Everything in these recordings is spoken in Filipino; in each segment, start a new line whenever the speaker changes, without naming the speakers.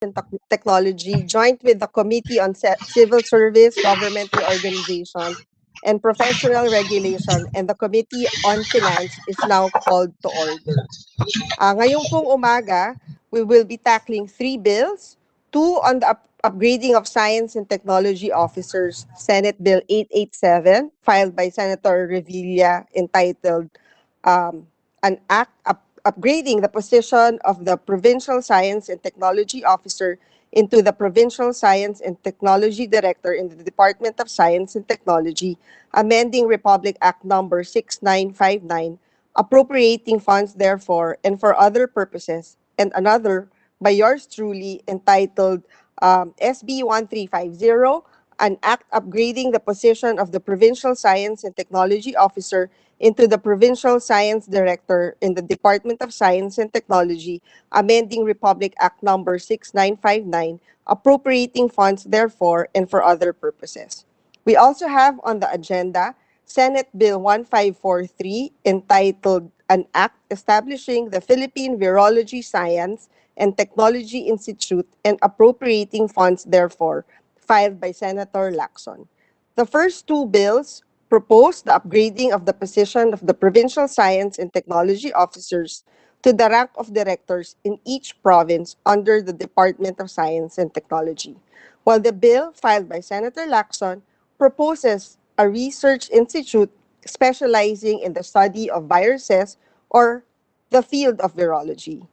and Technology, joint with the Committee on Civil Service, Government Reorganization, and Professional Regulation and the Committee on Finance is now called to order. Ngayong pong umaga, we will be tackling 3 bills, 2 on the upgrading of science and technology officers, Senate Bill 887, filed by Senator Revilla, entitled an act upgrading the position of the Provincial Science and Technology Officer into the Provincial Science and Technology Director in the Department of Science and Technology, amending Republic Act Number 6959, appropriating funds therefore and for other purposes, and another by yours truly entitled SB 1350, an act upgrading the position of the Provincial Science and Technology Officer into the Provincial Science Director in the Department of Science and Technology, amending Republic Act Number 6959, appropriating funds therefore and for other purposes. We also have on the agenda Senate Bill 1543, entitled An Act Establishing the Philippine Virology Science and Technology Institute and appropriating funds therefore, filed by Senator Lacson. The first 2 bills propose the upgrading of the position of the Provincial Science and Technology Officers to the rank of directors in each province under the Department of Science and Technology, while the bill filed by Senator Lacson proposes a research institute specializing in the study of viruses or the field of virology.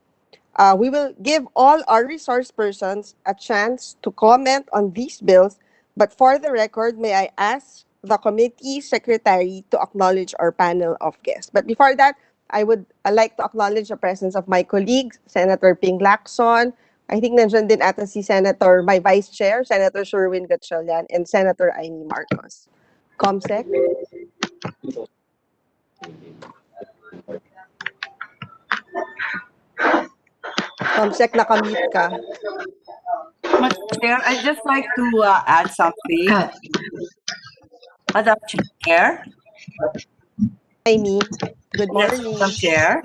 We will give all our resource persons a chance to comment on these bills, but for the record, may I ask the committee secretary to acknowledge our panel of guests. But before that, I would like to acknowledge the presence of my colleagues, Senator Ping Lacson. I think nandiyan din ata si Senator, my Vice Chair, Senator Sherwin Gatchalian, and Senator Amy Marcos. Comsec? Comsec, nakamute ka.
Mr. Chair, I'd just like to add something. Madam Chair.
Amy, good
Yes,
morning.
Madam Chair.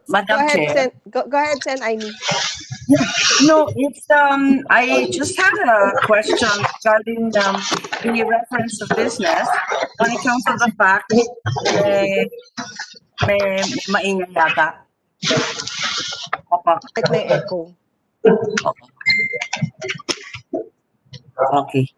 Madam Chair.
Go ahead, Sen Amy.
No, it's I just had a question regarding the reference to business on account of the fact may maingay yata.
Like may echo.
Okay.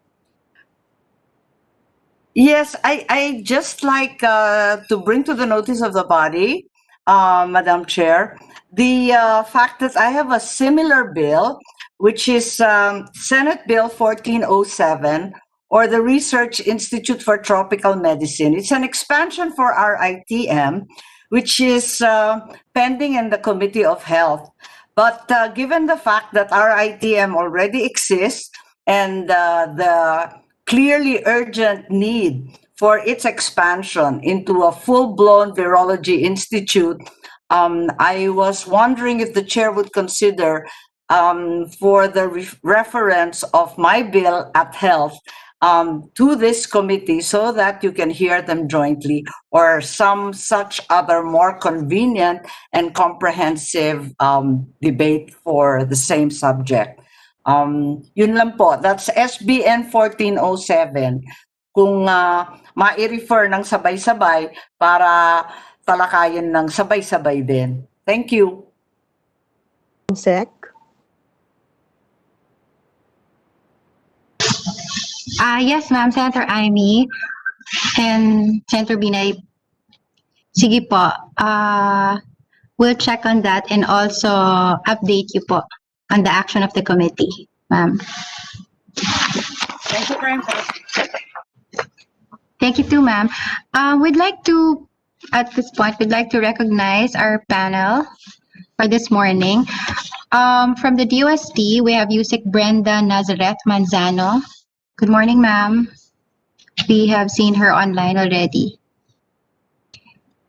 Yes, I just like to bring to the notice of the body, Madam Chair, the fact that I have a similar bill, which is Senate Bill 1407, or the Research Institute for Tropical Medicine. It's an expansion for RITM, which is pending in the Committee of Health. But given the fact that RITM already exists and the clearly urgent need for its expansion into a full-blown Virology Institute, I was wondering if the chair would consider for the reference of my bill at health to this committee so that you can hear them jointly, or some such other more convenient and comprehensive debate for the same subject. Yun lang po, that's SBN 1407. Kung ma-refer ng sabay-sabay para talakayin ng sabay-sabay din. Thank you.
Sec.
Yes, ma'am, Senator Amy and Senator Binay. Sige po. We'll check on that and also update you po on the action of the committee, ma'am.
Thank you very much.
Thank you too, ma'am. At this point, we'd like to recognize our panel for this morning. From the DOST, we have Yusik Brenda Nazareth Manzano. Good morning, ma'am. We have seen her online already.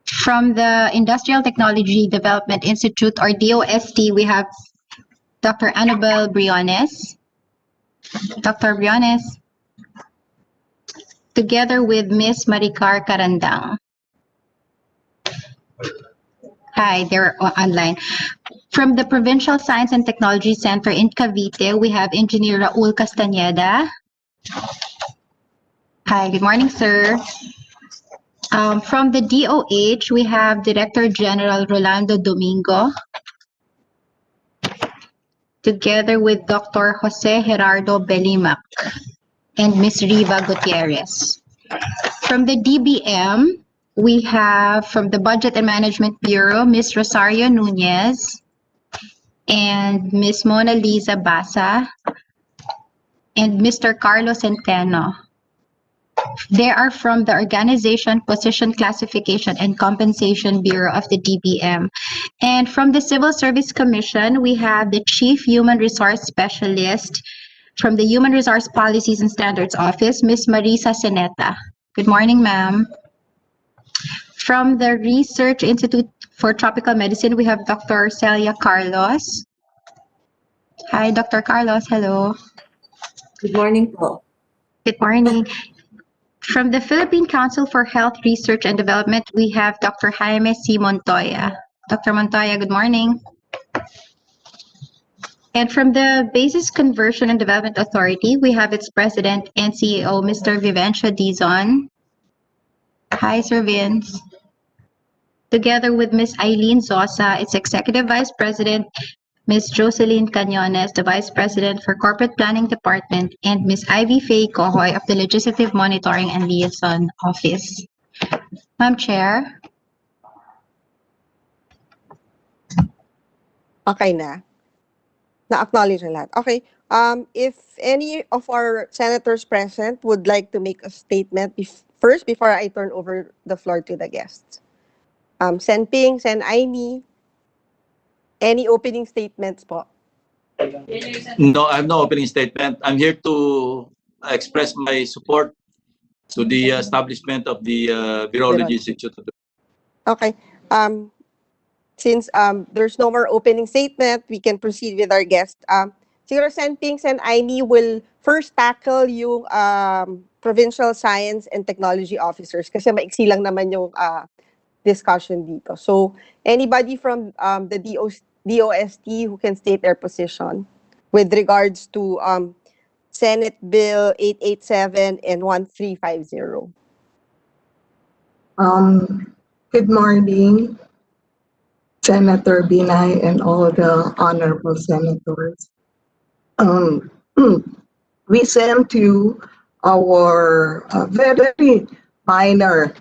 From the Industrial Technology Development Institute, or DOST, we have Dr. Annabel Briones. Dr. Briones, together with Ms. Maricar Carandang. Hi, they're online. From the Provincial Science and Technology Center in Cavite, we have Engineer Raul Castañeda. Hi, good morning, sir. From the DOH, we have Director General Rolando Domingo, together with Dr. Jose Gerardo Belimac and Ms. Riva Gutierrez. From the DBM, we have from the Budget and Management Bureau, Ms. Rosario Nunez and Ms. Mona Lisa Basa and Mr. Carlos Centeno. They are from the Organization, Position Classification and Compensation Bureau of the DBM. And from the Civil Service Commission, we have the Chief Human Resource Specialist from the Human Resource Policies and Standards Office, Ms. Marisa Seneta. Good morning, ma'am. From the Research Institute for Tropical Medicine, we have Dr. Celia Carlos. Hi, Dr. Carlos. Hello.
Good morning po.
Good morning. From the Philippine Council for Health Research and Development, we have Dr. Jaime C. Montoya. Dr. Montoya, good morning. And from the Basis Conversion and Development Authority, we have its President and CEO, Mr. Vivencio Dizon. Hi, Sir Vince. Together with Ms. Eileen Zosa, its Executive Vice President, Ms. Jocelyn Cañones, the Vice President for Corporate Planning Department, and Ms. Ivy Faye Cohoy of the Legislative Monitoring and Liaison Office. Ma'am Chair.
Okay na. Na-acknowledge na lahat. Okay. If any of our senators present would like to make a statement first before I turn over the floor to the guests. Sen Ping, Sen Aimee, any opening statements po?
No, I have no opening statement. I'm here to express my support to the establishment of the Virology Institute.
Okay. Since there's no more opening statement, we can proceed with our guest. Siguro Sen Ping, Sen Aimee will first tackle yung Provincial Science and Technology Officers kasi maiksi lang naman yung discussion dito. So, anybody from the DOST who can state their position with regards to Senate Bill 887 and 1350.
Good morning, Senator Binay and all the honorable senators. We sent to our very minor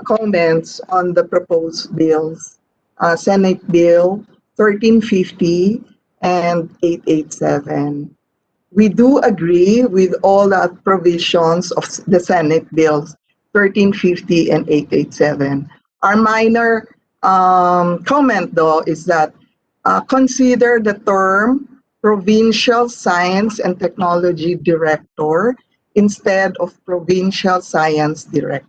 comments on the proposed bills, Senate Bill 1350 and 887. We do agree with all the provisions of the Senate bills 1350 and 887. Our minor comment, though, is that consider the term Provincial Science and Technology Director instead of Provincial Science Director.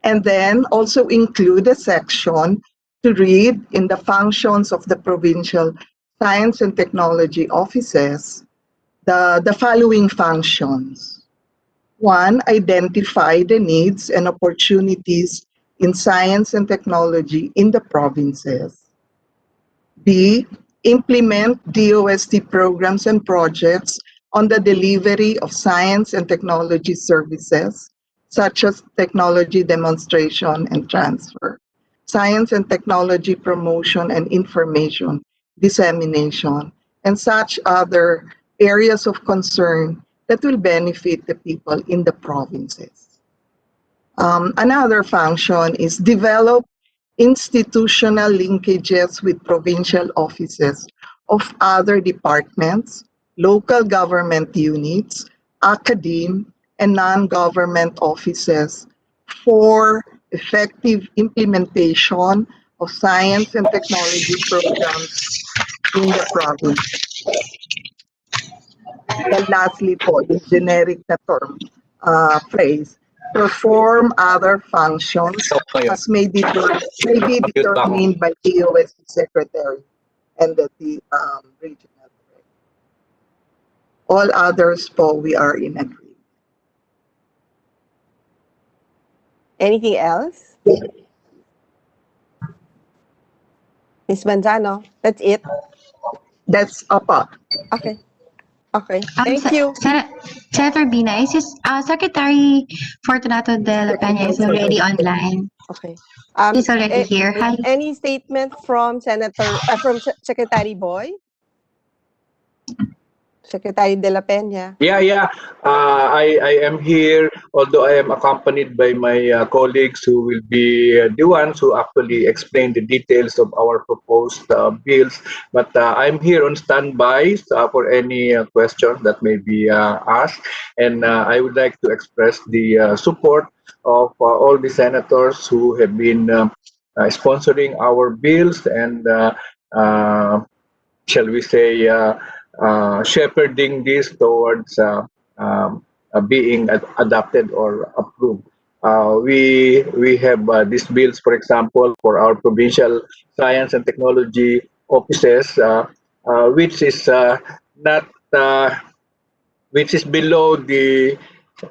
And then also include a section to read in the functions of the Provincial Science and Technology Offices the following functions. One, identify the needs and opportunities in science and technology in the provinces. B, implement DOST programs and projects on the delivery of science and technology services, such as technology demonstration and transfer, science and technology promotion and information dissemination, and such other areas of concern that will benefit the people in the provinces. Another function is develop institutional linkages with provincial offices of other departments, local government units, academe, and non-government offices for effective implementation of science and technology programs in the province. And lastly po, yung generic na term, phrase, perform other functions as may be determined by DOST Secretary and the regional director. All others po, we are in agreement.
Anything else? Ms. Manzano, that's it?
That's apa.
Okay. Okay. Thank you.
Senator Bina, is Secretary Fortunato de la Peña is already online.
Okay.
He's already here. Hi.
Any statement from Secretary Boy? Secretary de la Peña.
Yeah. I am here, although I am accompanied by my colleagues who will be the ones who actually explain the details of our proposed bills. But I'm here on standby for any questions that may be asked. And I would like to express the support of all the senators who have been sponsoring our bills and shall we say, shepherding this towards being adopted or approved. We have these bills, for example, for our provincial science and technology offices, which is not which is below the,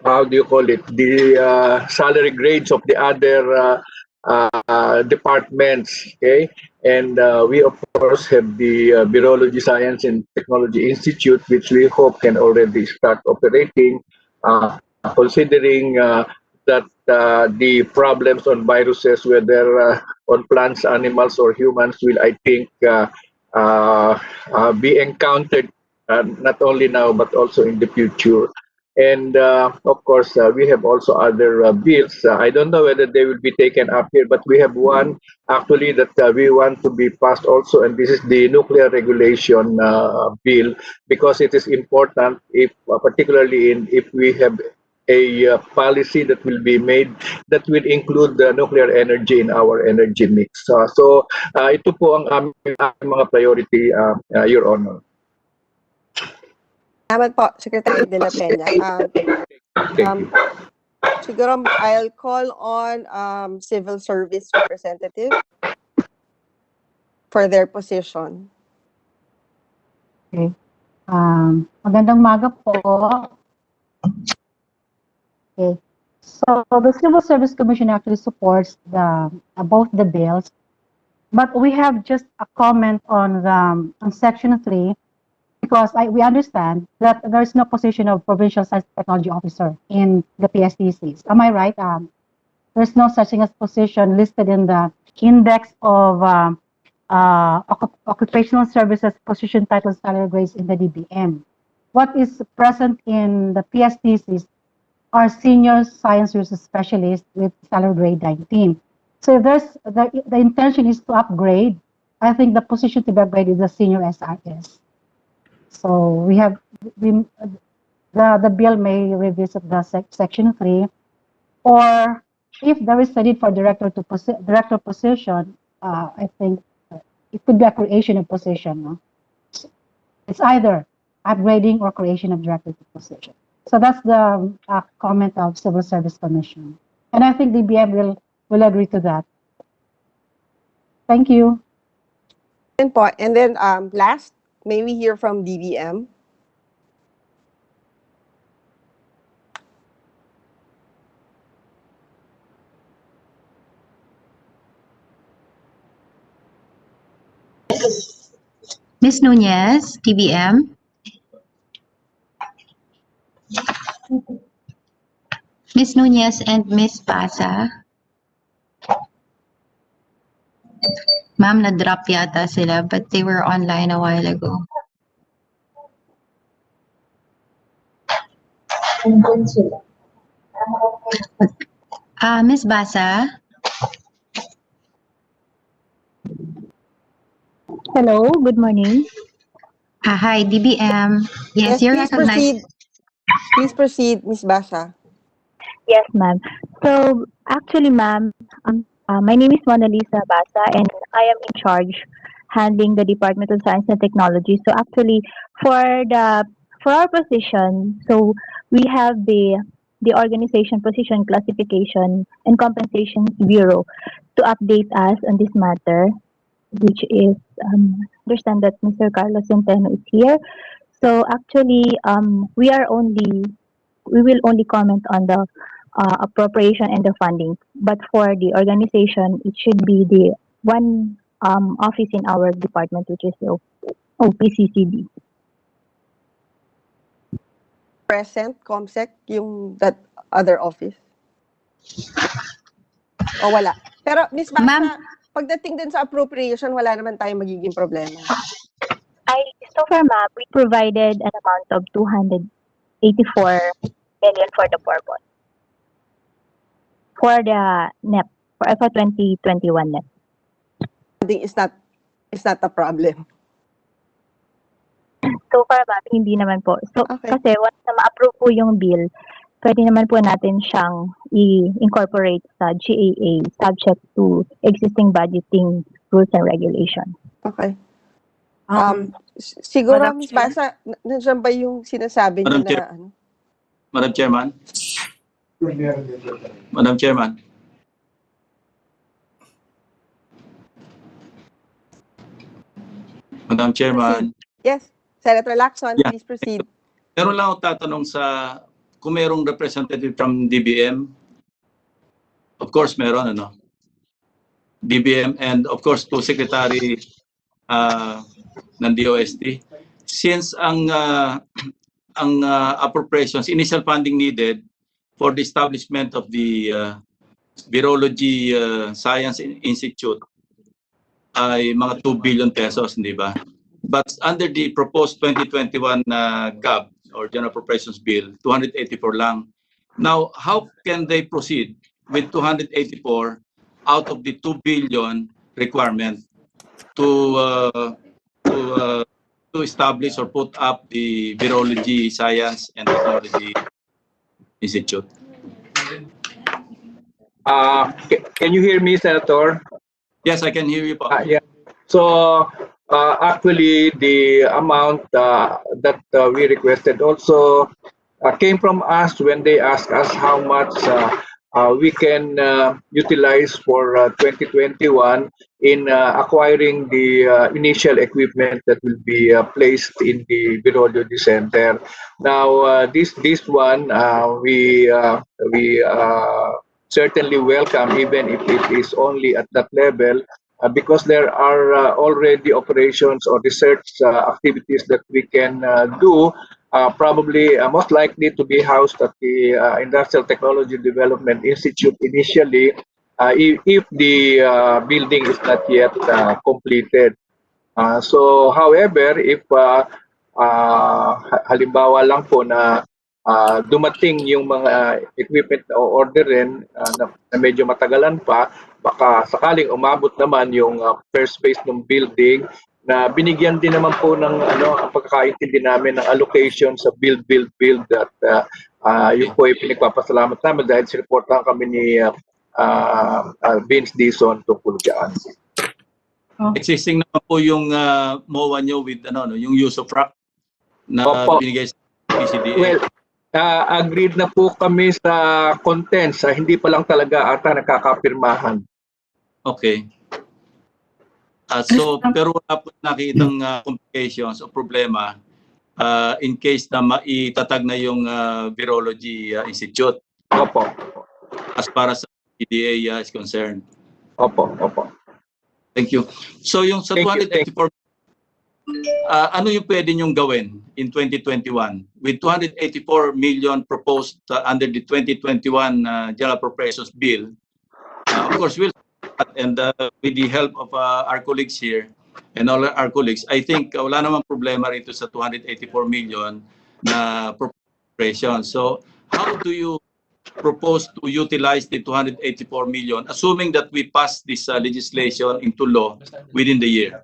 how do you call it, the salary grades of the other departments. Okay, and we of course have the Virology Science and Technology Institute, which we hope can already start operating, considering that the problems on viruses, whether on plants, animals, or humans, will, I think, be encountered not only now but also in the future. And of course, we have also other bills. I don't know whether they will be taken up here, but we have one actually that we want to be passed also, and this is the nuclear regulation bill, because it is important, if particularly if we have a policy that will be made that will include the nuclear energy in our energy mix. So ito po ang aming mga priority, Your Honor.
Salamat po, Secretary de la Peña.
Thank you.
Siguro I'll call on civil service representative for their position.
Okay. Magandang umaga po. Okay. So the Civil Service Commission actually supports both the bills, but we have just a comment on Section 3, because we understand that there is no position of Provincial Science Technology Officer in the PSTCs. Am I right? There's no such thing as position listed in the index of occupational services position titles salary grades in the DBM. What is present in the PSTCs are senior science research specialists with salary grade 19. So if the intention is to upgrade, I think the position to be upgraded is the senior SRS. So the bill may revisit the Section 3, or if there is a need for director position, I think it could be a creation of position. No? It's either upgrading or creation of director position. So that's the comment of Civil Service Commission, and I think DBM will agree to that. Thank you.
And then last, may we hear from DBM?
Ms. Nunez, DBM. Ms. Nunez and Ms. Pasa. Ma'am, na-drop yata sila, but they were online a while ago. Ms. Basa.
Hello, good morning.
Hi, DBM. Yes, you're
please
recognized.
Please proceed, Ms. Basha.
Yes, ma'am. So, actually, ma'am, my name is Mona Lisa Basa, and I am in charge handling the Department of Science and Technology. So, actually, for our position, so we have the Organization Position Classification and Compensation Bureau to update us on this matter, which is understand that Mr. Carlos Centeno is here. So actually, we will only comment on the appropriation and the funding. But for the organization, it should be the one office in our department, which is the OPCCD.
Present, ComSec, yung that other office? O wala? Pero Miss
Ma'am.
Basa, pagdating din sa appropriation, wala naman tayong magiging problema.
So far, ma'am, we provided an amount of 284 million for the purpose. For the NEP, for FY 2021 NEP.
Funding is not a problem.
So far, ma'am, hindi naman po. So,
Okay.
kasi once na ma-approve po yung bill, pwede naman po natin siyang i-incorporate sa GAA subject to existing budgeting rules and regulations.
Okay. Siguro,
Madam
Miss
Chair?
Basa, nandiyan ba yung sinasabi niyo
Madam
na
Chair.
ano?
Madam Chairman. Madam Chairman. Madam Chairman.
Yes, Senator Lacson,
Yeah.
please proceed.
Meron lang ako tatanong sa kung merong representative from DBM. Of course, meron, ano? DBM and of course to Secretary ng DOST. Since ang appropriations, initial funding needed for the establishment of the Virology Science Institute ay mga 2 billion pesos, hindi ba? But under the proposed 2021 GAB or General Appropriations Bill, 284 lang. Now, how can they proceed with 284 out of the 2 billion requirement to establish or put up the Virology Science and Technology Institute?
Can you hear me, Senator?
Yes, I can hear you, Paul.
Yeah. So actually, the amount that we requested also came from us when they asked us how much we can utilize for 2021 in acquiring the initial equipment that will be placed in the Virology Center. Now, this one we certainly welcome, even if it is only at that level, because there are already operations or research activities that we can do, probably most likely to be housed at the Industrial Technology Development Institute initially, if the building is not yet completed. So, however, if halimbawa lang po na dumating yung mga equipment o orderin na medyo matagalan pa, baka sakaling umabot naman yung first phase ng building na binigyan din naman po ng ang pagkakaintindi namin ng allocation sa build at yun po ay pinagpapasalamat namin dahil sireportahan kami ni Vince Dizon tungkol dyan.
Existing naman po yung MOA nyo with yung use of rock na binigay sa PCDA.
Well, agreed na po kami sa contents, hindi pa lang talaga ata nakakapirmahan.
Okay. So, pero wala po nakitang complications o problema in case na maitatag na yung Virology Institute.
Opo.
As far as PDA is concerned.
Opo.
Thank you. So, yung sa 284, ano yung pwede nyong gawin in 2021 with 284 million proposed under the 2021 General Appropriations Bill? Of course, we'll and with the help of our colleagues here and all our colleagues, I think wala namang problema rito sa 284 million na appropriation. So, how do you propose to utilize the 284 million, assuming that we pass this legislation into law within the year?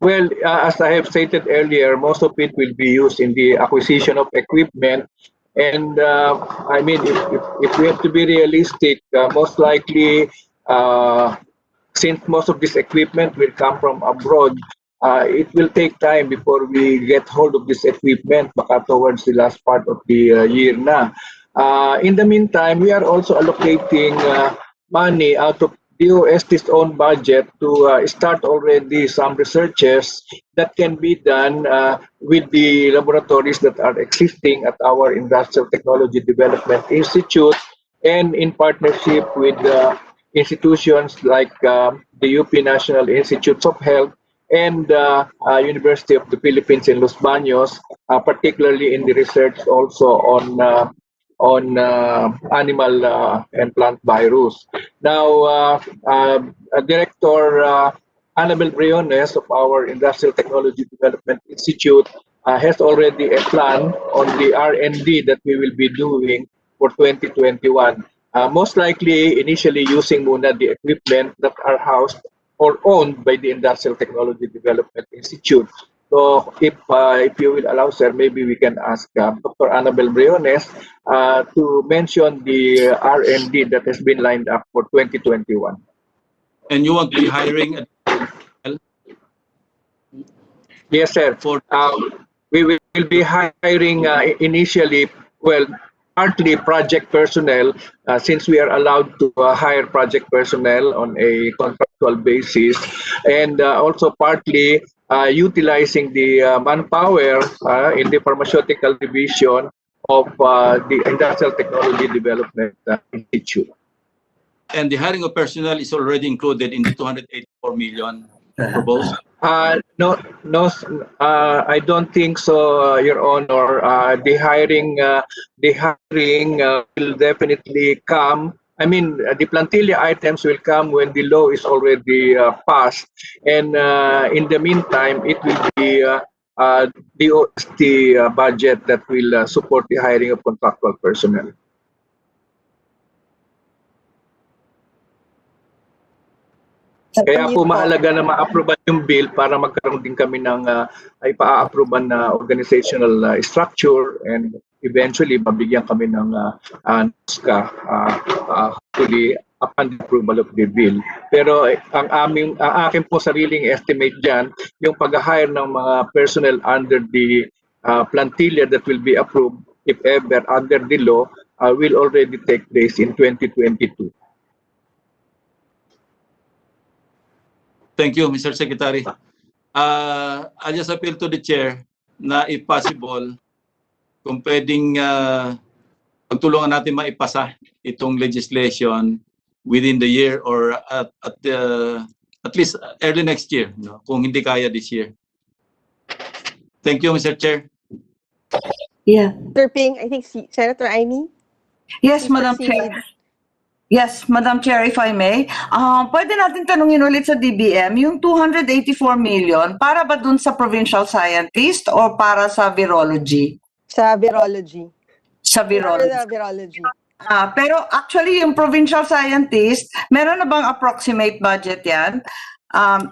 Well, as I have stated earlier, most of it will be used in the acquisition of equipment. And I mean, if we have to be realistic, most likely, since most of this equipment will come from abroad, it will take time before we get hold of this equipment, baka towards the last part of the year na. In the meantime, we are also allocating money out of DOST's own budget to start already some researches that can be done with the laboratories that are existing at our Industrial Technology Development Institute and in partnership with institutions like the UP National Institutes of Health and University of the Philippines in Los Baños, particularly in the research also on animal and plant virus. Now, Director Annabel Briones of our Industrial Technology Development Institute has already a plan on the R&D that we will be doing for 2021. Most likely, initially using muna the equipment that are housed or owned by the Industrial Technology Development Institute. So if you will allow, sir, maybe we can ask Dr. Annabel Briones to mention the R&D that has been lined up for 2021.
And you want to be hiring?
Yes, sir. We will be hiring initially, well, partly project personnel, since we are allowed to hire project personnel on a contractual basis, and also partly utilizing the manpower in the pharmaceutical division of the Industrial Technology Development Institute.
And the hiring of personnel is already included in the 284 million proposed?
No, I don't think so, Your Honor. The hiring will definitely come. I mean, the plantilla items will come when the law is already passed, and in the meantime, it will be the DOST budget that will support the hiring of contractual personnel. Kaya po mahalaga na ma-approvean yung bill para magkaroon din kami ng ay pa-approvean na organizational structure, and eventually mabigyan kami ng NOSCA hopefully upon the approval of the bill. Pero ang akin po sariling estimate diyan, yung pag-hire ng mga personnel under the plantilla that will be approved, if ever under the law, will already take place in 2022.
Thank you, Mr. Secretary. I'll just appeal to the chair na if possible, kung pwedeng pagtulungan natin maipasa itong legislation within the year or at least early next year, no? Kung hindi kaya this year. Thank you, Mr. Chair.
Yeah.
Mr. Ping, I think Senator Aimee?
Yes,
Please
Madam
proceed.
Chair. Yes, Madam Chair, if I may. Pwede natin tanungin ulit sa DBM, yung 284 million, para ba dun sa provincial scientist or para sa virology?
Sa virology.
Sa
For
virology.
the virology.
Pero actually, yung provincial scientist, meron na bang approximate budget yan?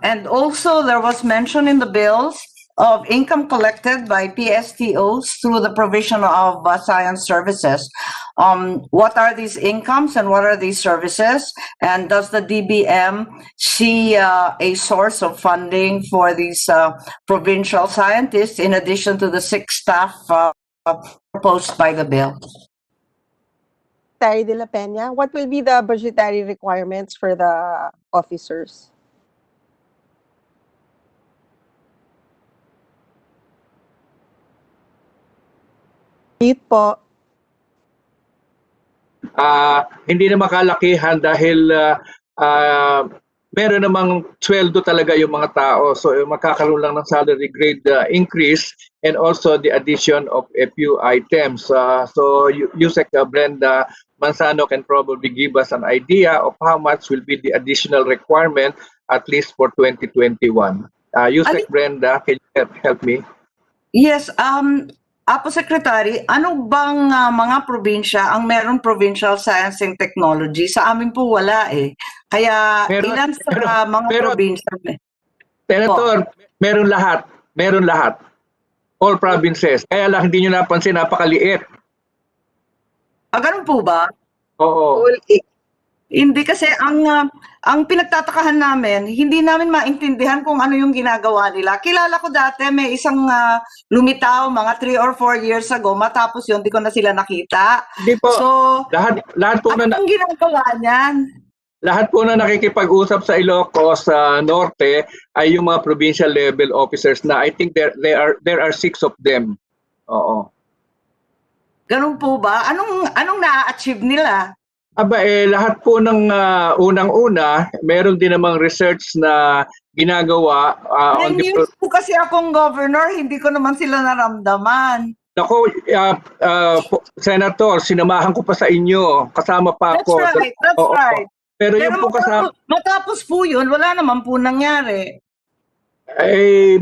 And also, there was mention in the bills of income collected by PSTOs through the provision of science services. What are these incomes and what are these services? And does the DBM see a source of funding for these provincial scientists in addition to the 6 staff proposed by the bill?
Secretary de la Peña, what will be the budgetary requirements for the officers? Mute po.
Hindi na makalakihan dahil meron namang sweldo talaga yung mga tao. So magkakaroon lang ng salary grade increase and also the addition of a few items. So Yusek Brenda Manzano can probably give us an idea of how much will be the additional requirement at least for 2021. Yusek Brenda, can you help me?
Yes, Apo Secretary, ano bang mga probinsya ang meron provincial science and technology? Sa amin po wala eh. Kaya ilan sa mga probinsya?
Senator, meron lahat. Meron lahat. All provinces. Kaya lang hindi nyo napansin, napakaliit.
Ganun po ba?
Oo.
Hindi kasi ang pinagtatakahan namin, hindi namin maintindihan kung ano yung ginagawa nila. Kilala ko dati may isang lumitaw mga 3 or 4 years ago, matapos yun, di ko na sila nakita.
Hindi po.
So,
lahat po
ano ang ginagawa niyan?
Lahat po na nakikipag-usap sa Ilocos Norte ay yung mga provincial level officers na I think there are 6 of them. Oo.
Ganun po ba? Anong na-achieve nila?
Aba, lahat po ng unang-una, meron din namang research na ginagawa on
9
the...
years po kasi akong governor, hindi ko naman sila naramdaman.
Ako, Senator, sinamahan ko pa sa inyo. Kasama pa
That's
ako.
right, that's
Oo.
right.
Pero
Pero
yung po kasama,
matapos po yun, wala naman po nangyari.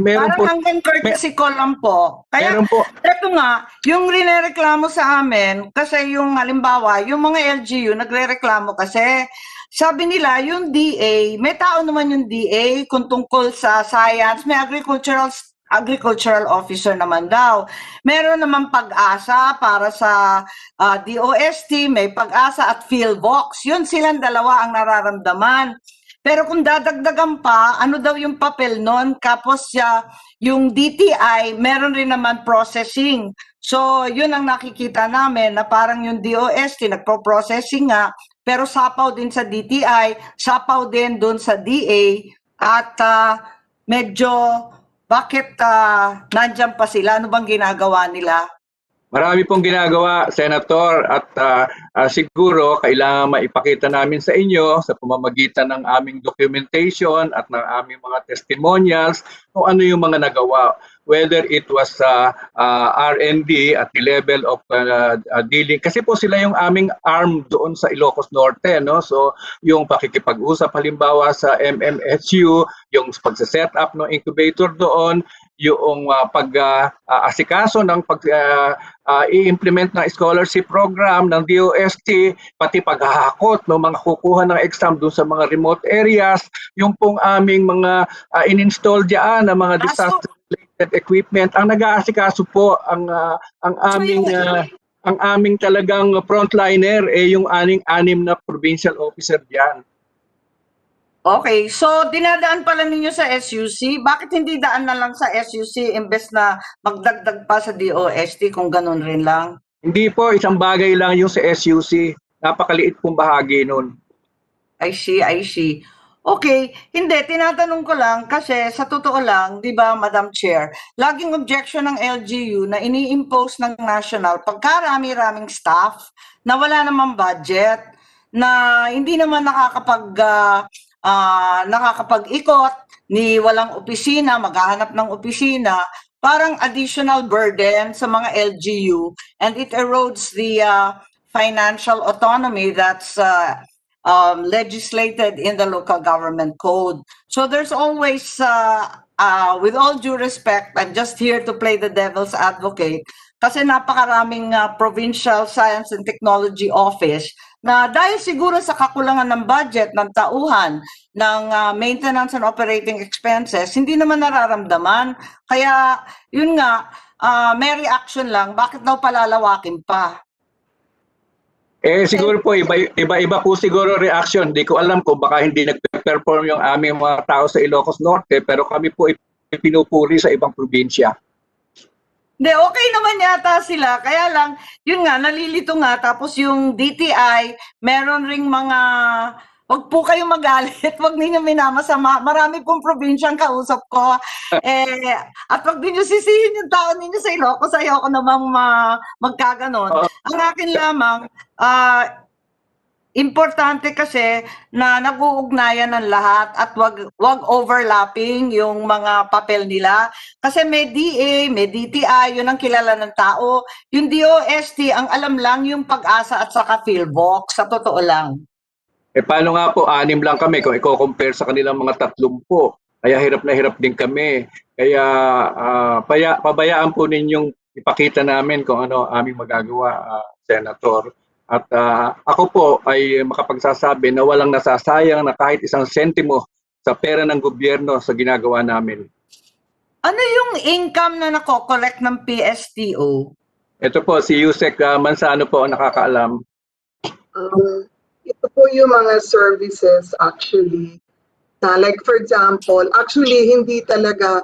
meron
Parang
po,
hanggang courtesy call lang po. Kaya,
meron po,
eto nga, yung rinereklamo sa amin, kasi yung halimbawa, yung mga LGU nagrereklamo kasi, sabi nila, yung DA, may tao naman yung DA kung tungkol sa science, may agricultural officer naman daw. Meron naman pag-asa para sa DOST, may pag-asa at PhilVox. Yun silang dalawa ang nararamdaman. Pero kung dadagdagan pa, ano daw yung papel nun? Tapos yung DTI, meron rin naman processing. So, yun ang nakikita namin na parang yung DOST nagpo-processing nga, pero sapaw din sa DTI, sapaw din doon sa DA, at medyo, bakit nandyan pa sila? Ano bang ginagawa nila?
marami pong ginagawa, Senator, at siguro kailangan maipakita namin sa inyo sa pamamagitan ng aming documentation at ng aming mga testimonials kung ano yung mga nagawa. Whether it was R&D at the level of dealing. Kasi po sila yung aming arm doon sa Ilocos Norte. No? So yung pakikipag-usap halimbawa sa MMSU, yung pagsa-set up ng incubator doon, yung pag-asikaso ng i-implement ng scholarship program ng DOST, pati paghahakot ng mga kukuha ng exam doon sa mga remote areas, yung pong aming mga in-install diyan ng mga disaster-related equipment, ang nag-aasikaso po ang aming talagang frontliner yung anim na provincial officer diyan.
Okay, so dinadaan pala ninyo sa SUC. Bakit hindi daan na lang sa SUC imbes na magdagdag pa sa DOST kung ganun rin lang?
Hindi po, isang bagay lang yung sa SUC. Napakaliit pong bahagi nun.
I see. Okay, hindi, tinatanong ko lang kasi sa totoo lang, di ba, Madam Chair, laging objection ng LGU na ini-impose ng national pagkarami-raming staff na wala namang budget, na hindi naman nakakapag-ikot, ni walang opisina, maghahanap ng opisina, parang additional burden sa mga LGU, and it erodes the financial autonomy that's legislated in the local government code. So there's always, with all due respect, I'm just here to play the devil's advocate, kasi napakaraming Provincial Science and Technology Office na dahil siguro sa kakulangan ng budget, ng tauhan, ng maintenance and operating expenses, hindi naman nararamdaman. Kaya, yun nga, may reaction lang, bakit daw palalawakin pa?
Siguro po, iba po siguro reaction. Hindi ko alam kung baka hindi nag-perform yung aming mga tao sa Ilocos Norte, pero kami po pinupuri sa ibang probinsya.
Hindi, okay naman yata sila. Kaya lang, yun nga, nalilito nga. Tapos yung DTI, meron ring mga, wag po kayong magalit, wag ninyo minamasama. Marami pong probinsyang kausap ko. At wag ninyo sisihin yung tao ninyo sa Ilocos. Ayoko namang magkaganon. Ang akin lamang, importante kasi na nag-uugnayan ng lahat at wag overlapping yung mga papel nila. Kasi may DA, may DTI, yun ang kilala ng tao. Yung DOST, ang alam lang yung pag-asa at saka PhilVox, sa totoo lang.
Paano nga po, 6 lang kami kung i-compare sa kanilang mga 30. Kaya hirap na hirap din kami. Kaya pabayaan po ninyong ipakita namin kung ano aming magagawa, Senator. At ako po ay makapagsasabi na walang nasasayang na kahit isang sentimo sa pera ng gobyerno sa ginagawa namin.
Ano yung income na nako-collect ng PSTO?
Ito po, si Yusek Manzano po ang nakakaalam.
Ito po yung mga services actually. Like for example, actually hindi talaga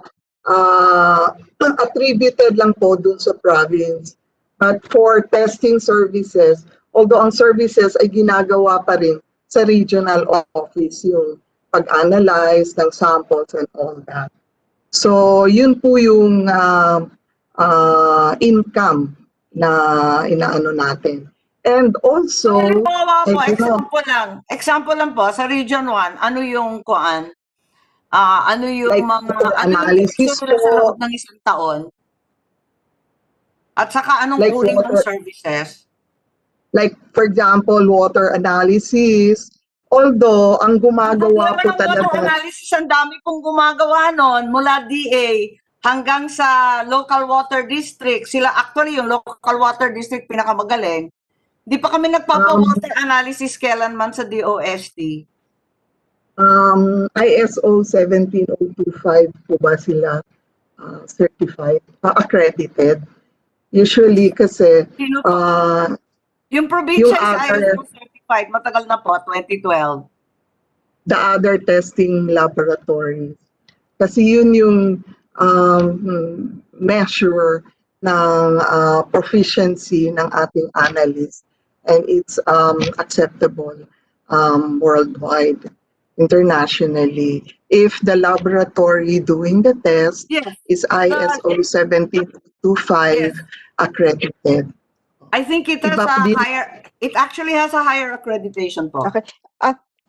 attributed lang po dun sa province. But for testing services, although ang services ay ginagawa pa rin sa regional office, yung pag-analyze ng samples and all that. So, yun po yung income na inaano natin. And also,
Halimbawa
I
po,
don't know,
example lang po, sa Region 1, ano yung kuan? Ano yung
like
mga,
water
ano yung
analysis
nila sa loob
po,
ng isang taon? At saka anong
like
uri ng
water,
services?
like for example, water analysis. Although, ang
Ang
gumagawa
problema
po
ng water
talaga,
analysis, ang dami pong gumagawa nun, mula DA hanggang sa local water district. Sila actually, yung local water district, pinakamagaling. Di pa kami nagpapa-water analysis kailanman sa DOST.
ISO 17025 po ba sila certified, accredited? Usually kasi,
Sino po? Yung
yung
probinsya is
other,
ISO certified, matagal na po, 2012.
the other testing laboratories. Kasi yun yung measure ng proficiency ng ating analyst, and it's acceptable worldwide, internationally. If the laboratory doing the test
Yes.
is ISO 17025
Yes.
accredited.
I think it has
Iba
a
din,
higher, it actually has a higher accreditation po.
Okay.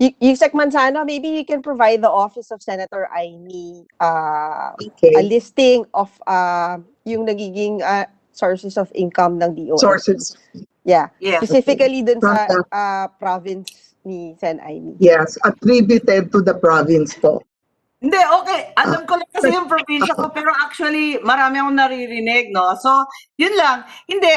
Yusek Manzano, maybe you can provide the Office of Senator Aimee a
okay,
listing of yung nagiging sources of income ng DOST.
sources,
Yeah.
Yes.
Specifically dun
From
sa
the-
province ni Sen Aimee.
yes, attributed to the province po.
Hindi, okay. Alam ko lang kasi yung probinsya ko, pero actually, marami akong naririnig, no? So, yun lang. Hindi,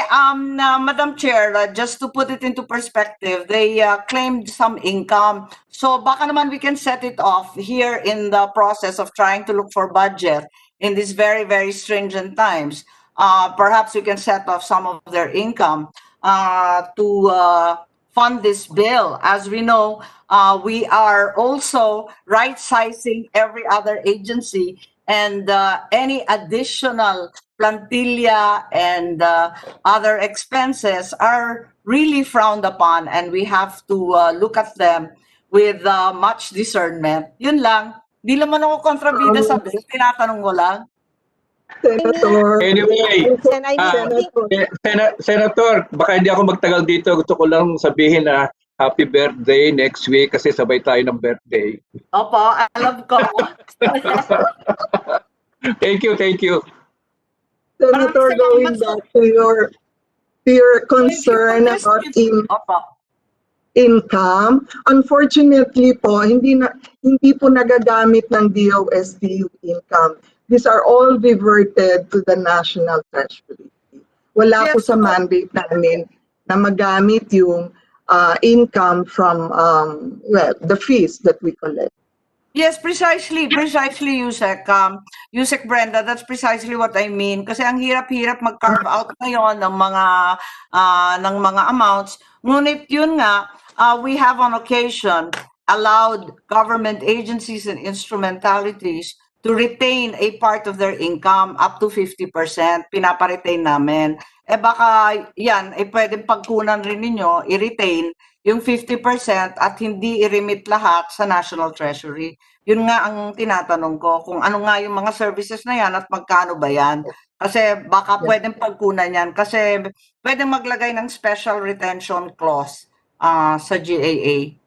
Madam Chair, just to put it into perspective, they claimed some income. So, baka naman we can set it off here in the process of trying to look for budget in these very, very stringent times. Perhaps we can set off some of their income to fund this bill. As we know, we are also right-sizing every other agency, and any additional plantilla and other expenses are really frowned upon, and we have to look at them with much discernment. Yun lang. Di naman ako kontrabida sa bill, tinatanong mo lang.
Senator,
Anyway,
Sen Aimee,
Senator, baka hindi ako magtagal dito. Gusto ko lang sabihin na happy birthday next week kasi sabay tayo ng birthday.
Opo, alam ko.
Thank you, thank you.
Senator, going back to your concern about
Opo.
income, unfortunately po, hindi po nagagamit ng DOST yung income. These are all reverted to the National Treasury. Wala po
Yes,
sa mandate namin na magamit yung income from the fees that we collect.
Yes, precisely, Yusek. Yusek Brenda, that's precisely what I mean. Kasi ang hirap-hirap mag-carve out ngayon ng mga amounts. Ngunit yun nga, we have on occasion allowed government agencies and instrumentalities to retain a part of their income up to 50%. Pinaparetain namin. Eh baka yan, pwedeng pagkunan rin ninyo, i-retain yung 50% at hindi i-remit lahat sa National Treasury. Yun nga ang tinatanong ko, kung ano nga yung mga services na yan at magkano ba yan. Kasi baka pwedeng pagkunan yan, kasi pwedeng maglagay ng special retention clause sa GAA.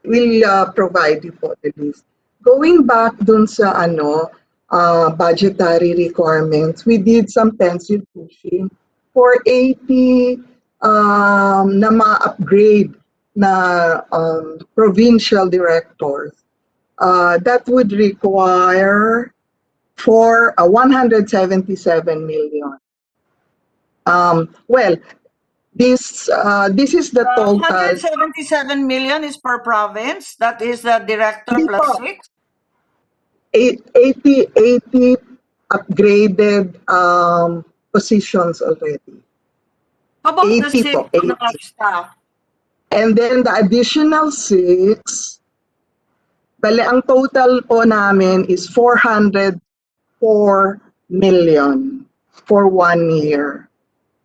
We'll provide you po the list. Going back dun sa budgetary requirements, we did some pencil pushing for 80 na ma-upgrade na provincial directors. That would require for 177 million. Well, this is the total.
177 million is per province. That is the director plus 6.
80 upgraded positions already.
How about the
80
6
po, 80.
staff?
And then the additional 6, bale, ang total po namin is 404 million for 1 year.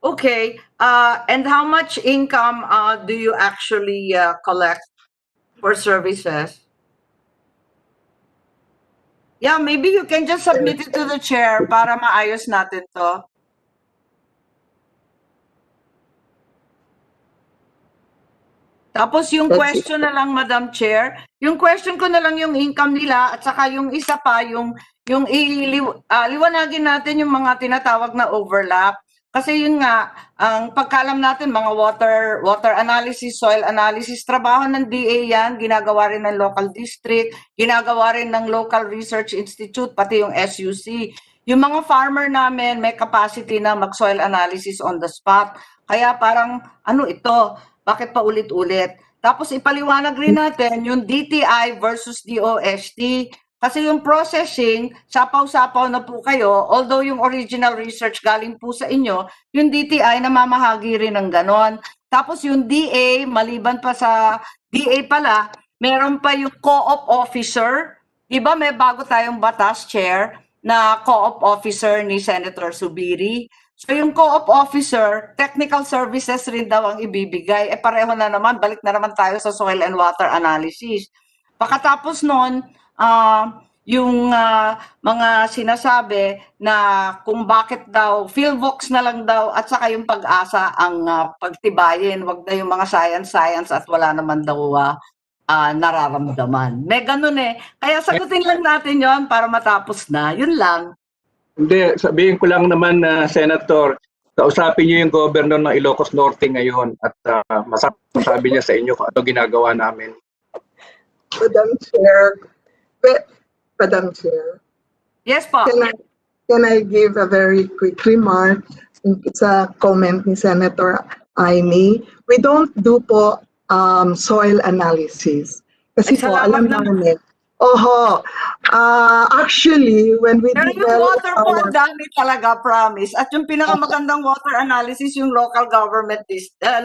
Okay. And how much income do you actually collect for services? Yeah, maybe you can just submit it to the chair para maayos natin to. Tapos yung
That's it.
question na lang, Madam Chair, yung question ko na lang yung income nila at saka yung isa pa, yung liwanagin natin yung mga tinatawag na overlap. Kasi yun nga, ang pagkalam natin, mga water analysis, soil analysis, trabaho ng DA yan, ginagawa rin ng local district, ginagawa rin ng local research institute, pati yung SUC. Yung mga farmer namin may capacity na mag-soil analysis on the spot. Kaya parang, ano ito? Bakit pa ulit-ulit? Tapos ipaliwanag rin natin yung DTI versus DOST. Kasi yung processing, sapaw-sapaw na po kayo, although yung original research galing po sa inyo, yung DTI namamahagi rin ng ganon. Tapos yung DA, maliban pa sa DA pala, meron pa yung co-op officer. Diba may bago tayong batas, Chair, na co-op officer ni Senator Subiri. So yung co-op officer, technical services rin daw ang ibibigay. Pareho na naman, balik na naman tayo sa soil and water analysis. Pagkatapos nun, yung mga sinasabi na kung bakit daw, PhilVox na lang daw at saka yung pag-asa ang pagtibayin, wag na yung mga science at wala naman daw nararamdaman. May ganun eh. Kaya sagutin lang natin yon para matapos na. Yun lang.
Hindi, sabihin ko lang naman na Senator, kausapin niyo yung governor ng Ilocos Norte ngayon at masasabi niya sa inyo kung ano ginagawa namin.
Madam Chair, Madam Chair,
Yes po.
can I give a very quick remark? It's a comment ni Senator Aimee. We don't do po soil analysis. Kasi po, alam namin, actually, when we
Pero yung water po, ang dami talaga, promise. At yung pinakamagandang water analysis, yung local government,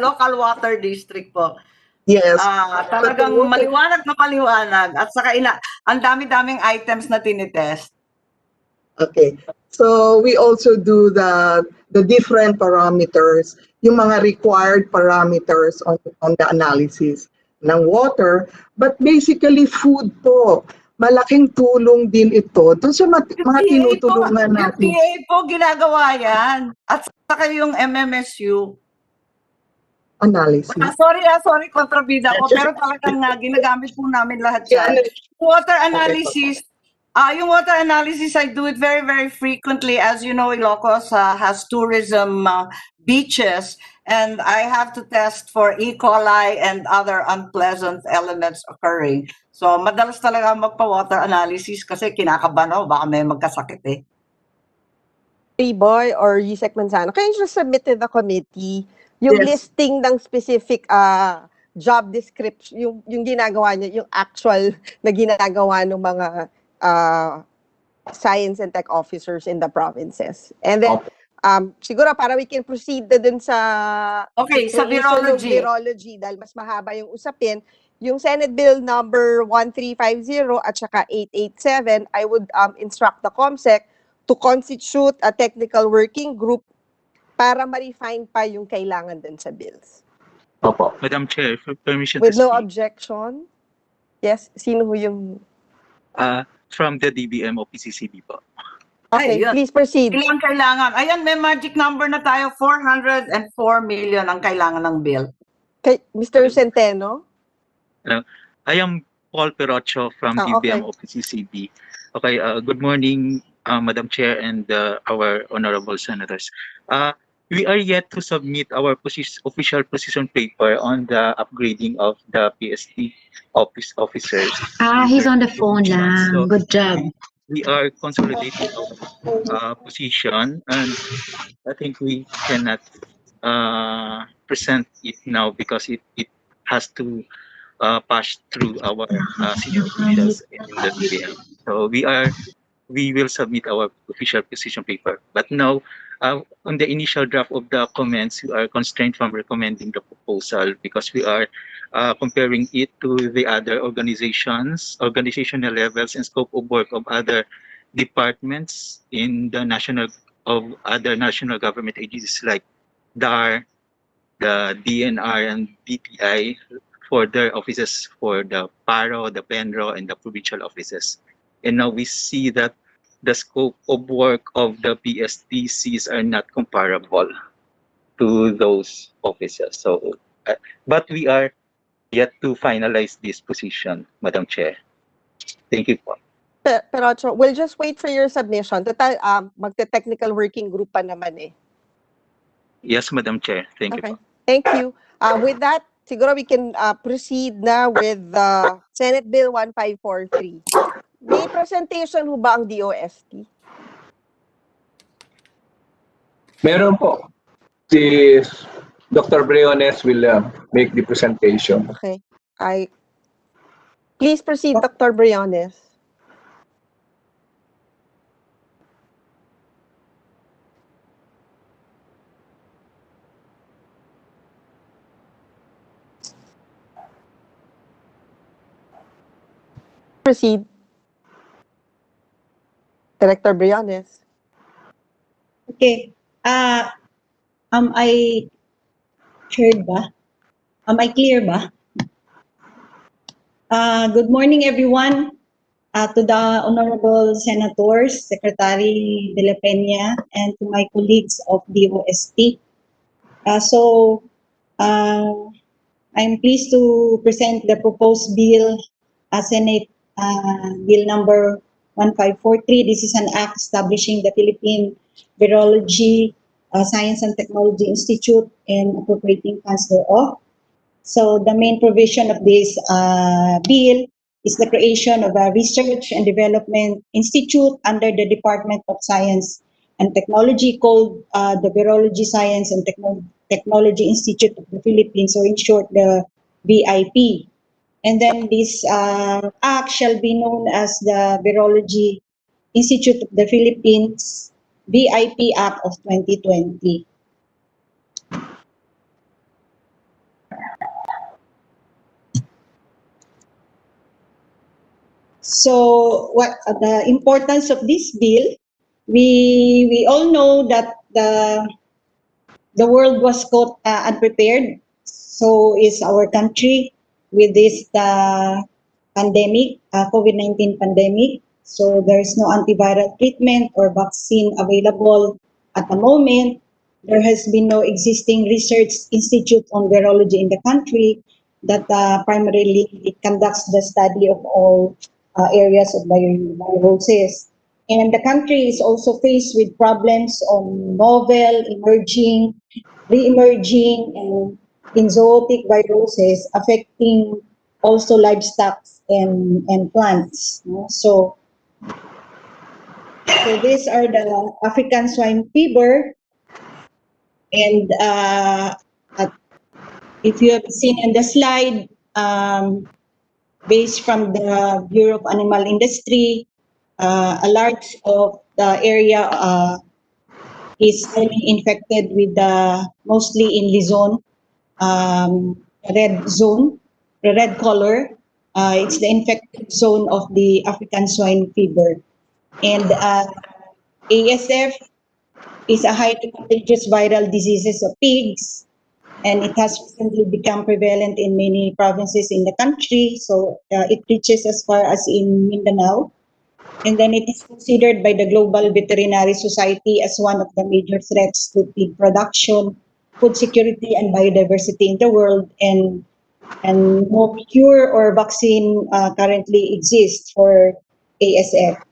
local water district po.
Yes.
Talagang maliwanag na maliwanag. At saka ang dami-daming items na tinitest.
Okay. So we also do the different parameters, yung mga required parameters on the analysis ng water, but basically food po. Malaking tulong din ito doon sa mga tinutulungan natin.
Yung PA po ginagawa yan. At saka yung MMSU.
Analysis.
Sorry, kontrabida ko. Pero talagang ginagamit po namin lahat yan. Water analysis. Yung water analysis, I do it very, very frequently. As you know, Ilocos has tourism beaches. And I have to test for E. coli and other unpleasant elements occurring. So, madalas talaga magpa-water analysis kasi kinakabahan ako, baka may magkasakit eh.
Boy or Yusek Manzano, can you just submit to the committee yung listing ng specific job description, yung ginagawa niya, yung actual na ginagawa ng mga science and tech officers in the provinces. And then, siguro para we can proceed na dun sa
sa virology
dahil mas mahaba yung usapin, yung Senate Bill number 1350 at saka 887, I would instruct the COMSEC to constitute a technical working group para ma-refine pa yung kailangan dun sa bills.
Opo.
Madam Chair, for permission
With
to
no
speak.
objection? Yes, sino ho yung...
From the DBM o PCCB po.
Okay, please proceed.
Ilang kailangan? Ayan, may magic number na tayo. 404 million ang kailangan ng bill.
Okay, Mr. Centeno?
I am Paul Perocho from DBM o PCCB. Okay, good morning, Madam Chair and our honorable senators. We are yet to submit our official position paper on the upgrading of the PST officers.
He's on the phone lang.
So,
Good job.
we are consolidating our position, and I think we cannot present it now because it has to pass through our senior officials in the DBM. So we will submit our official position paper. But now, on the initial draft of the comments, we are constrained from recommending the proposal because we are comparing it to the other organizational levels and scope of work of other departments in the other national government agencies like DAR, the DNR, and DTI for their offices for the PARO, the PENRO, and the provincial offices. And now we see that the scope of work of the PSTCs are not comparable to those offices. So, but we are yet to finalize this position, Madam Chair. Thank you po.
Pero we'll just wait for your submission. Total, magte-technical working group pa naman eh.
Yes, Madam Chair. Thank you
Okay.
po.
Thank you. With that, siguro we can proceed na with Senate Bill 1543. May presentation ho ba ang DOST?
Meron po. Si Dr. Briones will make the presentation.
Okay. Please proceed, Dr. Briones. Proceed. Director Briones.
Okay. Am I heard ba? Am I clear ba? Good morning, everyone. To the Honorable Senators, Secretary De La Peña, and to my colleagues of the OST. I'm pleased to present the proposed bill, Senate Bill number 1543. This is an act establishing the Philippine Virology Science and Technology Institute and appropriating funds thereof. So the main provision of this bill is the creation of a research and development institute under the Department of Science and Technology called the Virology Science and Technology Institute of the Philippines, or in short, the VIP. And then this act shall be known as the Virology Institute of the Philippines VIP Act of 2020. So, what the importance of this bill? We all know that the world was caught unprepared. So is our country with this pandemic, COVID-19 pandemic. So there is no antiviral treatment or vaccine available at the moment. There has been no existing research institute on virology in the country that primarily conducts the study of all areas of viruses. And the country is also faced with problems on novel, emerging, re-emerging, and enzootic viruses affecting also livestock and plants. So these are the African swine fever. And if you have seen in the slide, based from the Bureau of Animal Industry, a large of the area is highly infected with mostly in Luzon, red zone, the red color. It's the infected zone of the African swine fever. And ASF is a highly contagious viral diseases of pigs, and it has recently become prevalent in many provinces in the country. So it reaches as far as in Mindanao. And then it is considered by the Global Veterinary Society as one of the major threats to pig production, food security, and biodiversity in the world. And no cure or vaccine currently exists for ASF.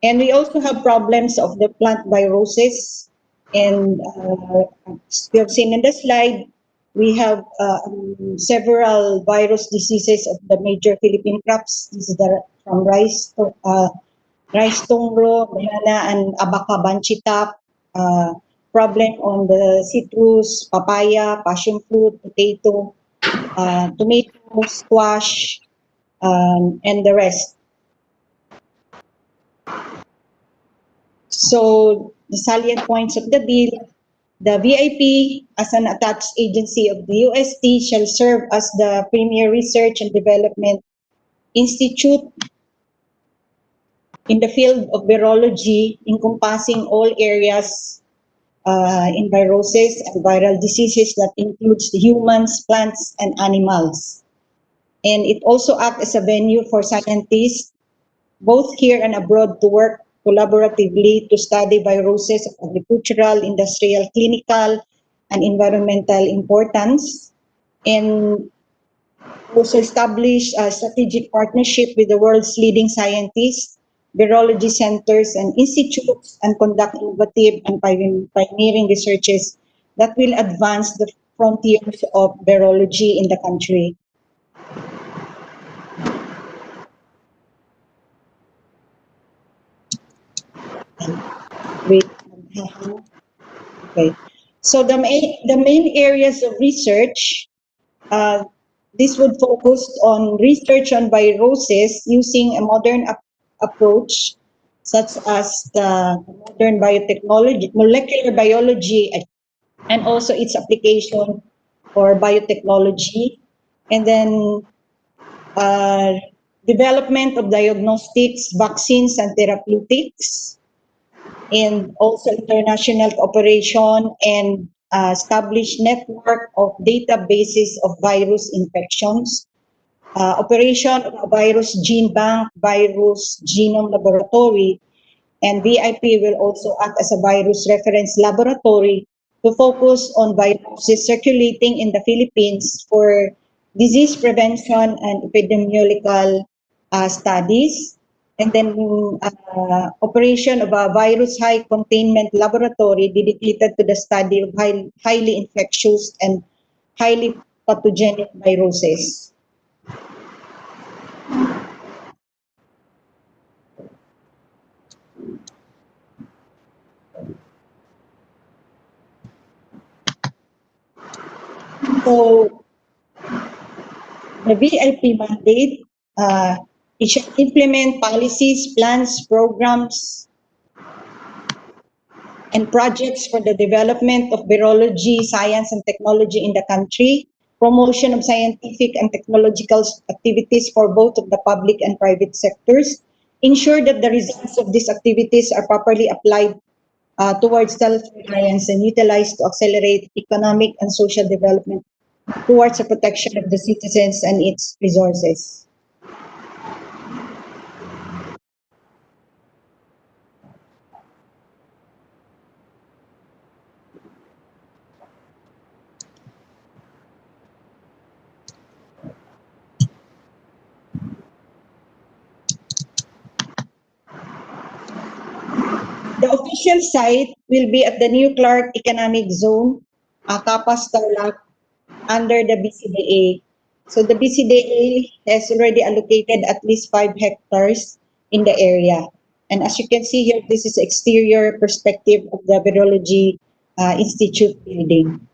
And we also have problems of the plant viruses. And as you have seen in the slide, we have several virus diseases of the major Philippine crops. This is from rice tongro, banana, and abaca banchitap. Problem on the citrus, papaya, passion fruit, potato, tomato, squash, and the rest. So the salient points of the bill: the VIP, as an attached agency of the UST, shall serve as the premier research and development institute in the field of virology, encompassing all areas in viruses and viral diseases that includes the humans, plants, and animals. And it also acts as a venue for scientists, both here and abroad, to work collaboratively to study viruses of agricultural, industrial, clinical, and environmental importance. And also established a strategic partnership with the world's leading scientists, virology centers and institutes, and conduct innovative and pioneering researches that will advance the frontiers of virology in the country. Wait. Okay. So the main areas of research, this would focus on research on viruses using a modern approach, such as the modern biotechnology, molecular biology, and also its application for biotechnology, and then development of diagnostics, vaccines, and therapeutics, and also international cooperation and established network of databases of virus infections, operation of a virus gene bank, virus genome laboratory, and VIP will also act as a virus reference laboratory to focus on viruses circulating in the Philippines for disease prevention and epidemiological studies. And then operation of a virus high containment laboratory dedicated to the study of highly infectious and highly pathogenic viruses. So the VIP mandate, it should implement policies, plans, programs, and projects for the development of virology, science, and technology in the country, promotion of scientific and technological activities for both of the public and private sectors, ensure that the results of these activities are properly applied towards self-reliance and utilized to accelerate economic and social development towards the protection of the citizens and its resources. The official site will be at the New Clark Economic Zone, Kapas, Tarlac, under the BCDA. So the BCDA has already allocated at least 5 hectares in the area. And as you can see here, this is exterior perspective of the Virology Institute building.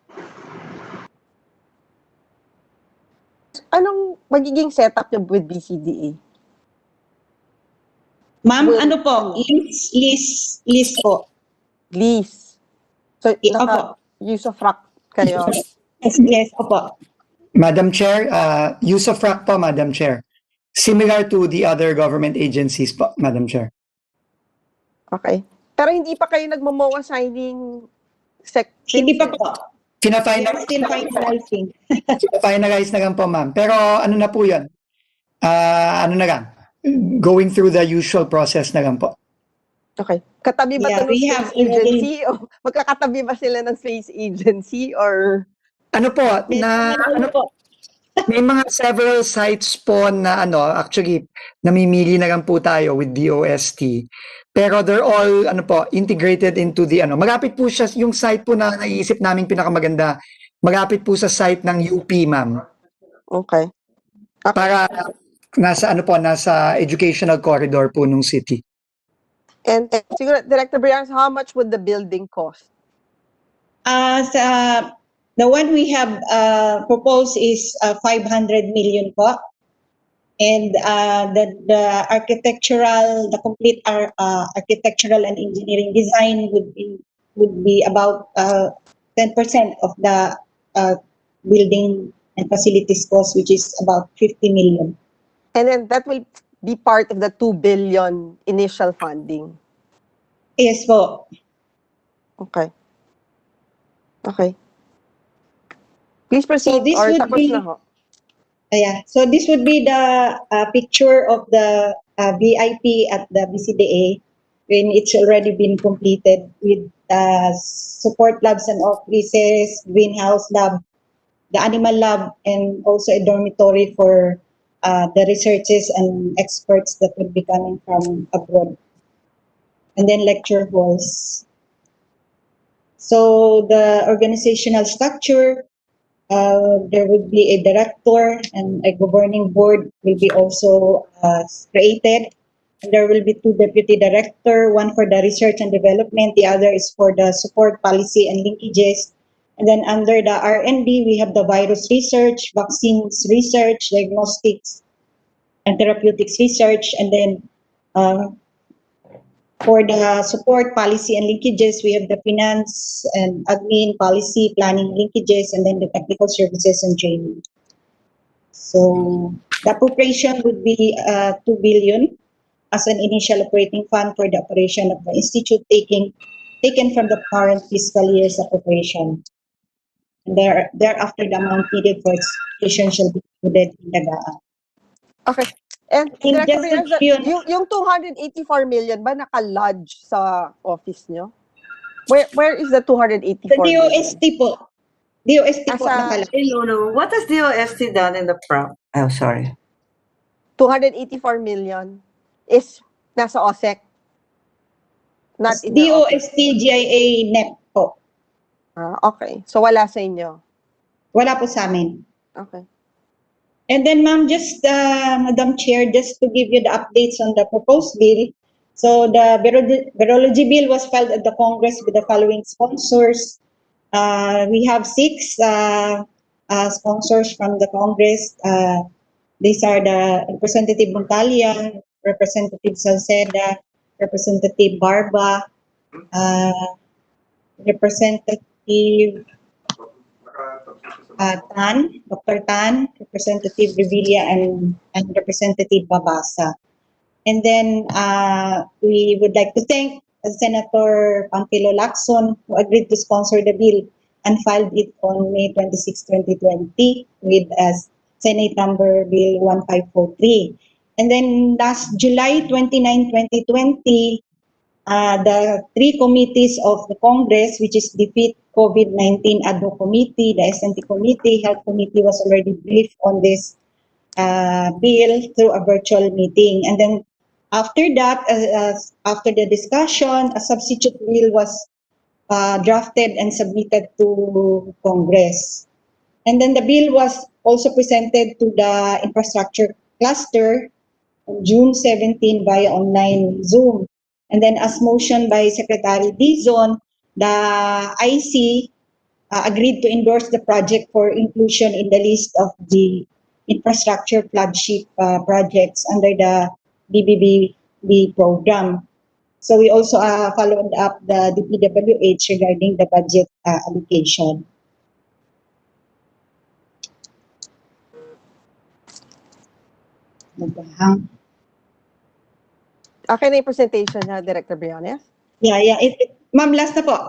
Anong magiging setup niyo with BCDA?
Ma'am,
Will-
ano po? Lease po.
Lease. So,
Opo.
use of rock kayo.
Yes, opo.
Madam Chair, use of RAC po, Madam Chair. Similar to the other government agencies po, Madam Chair.
Okay. Pero hindi pa kayo nagmo-MOA signing
Hindi pa po. We are still finalizing.
Finalize na lang po, ma'am. Pero ano na po yun? Ano na lang? Going through the usual process na lang po.
Okay. Katabi ba
Yeah,
ito ng
we
space
have
agency? O magkakatabi ba sila ng space agency? Or
Ano po, may mga several sites po na actually namimili na lang po tayo with DOST. Pero they're all integrated into the malapit po siya yung site po na naiisip naming pinakamaganda. Malapit po sa site ng UP, ma'am.
Okay.
Para nasa educational corridor po nung city.
And siguro, Director Brian, how much would the building cost?
The one we have proposed is 500 million po. And the complete architectural and engineering design would be about 10% of the building and facilities cost, which is about 50 million.
And then that will be part of the 2 billion initial funding.
Yes po.
Okay. Okay. Please proceed.
So this
or
would
tapos
be-
na ho.
Yeah. So this would be the picture of the VIP at the BCDA when it's already been completed with support labs and offices, greenhouse lab, the animal lab, and also a dormitory for the researchers and experts that will be coming from abroad. And then lecture halls. So the organizational structure, there would be a director and a governing board will be also created. And there will be 2 deputy director, one for the research and development, the other is for the support policy and linkages. And then under the R&D, we have the virus research, vaccines research, diagnostics, and therapeutics research. And then for the support policy and linkages, we have the finance and admin, policy, planning, linkages, and then the technical services and training. So the appropriation would be 2 billion as an initial operating fund for the operation of the institute, taken from the current fiscal year's appropriation. And thereafter, the amount needed for its operation shall be included in the GAA.
Okay. And
And
Director
just to
Brianza,
give you
yung 284 million ba naka-lodge sa office nyo? Where is the 284
the
million?
DOST po. DOST po
Asa-
nakalagay.
Hey, Lulu, what has DOST done in the prop? Oh, sorry.
284 million is nasa OSEC. Not in your office.
DOST GIA NEP po.
Okay. So wala sa inyo.
Wala po sa amin.
Okay.
And then, ma'am, just, Madam Chair, just to give you the updates on the proposed bill. So the virology bill was filed at the Congress with the following sponsors. We have 6 sponsors from the Congress. These are the Representative Montalia, Representative Salceda, Representative Barba, Representative Tan, Dr. Tan, Representative Revilla, and Representative Babasa. And then we would like to thank Senator Pampilo Lacson, who agreed to sponsor the bill and filed it on May 26, 2020 with Senate number Bill 1543. And then last July 29, 2020, the 3 committees of the Congress, which is Defeat COVID-19 Ad hoc Committee, the S&T Committee, Health Committee was already briefed on this bill through a virtual meeting. And then after that, after the discussion, a substitute bill was drafted and submitted to Congress. And then the bill was also presented to the infrastructure cluster on June 17 via online Zoom. And then as motion by Secretary Dizon, the IC agreed to endorse the project for inclusion in the list of the infrastructure flagship projects under the BBB program. So we also followed up the DPWH regarding the budget allocation.
Okay na yung presentation na, Director Briones?
Yeah. Ma'am, last na po.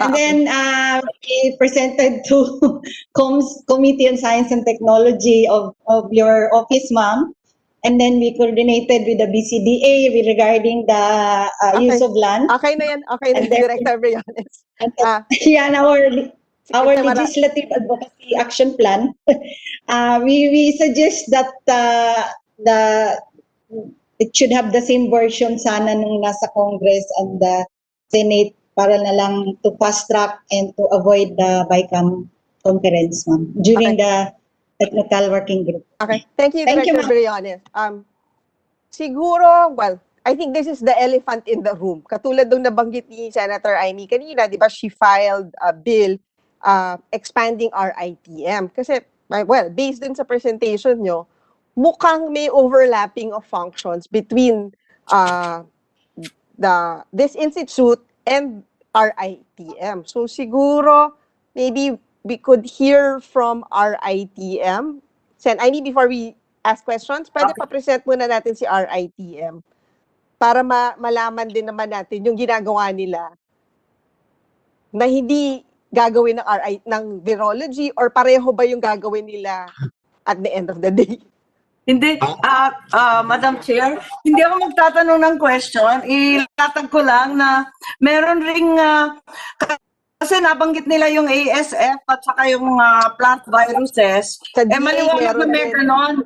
And then we presented to Committee on Science and Technology of your office, ma'am. And then we coordinated with the BCDA regarding the use of land.
Okay na yan. Okay na yan, Director Briones.
Yan, our legislative advocacy action plan. We suggest that it should have the same version sana nung nasa Congress and the Senate para na lang to fast track and to avoid the BICAM conference, ma'am, during the technical working group.
Okay. Thank you, Director Briones. Siguro, well, I think this is the elephant in the room. Katulad nung nabanggit ni Senator Amy kanina, di ba, she filed a bill expanding RITM. Kasi, well, based din sa presentation nyo, mukhang may overlapping of functions between this institute and RITM. So siguro, maybe we could hear from RITM. Amy, before we ask questions, pwede pa-present muna natin si RITM para malaman din naman natin yung ginagawa nila na hindi gagawin ng virology or pareho ba yung gagawin nila at the end of the day?
Hindi, Madam Chair, hindi ako magtatanong ng question. Ilatag ko lang na meron ring Kasi nabanggit nila yung ASF at saka yung plant viruses.
Sa
Maliwanag na
meron
may
din.
ganon.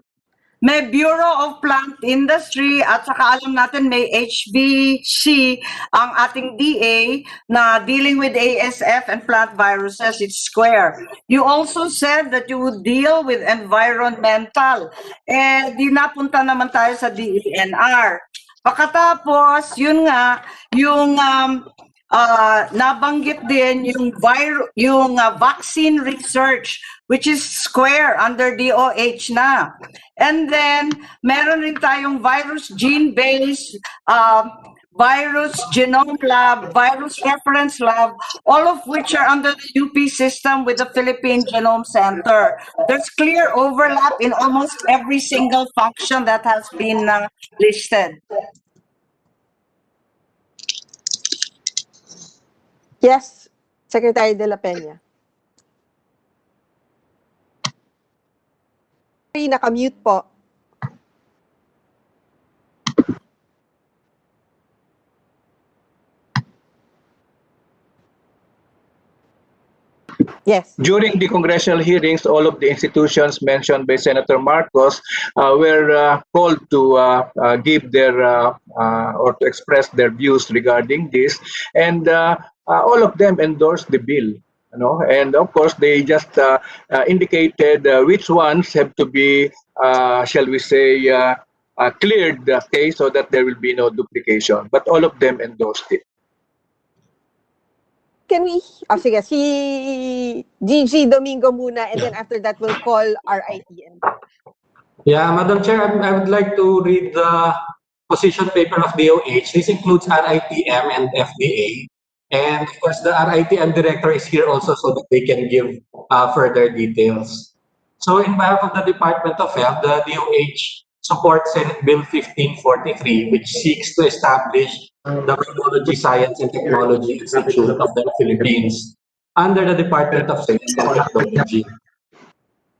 May Bureau of Plant Industry at saka alam natin may HBC ang ating DA na dealing with ASF and plant viruses. It's square. You also said that you would deal with environmental. Di napunta naman tayo sa DENR. Pagkatapos, yun nga, yung nabanggit din yung vaccine research, which is square under DOH na. And then, meron rin tayong virus gene-based, virus genome lab, virus reference lab, all of which are under the UP system with the Philippine Genome Center. There's clear overlap in almost every single function that has been listed.
Yes, Secretary De La Peña. Naka-mute po. Yes.
During the congressional hearings, all of the institutions mentioned by Senator Marcos were called to give their or to express their views regarding this, and all of them endorsed the bill. And of course, they just indicated which ones have to be, shall we say, cleared, okay, so that there will be no duplication. But all of them endorsed it.
Can we, sige, si Gigi Domingo muna, and then after that we'll call RITM.
Yeah, Madam Chair, I would like to read the position paper of DOH. This includes RITM and FDA. And of course, the RITM director is here also so that they can give further details. So in behalf of the Department of Health, the DOH supports Senate Bill 1543, which seeks to establish the Virology Science and Technology Institute of the Philippines under the Department of Science and Technology.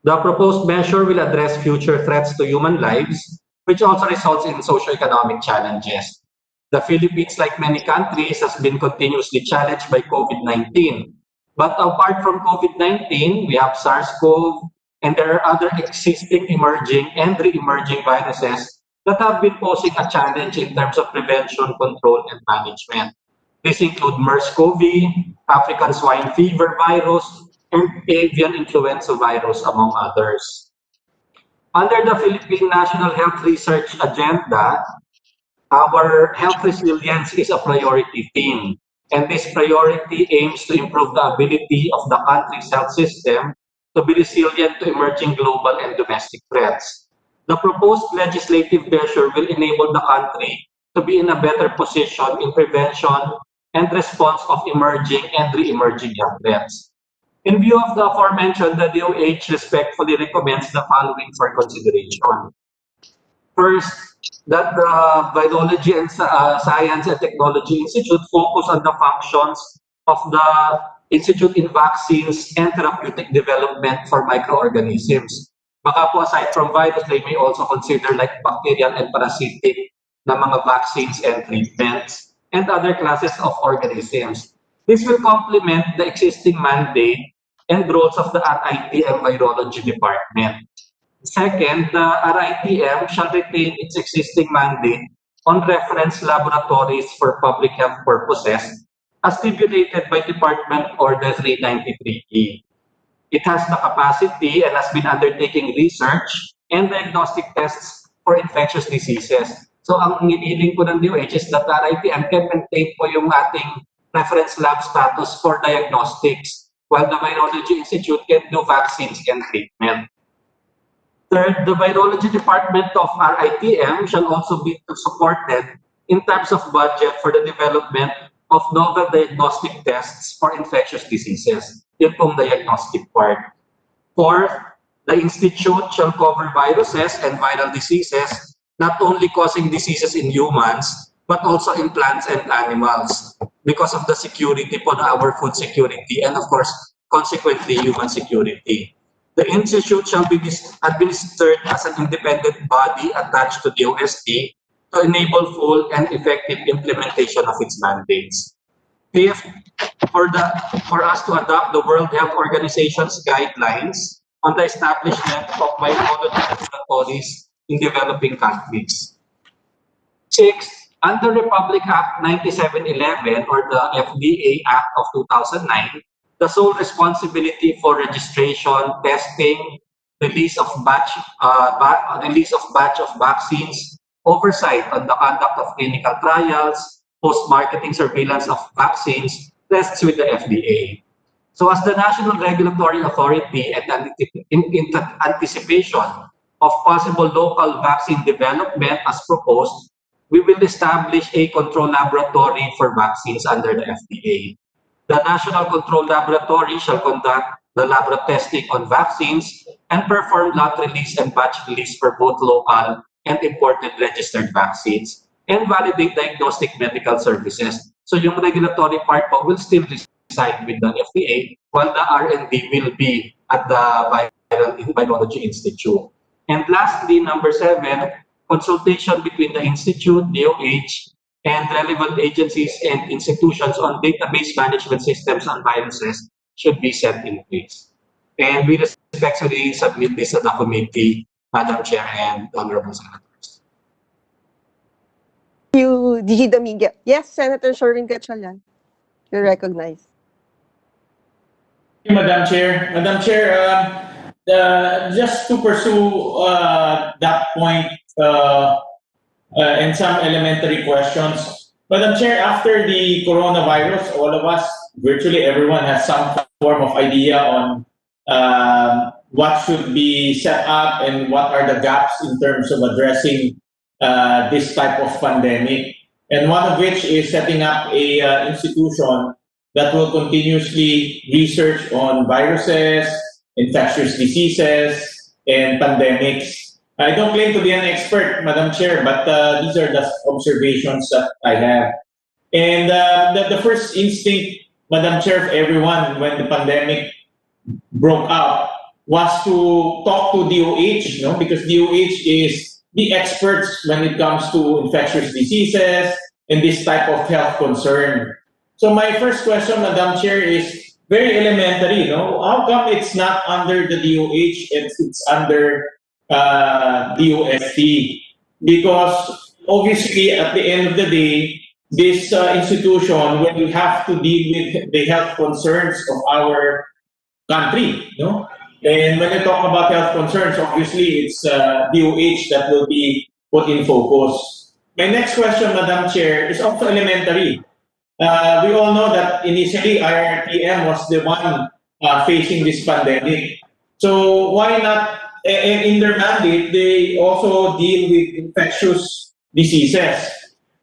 The proposed measure will address future threats to human lives, which also results in socioeconomic challenges. The Philippines, like many countries, has been continuously challenged by COVID-19. But apart from COVID-19, we have SARS-CoV, and there are other existing emerging and re-emerging viruses that have been posing a challenge in terms of prevention, control, and management. These include MERS-CoV, African swine fever virus, and avian influenza virus, among others. Under the Philippine National Health Research Agenda, our health resilience is a priority theme, and this priority aims to improve the ability of the country's health system to be resilient to emerging global and domestic threats. The proposed legislative measure will enable the country to be in a better position in prevention and response of emerging and re-emerging health threats. In view of the aforementioned, the DOH respectfully recommends the following for consideration. First, that the Virology and Science and Technology Institute focus on the functions of the Institute in vaccines and therapeutic development for microorganisms. Baka po aside from virus, they may also consider like bacterial and parasitic na mga vaccines and treatments and other classes of organisms. This will complement the existing mandate and roles of the RITM Virology Department. Second, the RITM shall retain its existing mandate on reference laboratories for public health purposes as stipulated by Department Order 393E. It has the capacity and has been undertaking research and diagnostic tests for infectious diseases. So ang hinihiling po ng DOH is that RITM can maintain po yung ating reference lab status for diagnostics, while the Virology Institute can do vaccines and treatment. Third, the Virology Department of RITM shall also be supported in terms of budget for the development of novel diagnostic tests for infectious diseases. Yun pong diagnostic part. Fourth, the institute shall cover viruses and viral diseases, not only causing diseases in humans, but also in plants and animals because of the security for our food security and of course, consequently, human security. The institute shall be administered as an independent body attached to the DOST to enable full and effective implementation of its mandates. Fifth, for us to adopt the World Health Organization's guidelines on the establishment of virology laboratories in developing countries. Six, under Republic Act 9711 or the FDA Act of 2009, the sole responsibility for registration, testing, release of batch of vaccines, oversight on the conduct of clinical trials, post-marketing surveillance of vaccines rests with the FDA. So as the national regulatory authority and in anticipation of possible local vaccine development as proposed, we will establish a control laboratory for vaccines under the FDA. The National Control Laboratory shall conduct the laboratory testing on vaccines and perform lot release and batch release for both local and imported registered vaccines and validate diagnostic medical services. So yung regulatory part po will still reside with the FDA while the R&D will be at the Virology Institute. And lastly, number 7, consultation between the Institute, DOH, and relevant agencies and institutions on database management systems on viruses should be set in place. And we respectfully submit this to the committee, Madam Chair and Honorable Senators.
Thank you, DG Domingo. Yes, Senator Sherwin Gatchalian, you're recognized.
Madam Chair. Madam Chair, just to pursue that point and some elementary questions. Madam Chair, after the coronavirus, all of us, virtually everyone has some form of idea on what should be set up and what are the gaps in terms of addressing this type of pandemic. And one of which is setting up a institution that will continuously research on viruses, infectious diseases, and pandemics. I don't claim to be an expert, Madam Chair, but these are the observations that I have. And the first instinct, Madam Chair, of everyone when the pandemic broke out was to talk to DOH, no? Because DOH is the experts when it comes to infectious diseases and this type of health concern. So my first question, Madam Chair, is very elementary. No? How come it's not under the DOH, it's under DOST? Because obviously at the end of the day, this institution will have to deal with the health concerns of our country. No? And when I talk about health concerns, obviously it's DOH that will be put in focus. My next question, Madam Chair, is also elementary. We all know that initially RITM was the one facing this pandemic. So why not, in their mandate, they also deal with infectious diseases.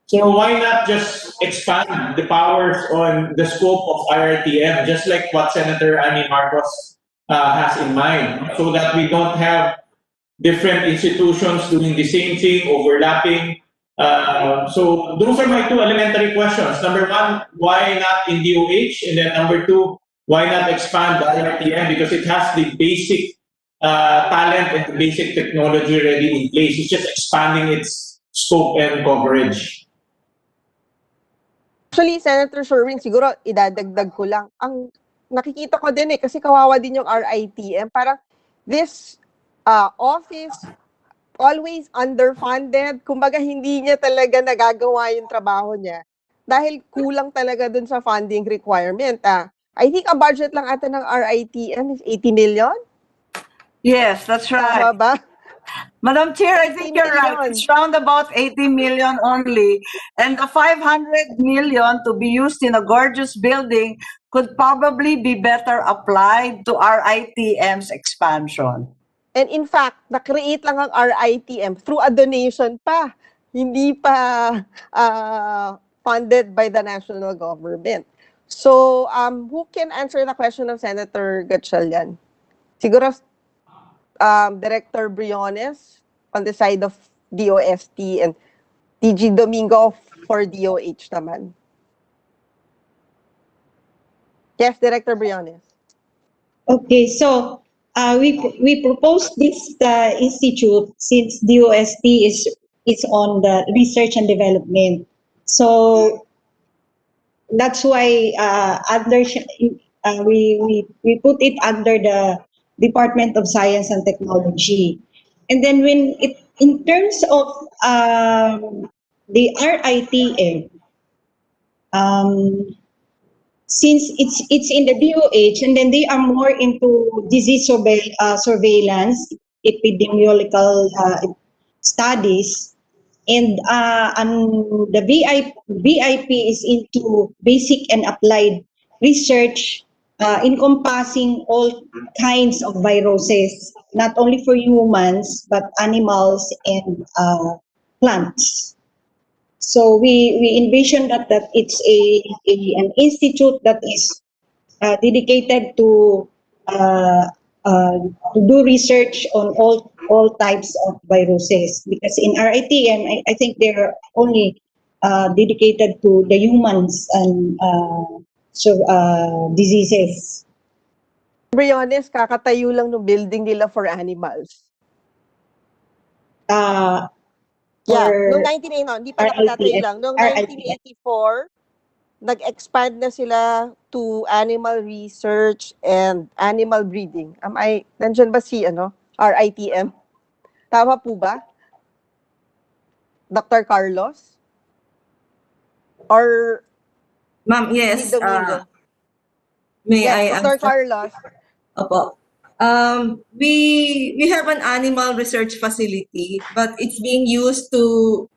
So why not just expand the powers on the scope of RITM, just like what Senator Amy Marcos has in mind, so that we don't have different institutions doing the same thing, overlapping. So those are my two elementary questions. Number one, why not in DOH? And then number two, why not expand the RITM? Because it has the basic talent and the basic technology already in place. It's just expanding its scope and coverage.
Actually, Senator Sherwin, siguro idadagdag ko lang. Ang nakikita ko din kasi kawawa din yung RITM. Parang this office always underfunded. Kumbaga, hindi niya talaga nagagawa yung trabaho niya. Dahil kulang talaga dun sa funding requirement. I think a budget lang ata ng RITM is 80 million?
Yes, that's right.
Tama ba?
Madam Chair, I think you're right. It's round about 80 million only. And the 500 million to be used in a gorgeous building could probably be better applied to RITM's expansion.
And in fact, na-create lang ang RITM through a donation pa. Hindi pa funded by the national government. So, who can answer the question of Senator Gatchalian? Siguro, Director Briones on the side of DOST and DG Domingo for DOH naman. Yes, Director Briones.
Okay, so we proposed this institute since DOST is on the research and development. So that's why we put it under the Department of Science and Technology. And then when it in terms of the RITM, since it's in the DOH, and then they are more into disease surveillance, epidemiological studies, and the VIP is into basic and applied research, encompassing all kinds of viruses, not only for humans but animals and plants. So we envision that it's an institute that is dedicated uh, to do research on all types of viruses, because in RITM I think they're only dedicated to the humans and diseases.
Briones, kakatayo lang ng building nila for animals. Noong 1980, no, hindi pa nakatatayo lang. Noong 1984, nag-expand na sila to animal research and animal breeding. Nandiyan ba si, RITM? Tama po ba? Dr. Carlos? Or
Ma'am, yes.
si Domingo?
May
Yes,
I
Dr.
answer?
Carlos.
Opo. We have an animal research facility, but it's being used to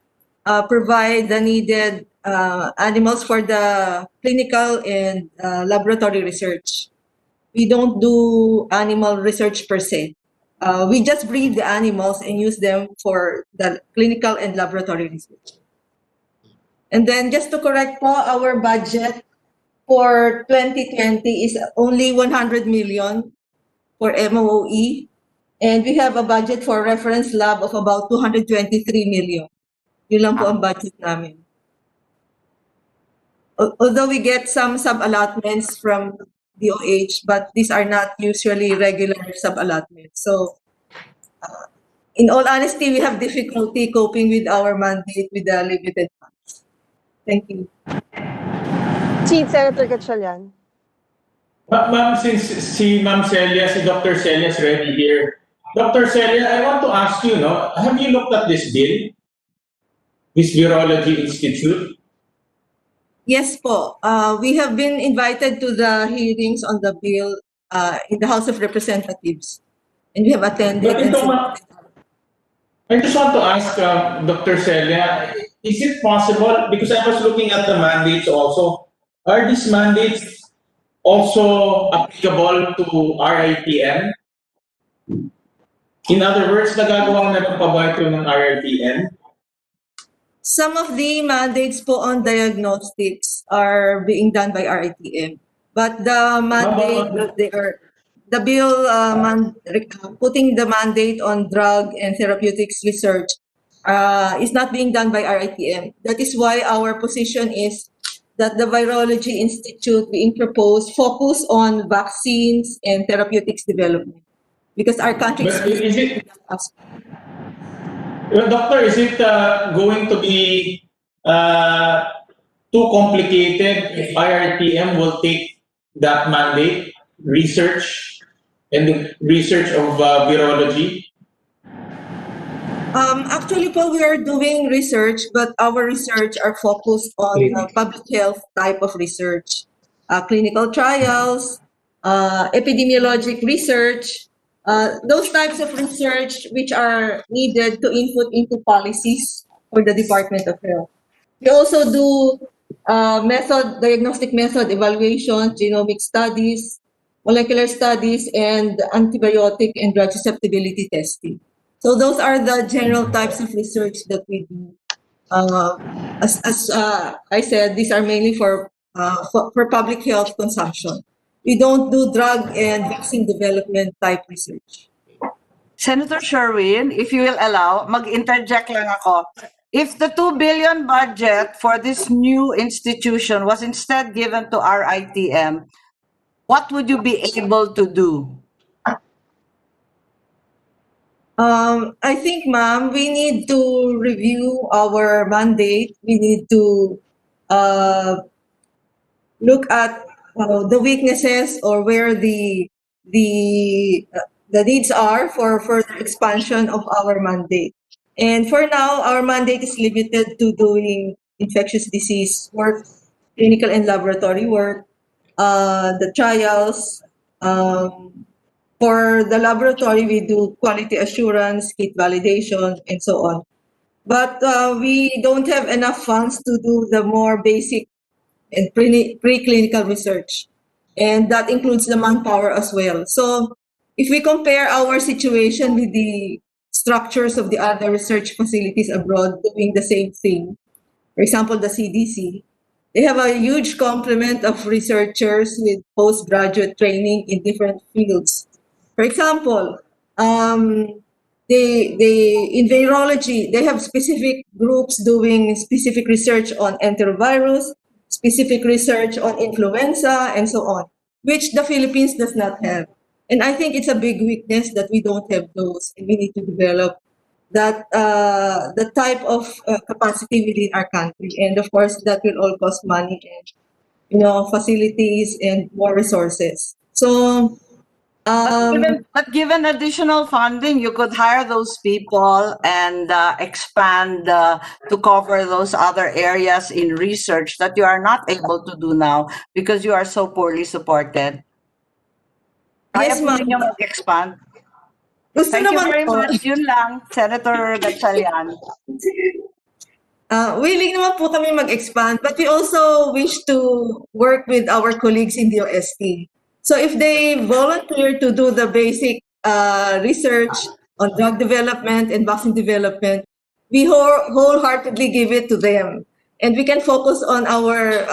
provide the needed animals for the clinical and laboratory research. We don't do animal research per se. We just breed the animals and use them for the clinical and laboratory research. And then just to correct po, our budget for 2020 is only 100 million for MOE. And we have a budget for reference lab of about 223 million. Yun lang po ang budget namin. Although we get some sub-allotments from DOH, but these are not usually regular sub-allotments. So, in all honesty, we have difficulty coping with our mandate with the limited funds. Thank you.
Senator Gatchalian.
Ma'am, since si Ma'am Celia, si Dr. Celia is ready here. Dr. Celia, I want to ask you, have you looked at this bill? This Virology Institute?
Yes po. We have been invited to the hearings on the bill in the House of Representatives. And we have attended.
I just want to ask Dr. Celia, is it possible, because I was looking at the mandates also, are these mandates also applicable to RITM? In other words, nagagawa na ng pabato ng RITM?
Some of the mandates po on diagnostics are being done by RITM. But the mandate, the bill putting the mandate on drug and therapeutics research is not being done by RITM. That is why our position is that the Virology Institute being proposed focus on vaccines and therapeutics development, because our country is
Doctor, is it going to be too complicated if IRTM will take that mandate, research, and the research of virology?
Actually, Paul, we are doing research, but our research are focused on public health type of research, clinical trials, epidemiologic research, those types of research which are needed to input into policies for the Department of Health. We also do diagnostic method evaluation, genomic studies, molecular studies, and antibiotic and drug susceptibility testing. So those are the general types of research that we do. As I said, these are mainly for public health consumption. We don't do drug and vaccine development type research.
Senator Sherwin, if you will allow, mag-interject lang ako. If the 2 billion budget for this new institution was instead given to RITM, what would you be able to do?
I think, ma'am, we need to review our mandate. We need to look at the weaknesses or where the needs are for further expansion of our mandate. And for now, our mandate is limited to doing infectious disease work, clinical and laboratory work, the trials. For the laboratory, we do quality assurance, kit validation, and so on. But we don't have enough funds to do the more basic and preclinical research. And that includes the manpower as well. So if we compare our situation with the structures of the other research facilities abroad doing the same thing, for example, the CDC, they have a huge complement of researchers with postgraduate training in different fields. For example, in virology, they have specific groups doing specific research on enterovirus, specific research on influenza, and so on, which the Philippines does not have. And I think it's a big weakness that we don't have those, and we need to develop that the type of capacity within our country. And of course, that will all cost money and facilities and more resources. So
But given additional funding, you could hire those people and expand to cover those other areas in research that you are not able to do now because you are so poorly supported.
Yes,
Kaya po
ma'am.
ninyo mag-expand.
Gusto
Thank you
naman
very
po.
much. Yun lang, Senator Gatchalian.
Willing naman po kami mag-expand, but we also wish to work with our colleagues in the DOST. So if they volunteer to do the basic research on drug development and vaccine development, we wholeheartedly give it to them. And we can focus on our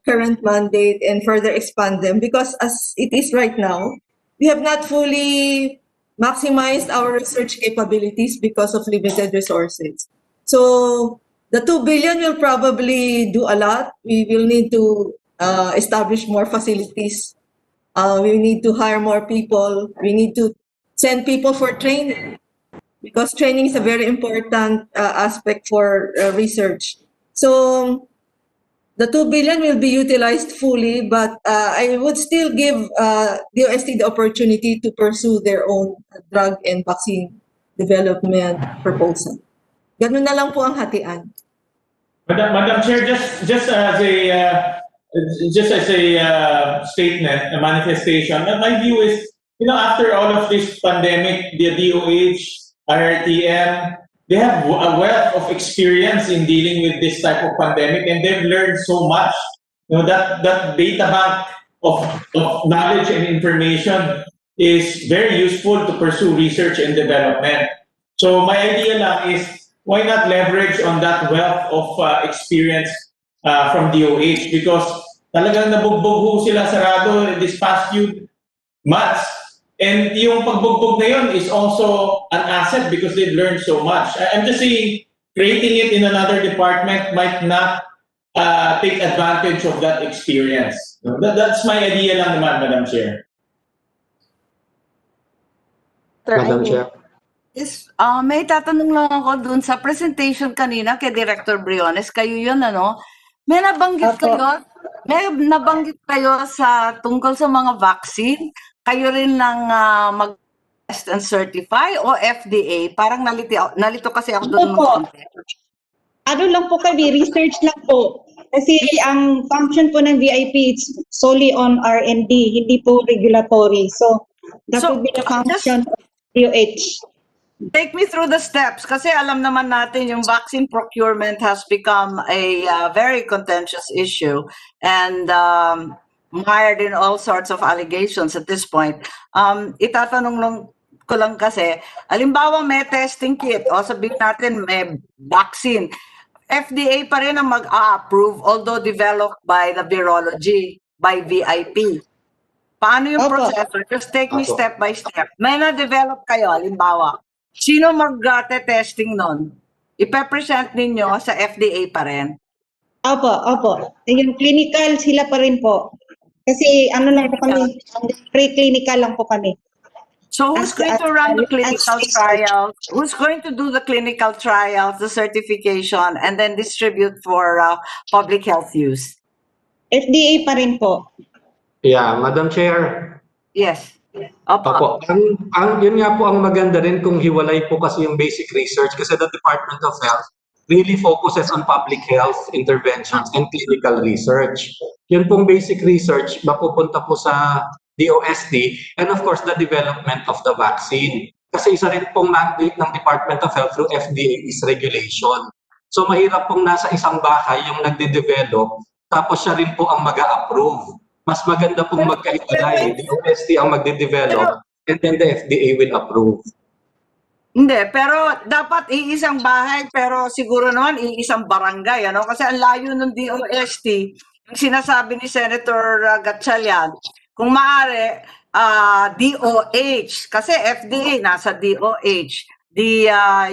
current mandate and further expand them because as it is right now, we have not fully maximized our research capabilities because of limited resources. So the 2 billion will probably do a lot. We will need to establish more facilities. We need to hire more people. We need to send people for training because training is a very important aspect for research. So the 2 billion will be utilized fully, but I would still give DOST the opportunity to pursue their own drug and vaccine development proposal. Ganun na lang po ang hatian.
Madam Chair, just as a statement, a manifestation. My view is, after all of this pandemic, the DOH, RITM, they have a wealth of experience in dealing with this type of pandemic, and they've learned so much. That data bank of knowledge and information is very useful to pursue research and development. So my idea lang is, why not leverage on that wealth of experience from DOH? Because talagang nabugbog ho sila sarado this past few months. And yung pagbugbog na yun is also an asset because they've learned so much. I'm just saying, creating it in another department might not take advantage of that experience. That's my idea lang naman, Madam Chair.
Madam Chair.
Yes, may tatanong lang ako dun sa presentation kanina kay Director Briones. Kayo yun, ano? May nabanggit kayo sa tungkol sa mga vaccine. Kayo rin lang mag-test and certify o FDA? Parang nalito kasi ako doon.
Ano lang po kami, research lang po. Kasi ang function po ng VIP is solely on R&D, hindi po regulatory. So, that would be the function of DOH.
Take me through the steps kasi alam naman natin yung vaccine procurement has become a very contentious issue and mired in all sorts of allegations at this point. Itatanong ko lang kasi, halimbawa may testing kit o sabihin natin may vaccine, FDA pa rin ang mag-a-approve although developed by the Virology, by VIP. Paano yung processor? Just take me step by step. May na-develop kayo, halimbawa. Sino mag-testing nun? Ipe-present ninyo sa FDA pa rin?
Opo. Yung clinical, sila pa rin po. Kasi ano lang po kami, pre-clinical lang po kami.
So who's going to run the clinical trials? Who's going to do the clinical trials, the certification, and then distribute for public health use?
FDA pa rin po.
Yeah, Madam Chair.
Yes. Opo.
Opo. Yun nga po ang maganda rin kung hiwalay po kasi yung basic research kasi the Department of Health really focuses on public health interventions and clinical research. Yun pong basic research mapupunta po sa DOST and of course the development of the vaccine. Kasi isa rin pong mandate ng Department of Health through FDA is regulation. So mahirap pong nasa isang bahay yung nagde-develop tapos siya rin po ang mag-a-approve. Mas maganda pong magkahiwalay. The DOST ang magde-develop and then the FDA will approve.
Hindi, pero dapat iisang bahay, pero siguro naman iisang barangay, ano? Kasi ang layo ng DOST, yung sinasabi ni Senator Gatchalian, kung maaari, DOH, kasi FDA nasa DOH,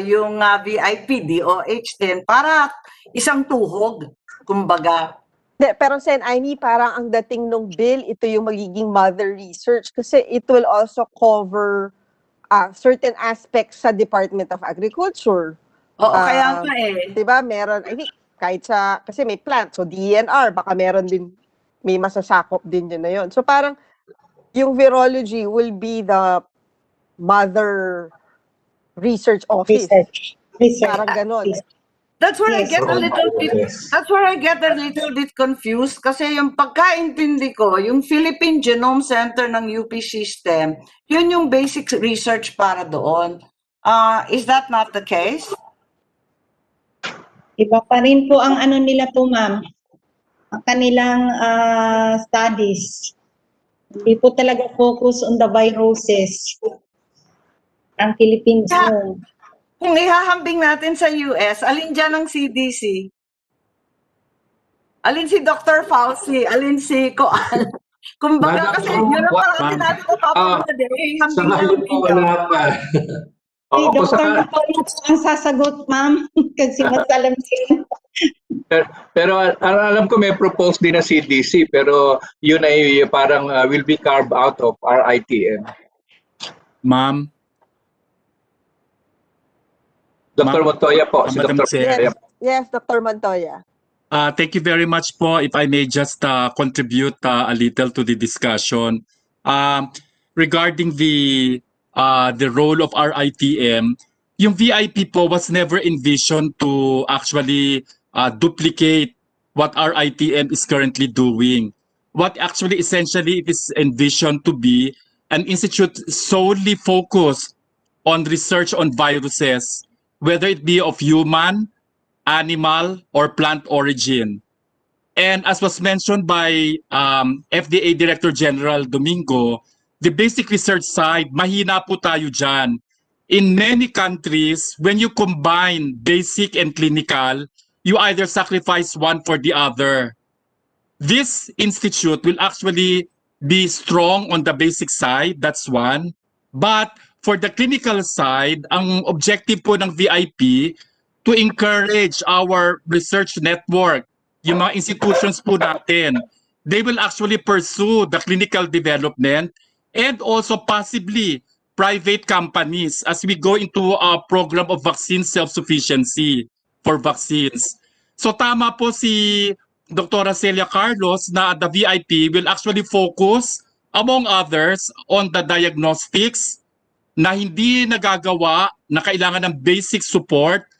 yung VIP, DOH din, para isang tuhog, kumbaga.
Pero Sen Amy, parang ang dating nung bill, ito yung magiging mother research kasi it will also cover certain aspects sa Department of Agriculture.
Oo, kaya nga eh.
Diba, meron, I think, kahit sa, kasi may plant, so DNR, baka meron din, may masasakop din yun na yun. So parang, yung virology will be the mother research office.
Research.
Parang ganon.
That's where I get a little bit. That's where I get a little bit confused kasi yung pagkaintindi ko, yung Philippine Genome Center ng UP system, yun yung basic research para doon. Is that not the case?
Iba pa rin po ang ano nila po, ma'am. Ang kanilang studies. Hindi po talaga focus on the viruses. Ang Philippine Genome.
Kung ihahambing natin sa US, alin dyan ang CDC? Alin si Dr. Fauci? Alin si Koal? Kumbaga kasi yun ang parang natin ko papunod eh.
Sa ngayon po wala pa.
Si Dr. Nicolas ang sasagot, ma'am. Kasi mas alam siya.
Pero alam ko may propose din na CDC pero yun ay parang will be carved out of RITM.
Ma'am.
Dr. Montoya po. Si
Madam
Dr.
Chair.
Yes, Dr. Montoya.
Thank you very much po. If I may just contribute a little to the discussion. Regarding the role of RITM, yung VIP po was never envisioned to actually duplicate what RITM is currently doing. What actually essentially it is envisioned to be an institute solely focused on research on viruses, whether it be of human, animal, or plant origin. And as was mentioned by FDA Director General Domingo, the basic research side, mahina po tayo dyan. In many countries, when you combine basic and clinical, you either sacrifice one for the other. This institute will actually be strong on the basic side, that's one. But for the clinical side, ang objective po ng VIP to encourage our research network, yung mga institutions po natin, they will actually pursue the clinical development and also possibly private companies as we go into a program of vaccine self-sufficiency for vaccines. So tama po si Dr. Celia Carlos na the VIP will actually focus, among others, on the diagnostics na hindi nagagawa na kailangan ng basic support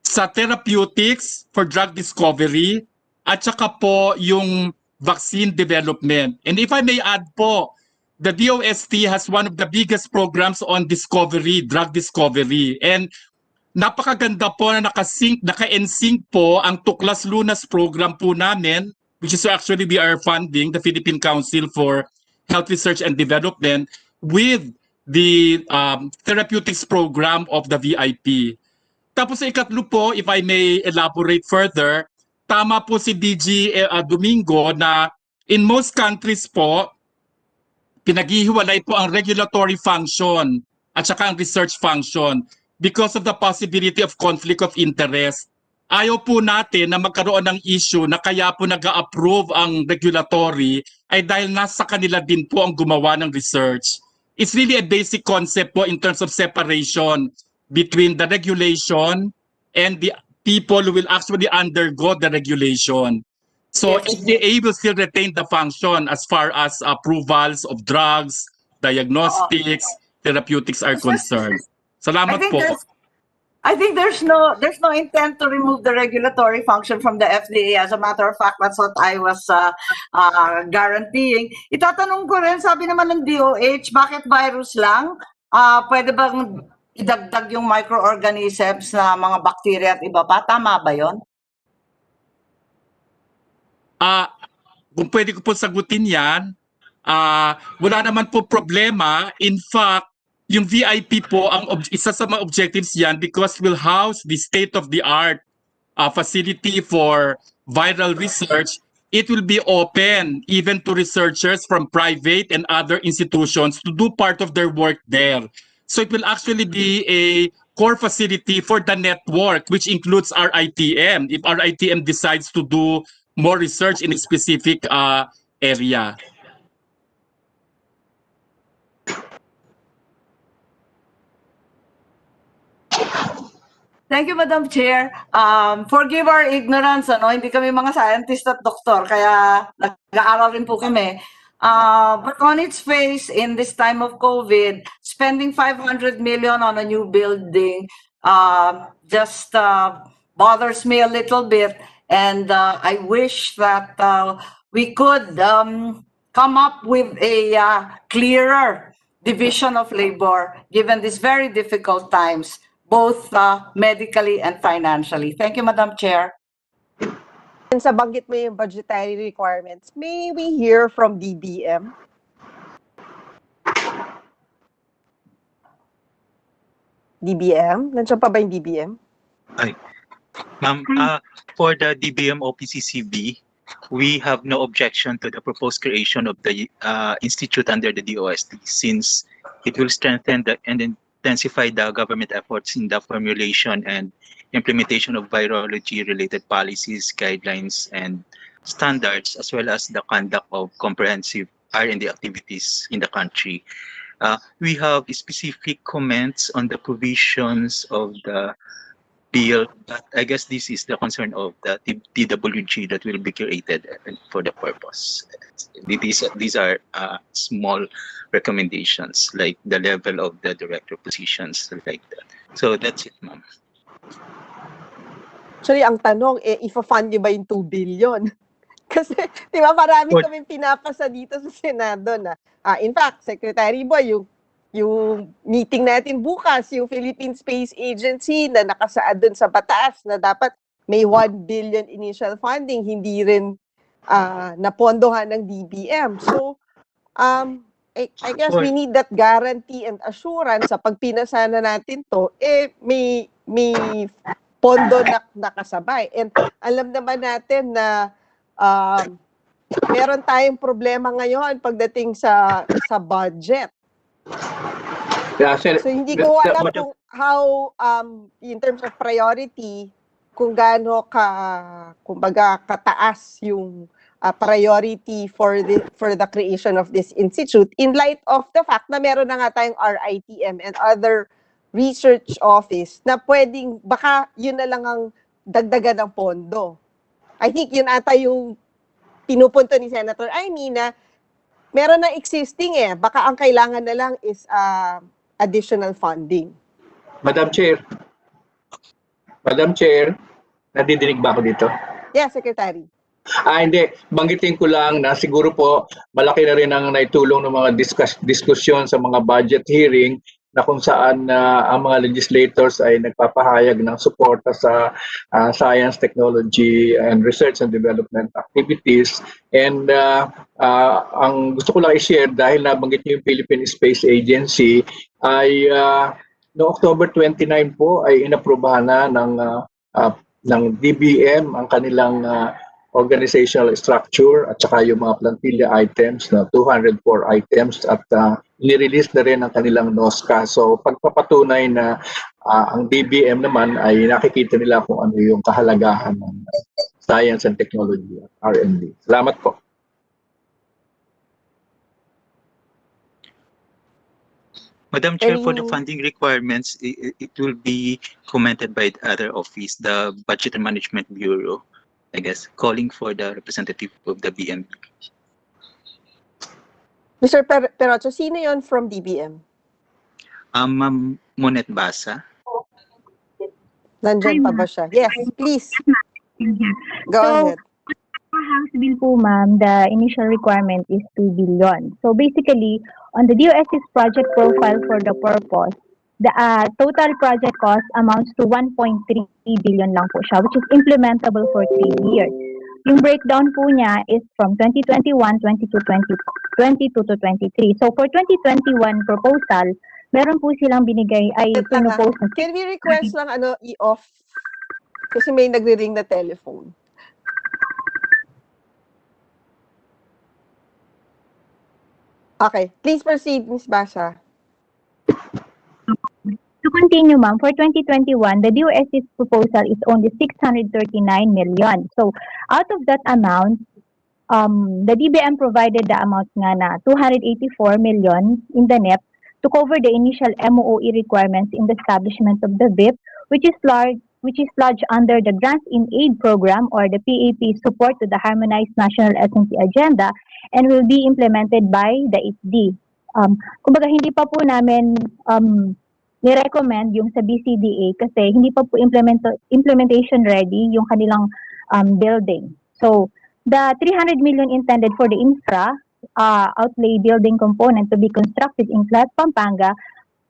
sa therapeutics for drug discovery at saka po yung vaccine development. And if I may add po, the DOST has one of the biggest programs on discovery, drug discovery. And napakaganda po na naka-ensync po ang Tuklas Lunas program po namin, which is actually we are funding the Philippine Council for Health Research and Development with the therapeutics program of the VIP. Tapos sa ikatlo po, if I may elaborate further, tama po si DG Domingo na in most countries po, pinaghihiwalay po ang regulatory function at saka ang research function because of the possibility of conflict of interest. Ayaw po natin na magkaroon ng issue na kaya po nag-a-approve ang regulatory ay dahil nasa kanila din po ang gumawa ng research. It's really a basic concept po in terms of separation between the regulation and the people who will actually undergo the regulation. So
Yes.
FDA will still retain the function as far as approvals of drugs, diagnostics, therapeutics are concerned.
I
Salamat
think
po.
there's no intent to remove the regulatory function from the FDA. As a matter of fact, that's what I was guaranteeing. Itatanong ko rin, sabi naman ng DOH, bakit virus lang? Pwede bang idagdag yung microorganisms na mga bacteria at iba pa? Tama ba yon?
Kung pwede ko po sagutin yan, wala naman po problema. In fact, yung VIP po, isa sa mga objectives yan because will house the state-of-the-art facility for viral research. It will be open even to researchers from private and other institutions to do part of their work there. So it will actually be a core facility for the network, which includes RITM, if RITM decides to do more research in a specific area.
Thank you, Madam Chair. Forgive our ignorance, hindi kami mga scientist at doktor, kaya nag-aaral rin po kami. But on its face, in this time of COVID, spending 500 million on a new building just bothers me a little bit. And I wish that we could come up with a clearer division of labor given these very difficult times, both medically and financially. Thank you, Madam Chair.
Since nabanggit mo yung budgetary requirements, may we hear from DBM? DBM? Nandiyan pa ba yung DBM?
Ay. Ma'am, for the DBM OPCCB, we have no objection to the proposed creation of the institute under the DOST since it will strengthen and intensify the government efforts in the formulation and implementation of virology-related policies, guidelines, and standards, as well as the conduct of comprehensive R&D activities in the country. We have specific comments on the provisions of the bill, but I guess this is the concern of the DWG that will be created for the purpose. These are small recommendations, like the level of the director positions, like that. So that's it, ma'am.
Actually, ang tanong, ifa-fund niyo ba yung 2 billion? Kasi, di ba, marami kaming pinapasa dito sa Senado na, in fact, Secretary Boy, yung meeting natin bukas, yung Philippine Space Agency na nakasaad dun sa batas na dapat may 1 billion initial funding, hindi rin napondohan ng DBM. So, I guess we need that guarantee and assurance sa pagpinasa na natin to, may pondo na nakasabay. And alam naman natin na meron tayong problema ngayon pagdating sa budget.
Yeah,
so hindi ko alam kung how in terms of priority kung gaano kumbaga kataas yung priority for the creation of this institute in light of the fact na meron na nga tayong RITM and other research office na pwedeng baka yun na lang ang dagdagan ng pondo. I think yun ata yung pinupunto ni Senator Amy na meron na existing baka ang kailangan na lang is additional funding.
Madam Chair, nadidinig ba ako dito?
Yes, Secretary.
Hindi. Banggitin ko lang na siguro po malaki na rin ang naitulong ng mga diskusyon sa mga budget hearing na kung saan ang mga legislators ay nagpapahayag ng suporta sa science, technology, and research and development activities. And ang gusto ko lang i-share dahil nabanggit niyo yung Philippine Space Agency ay no October 29 po ay inaprubahan na ng DBM ang kanilang organizational structure at saka yung mga plantilla items na 204 items at nirelease na rin ang kanilang NOSCA. So pagpapatunay na ang DBM naman ay nakikita nila kung ano yung kahalagahan ng science and technology at R&D. Salamat po.
Madam Chair, for the funding requirements, it will be commented by the other office, the Budget and Management Bureau. I guess, calling for the representative of the BM.
Mr. Perocho, sino yon from DBM?
Ma'am Monet Basa.
Nandyan
Hi,
pa
ma'am.
ba siya? Yes, please. Go
So,
ahead.
for House Bill po, ma'am, the initial requirement is 2 billion. So basically, on the DOS's project profile for the purpose, the total project cost amounts to 1.3 billion lang po siya, which is implementable for 3 years. Yung breakdown po niya is from 2021, 22 to 23. So for 2021 proposal, meron po silang binigay ay
Wait lang, ha?
pinopose na
Can we request lang i-off? Kasi may nagre-ring na telephone. Okay, please proceed, Ms. Basha.
To continue, ma'am, for 2021, the DOS's proposal is only 639 million. So, out of that amount, the DBM provided the amount nga na 284 million in the NEP to cover the initial MOE requirements in the establishment of the VIP, which is lodged under the Grants in Aid Program or the PAP support to the Harmonized National S&T Agenda and will be implemented by the HD. Kumbaga, hindi pa po namin ni-recommend yung sa BCDA kasi hindi pa po implementation ready yung kanilang building. So, the 300 million intended for the infra outlay building component to be constructed in Clat Pampanga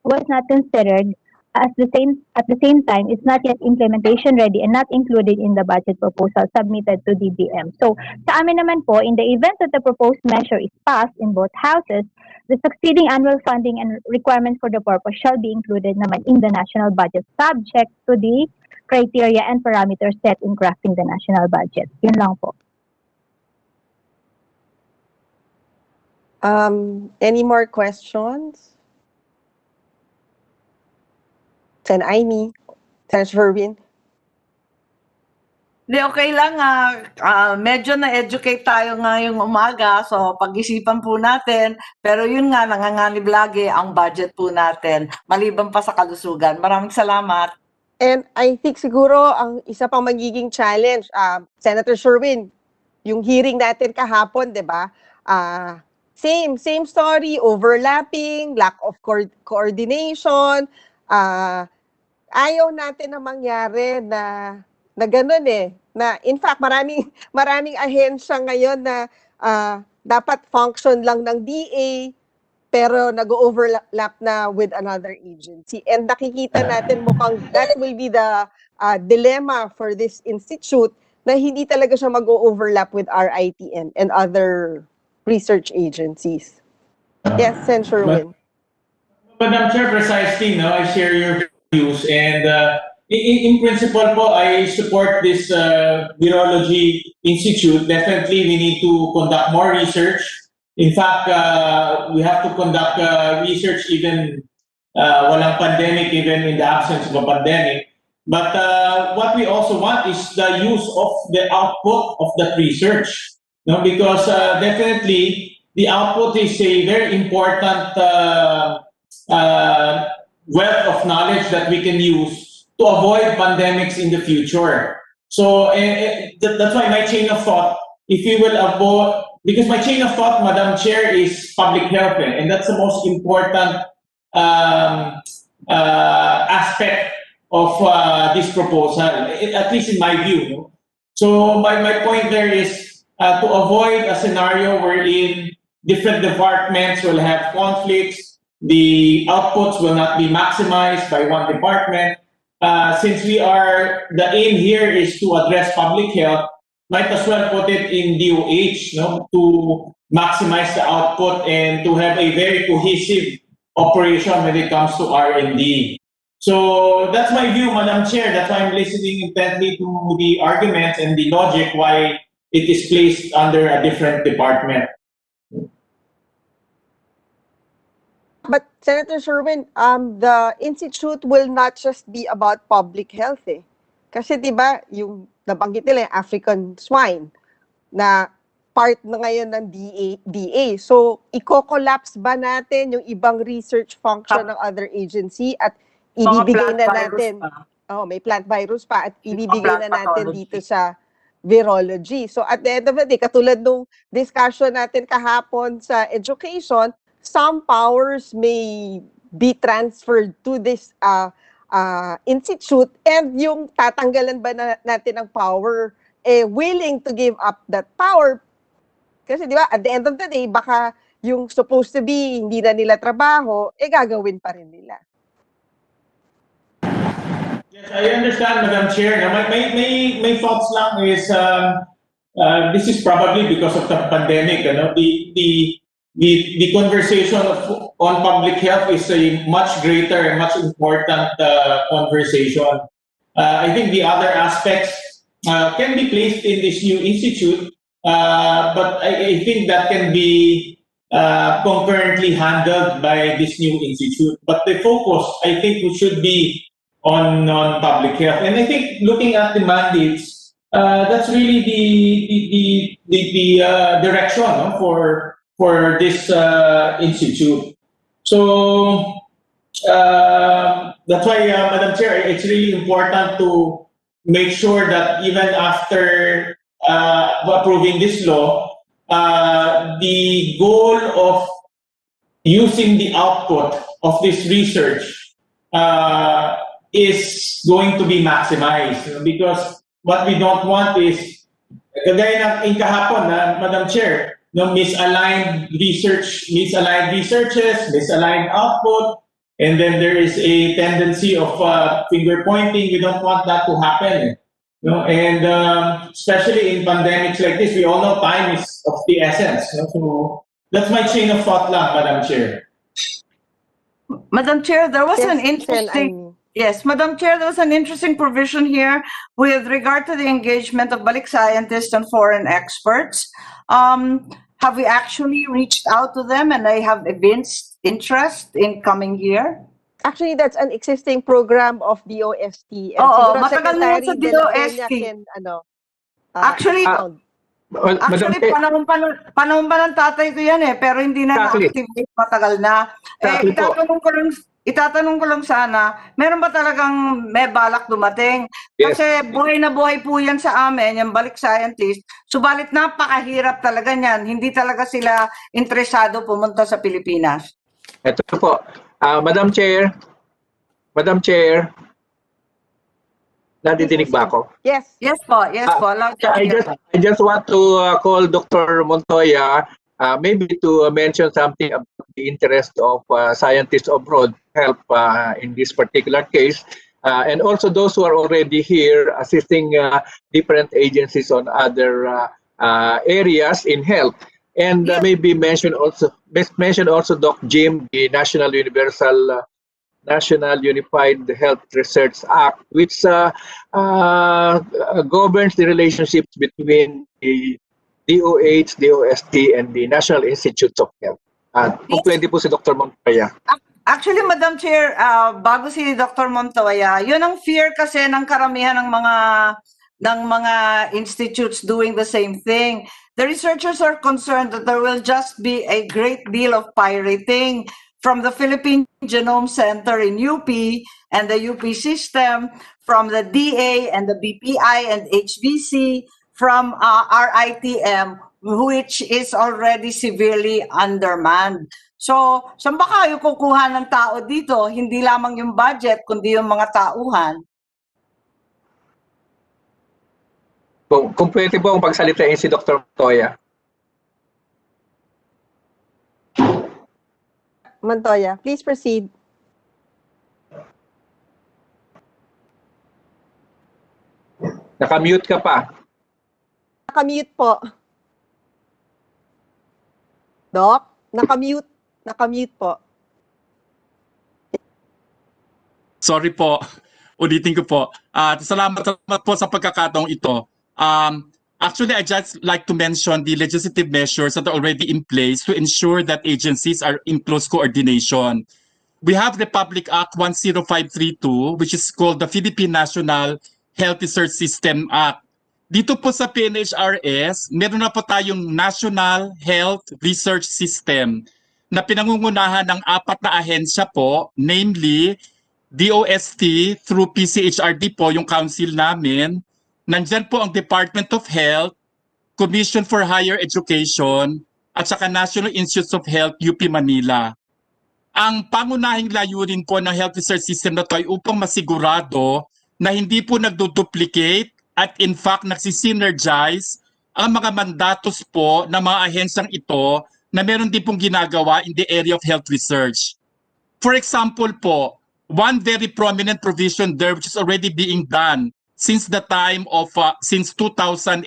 was not considered at the same time it's not yet implementation ready and not included in the budget proposal submitted to DBM. So sa amin naman po, in the event that the proposed measure is passed in both houses, the succeeding annual funding and requirements for the purpose shall be included naman in the national budget subject to the criteria and parameters set in crafting the national budget. Yun lang po.
Any more questions? Sen Aimee, Sen Sherwin.
Hindi, okay lang. Medyo na-educate tayo ngayong umaga. So, pag-isipan po natin. Pero yun nga, nanganganib lagi ang budget po natin. Maliban pa sa kalusugan. Maraming salamat.
And I think siguro ang isa pang magiging challenge, Senator Sherwin, yung hearing natin kahapon, di ba? Same story, overlapping, lack of coordination. Ayaw natin na mangyari na ganun eh. Na in fact, maraming ahensya ngayon na dapat function lang ng DA, pero nag-overlap na with another agency. And nakikita natin mukhang that will be the dilemma for this institute na hindi talaga siya mag-overlap with RITM and other research agencies. Yes, Sen Sherwin.
Madam Chair, precisely, no, I share your views. And in principle po, I support this Virology Institute. Definitely, we need to conduct more research. In fact, we have to conduct research even walang pandemic, even in the absence of a pandemic. But what we also want is the use of the output of that research. No, because definitely the output is a very important wealth of knowledge that we can use to avoid pandemics in the future. So that's why my chain of thought, if we will avoid, because my chain of thought, Madam Chair, is public health, and that's the most important aspect of this proposal, at least in my view. So my point there is to avoid a scenario wherein different departments will have conflicts, the outputs will not be maximized by one department. Since the aim here is to address public health, might as well put it in DOH, no, to maximize the output and to have a very cohesive operation when it comes to R&D. So that's my view, Madam Chair. That's why I'm listening intently to the arguments and the logic why it is placed under a different department.
But Senator Sherwin, the institute will not just be about public health eh. Kasi 'di ba, yung nabanggit nila yung African swine na part na ngayon ng DA. So, i-collapse ba natin yung ibang research function ng other agency at ibibigay na natin, may plant virus pa at ibibigay na natin dito sa virology. So at the end of the day, katulad nung discussion natin kahapon sa education, some powers may be transferred to this institute, and yung tatanggalan ba natin ng power, willing to give up that power. Kasi di ba, at the end of the day, baka yung supposed to be hindi na nila trabaho, gagawin pa rin nila.
Yes, I understand, Madam Chair. Now, my thoughts lang is this is probably because of the pandemic. The conversation on public health is a much greater and much important conversation. I think the other aspects can be placed in this new institute, but I think that can be concurrently handled by this new institute. But the focus, I think, should be on public health. And I think looking at the mandates, that's really the direction, no, for this institute. So that's why, Madam Chair, it's really important to make sure that even after approving this law, the goal of using the output of this research is going to be maximized, because what we don't want is, kagaya ng kahapon, Madam Chair, misaligned researches, misaligned output, and then there is a tendency of finger pointing. We don't want that to happen. And especially in pandemics like this, we all know time is of the essence. So that's my chain of thought lang, Madam Chair.
Madam Chair, there was an interesting... Yes, Madam Chair, there was an interesting provision here with regard to the engagement of balik scientists and foreign experts. Have we actually reached out to them and they have evinced interest in coming here?
Actually, that's an existing program of DOST.
Oo, matagal na yan sa DOST. Actually, panahon pa ng tatay ko yan pero hindi na na-activate, matagal na. Itatanong ko lang sana, meron ba talagang may balak dumating? Kasi buhay na buhay po yan sa amin, yung balik scientist. Subalit napakahirap talaga niyan. Hindi talaga sila interesado pumunta sa Pilipinas.
Ito po, Madam Chair, nadidinig ba ako?
Yes. Yes po.
I just want to call Dr. Montoya, maybe to mention something about the interest of scientists abroad help in this particular case, and also those who are already here assisting different agencies on other areas in health. And maybe mention also Doc Jim, the National Unified Health Research Act, which governs the relationships between the DOH, DOST, and the National Institutes of Health. Kung pwede po si Dr. Montoya.
Actually, Madam Chair, bago si Dr. Montoya, yun ang fear kasi ng karamihan ng mga institutes doing the same thing. The researchers are concerned that there will just be a great deal of pirating from the Philippine Genome Center in UP and the UP system, from the DA and the BPI and HBC, from RITM, which is already severely undermanned. So, saan ba kayo kukuha ng tao dito? Hindi lamang yung budget, kundi yung mga tauhan.
Kung pwede po ang pagsalitain si Dr. Montoya.
Montoya, please proceed.
Nakamute ka pa.
Nakamute po. Doc, nakamute po.
Sorry po. Ulitin ko po. Salamat po sa pagkakataong ito. Actually, I just like to mention the legislative measures that are already in place to ensure that agencies are in close coordination. We have Republic Act 10532, which is called the Philippine National Health Research System Act. Dito po sa PNHRS, meron na po tayong National Health Research System na pinangungunahan ng 4 na ahensya po, namely DOST through PCHRD po, yung council namin, nandyan po ang Department of Health, Commission for Higher Education, at saka National Institutes of Health, UP Manila. Ang pangunahing layunin po ng health research system na ito ay upang masigurado na hindi po nagduduplicate at in fact nagsisinergize ang mga mandatos po ng mga ahensyang ito na meron din pong ginagawa in the area of health research. For example po, one very prominent provision there which is already being done since the time of, since 2006,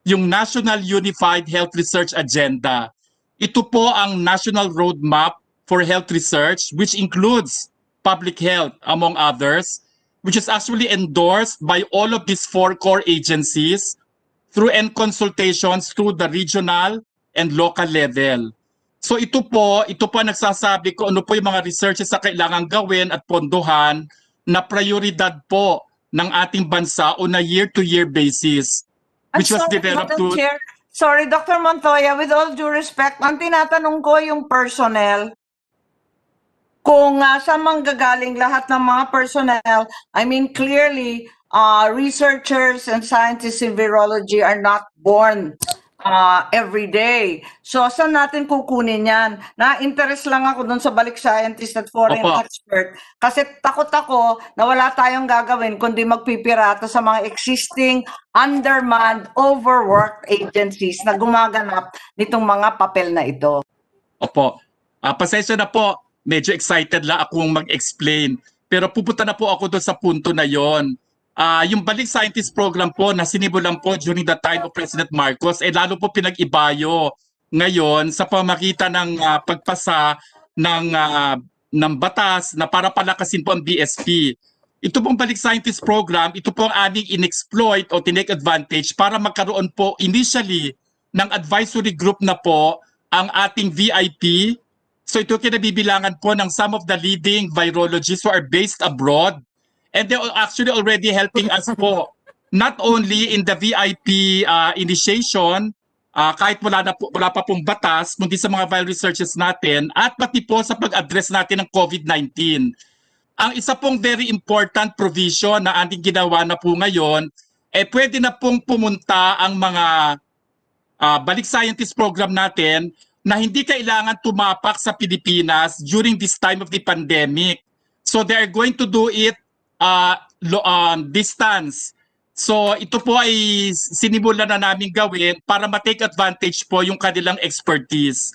yung National Unified Health Research Agenda. Ito po ang national roadmap for health research, which includes public health, among others, which is actually endorsed by all of these 4 core agencies through end consultations through the regional and local level. So ito po nagsasabi ko ano po yung mga researches na kailangan gawin at pondohan na prioridad po ng ating bansa on a year-to-year basis, which was developed to...
Chair. Sorry, Dr. Montoya, with all due respect, ang tinatanong ko yung personnel, kung saan manggagaling lahat ng mga personnel. I mean, clearly, researchers and scientists in virology are not born every day. So, saan natin kukunin yan? Na-interest lang ako dun sa balik scientist at foreign expert. Kasi takot ako na wala tayong gagawin kundi magpipirata sa mga existing undermanned, overworked agencies na gumaganap nitong mga papel na ito.
Opo. Pasensya na po. Medyo excited lang akong mag-explain. Pero pupunta na po ako doon sa punto na yon. Yung Balik Scientist Program po na sinimulan po during the time of President Marcos, lalo po pinag-ibayo ngayon sa pamagitan ng pagpasa ng batas na para palakasin po ang BSP. Ito pong Balik Scientist Program, ito po ang aming in-exploit o tinake advantage para magkaroon po initially ng advisory group na po ang ating VIP. So ito kinabibilangan po ng some of the leading virologists who are based abroad. And they're actually already helping us po, not only in the VIP initiation, kahit wala pa pong batas, kundi sa mga viral researches natin, at pati po sa pag-address natin ng COVID-19. Ang isa pong very important provision na ating ginawa na po ngayon, pwede na pong pumunta ang mga Balik Scientist Program natin na hindi kailangan tumapak sa Pilipinas during this time of the pandemic. So they are going to do it distance. So ito po ay sinimulan na namin gawin para ma-take advantage po yung kanilang expertise.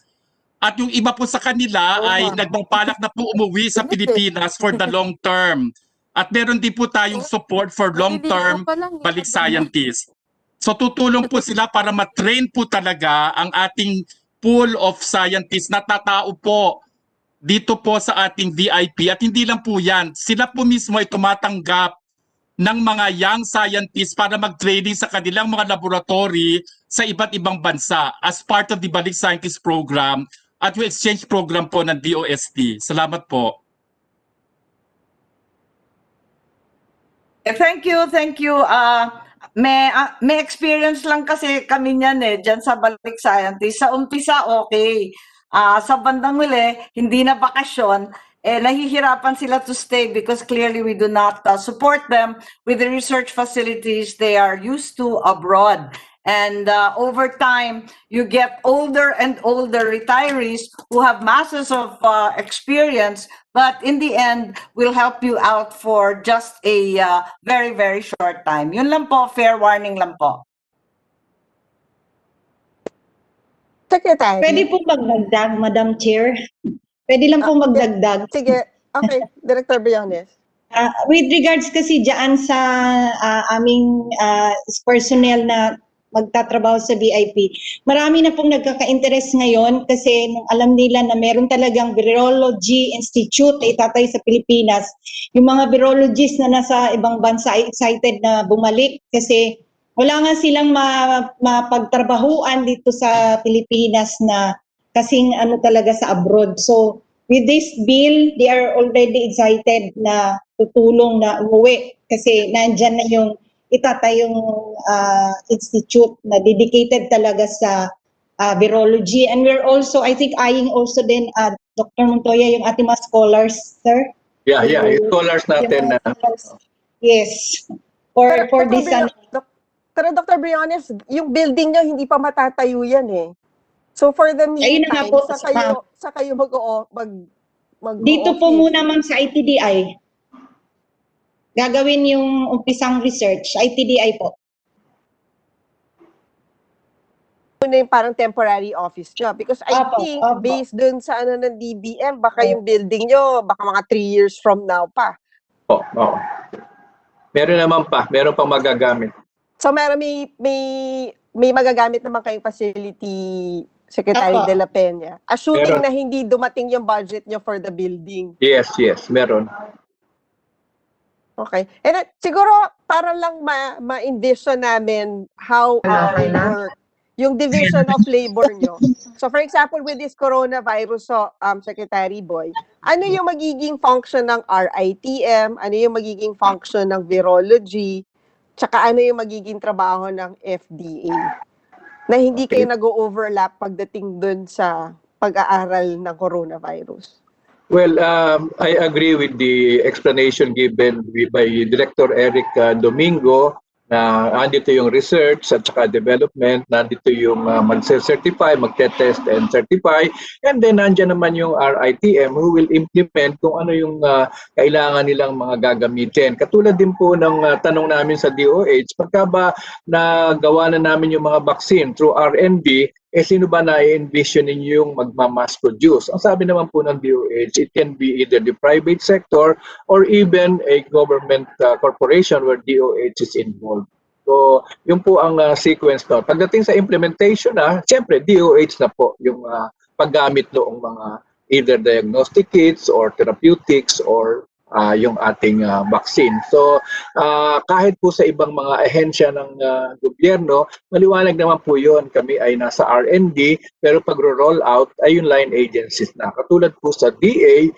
At yung iba po sa kanila ay nagbabalak na po umuwi sa Pilipinas for the long term. At meron din po tayong support for long-term balik scientists. So tutulong po sila para ma-train po talaga ang ating pool of scientists na tatao po dito po sa ating VIP. At hindi lang po yan, sila po mismo ay tumatanggap ng mga young scientists para mag-training sa kanilang mga laboratory sa iba't ibang bansa as part of the Balik Scientist Program at yung exchange program po ng DOST. Salamat po.
Thank you. May experience lang kasi kami niyan dyan sa Balik Scientist. Sa umpisa, okay. Sa bandang huli, hindi na bakasyon, nahihirapan sila to stay because clearly we do not support them with the research facilities they are used to abroad. And over time, you get older and older retirees who have masses of experience, but in the end, will help you out for just a very, very short time. Yun lang po, fair warning lang po.
Secretary.
Pwede po magdagdag, Madam Chair? Pwede lang po magdagdag.
Sige, okay. Director Briones.
With regards kasi dyan sa aming personnel na magtatrabaho sa VIP, marami na pong nagkaka-interest ngayon kasi nung alam nila na meron talagang Virology Institute na itatay sa Pilipinas, yung mga virologists na nasa ibang bansa ay excited na bumalik kasi wala nga silang mapagtrabahuan dito sa Pilipinas na kasing ano talaga sa abroad. So with this bill, they are already excited na tutulong na umuwi kasi nandyan na yung itatayong institute na dedicated talaga sa virology. And we're also, I think, eyeing also din Dr. Montoya, yung ating mga scholars, sir.
Yeah, yung scholars natin.
Yes. for
Dr.
this
Pero Dr. Briones, yung building nyo hindi pa matatayo yan eh. So for the
ayun na nga
meantime,
po,
sa kayo mag
dito po muna ma'am sa ITDI. Gagawin yung umpisang research, ITDI po.
na yung parang temporary office nyo. Because I think, based dun sa ano ng DBM, baka yung building nyo, baka mga 3 years from now pa.
Oo. Meron naman pa, meron pang magagamit.
So may magagamit naman kayong facility, Secretary De La Peña. Assuming na hindi dumating yung budget nyo for the building.
Yes, meron.
Okay. And siguro, para lang ma-envision namin how it work, yung division of labor nyo. So for example, with this coronavirus, Secretary Boy, ano yung magiging function ng RITM? Ano yung magiging function ng Virology? Tsaka ano yung magiging trabaho ng FDA? Na hindi kayo nag-overlap pagdating dun sa pag-aaral ng coronavirus.
Well, I agree with the explanation given by Director Eric Domingo na nandito yung research at saka development, nandito yung mag-certify, mag-test and certify, and then nandiyan naman yung RITM who will implement kung ano yung kailangan nilang mga gagamitin. Katulad din po ng tanong namin sa DOH, pagka ba nagawa na namin yung mga vaccine through R&D, sino ba na-envision ninyong magmamass produce? Ang sabi naman po ng DOH, it can be either the private sector or even a government corporation where DOH is involved. So, yun po ang sequence no. Pagdating sa implementation siyempre DOH na po yung paggamit noong mga either diagnostic kits or therapeutics or yung ating vaccine. So, kahit po sa ibang mga ahensya ng gobyerno, maliwanag naman po yun. Kami ay nasa R&D, pero pag-roll out ay yung line agencies na. Katulad po sa DA,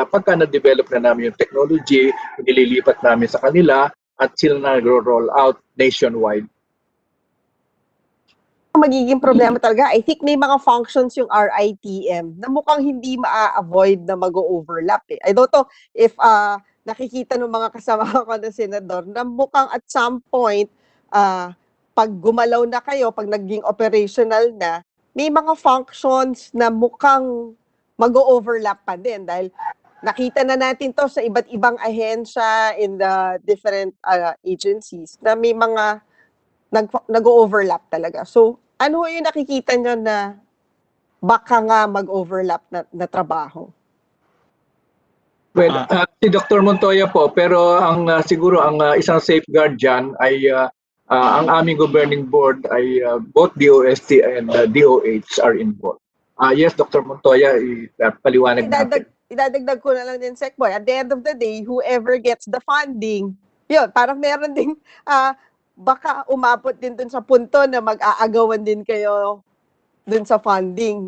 pagka na-develop na namin yung technology, nililipat namin sa kanila at sila nag-roll out nationwide.
Magiging problema talaga. I think may mga functions yung RITM na mukhang hindi ma-avoid na mag-overlap eh. I don't know if nakikita ng mga kasama ko na senador na mukhang at some point, pag gumalaw na kayo, pag naging operational na, may mga functions na mukhang mag-overlap pa din dahil nakita na natin to sa iba't ibang ahensya in the different agencies na may mga nag-overlap talaga. So, ano yung nakikita nyo na baka nga mag-overlap na trabaho?
Well, si Dr. Montoya po, pero siguro ang isang safeguard dyan ay ang aming governing board ay both DOST and DOH are involved. Yes, Dr. Montoya, paliwanag natin.
Idadagdag ko na lang din, Sec Boy. At the end of the day, whoever gets the funding, yun, parang meron ding baka umabot din dun sa punto na mag-aagawan din kayo dun sa funding.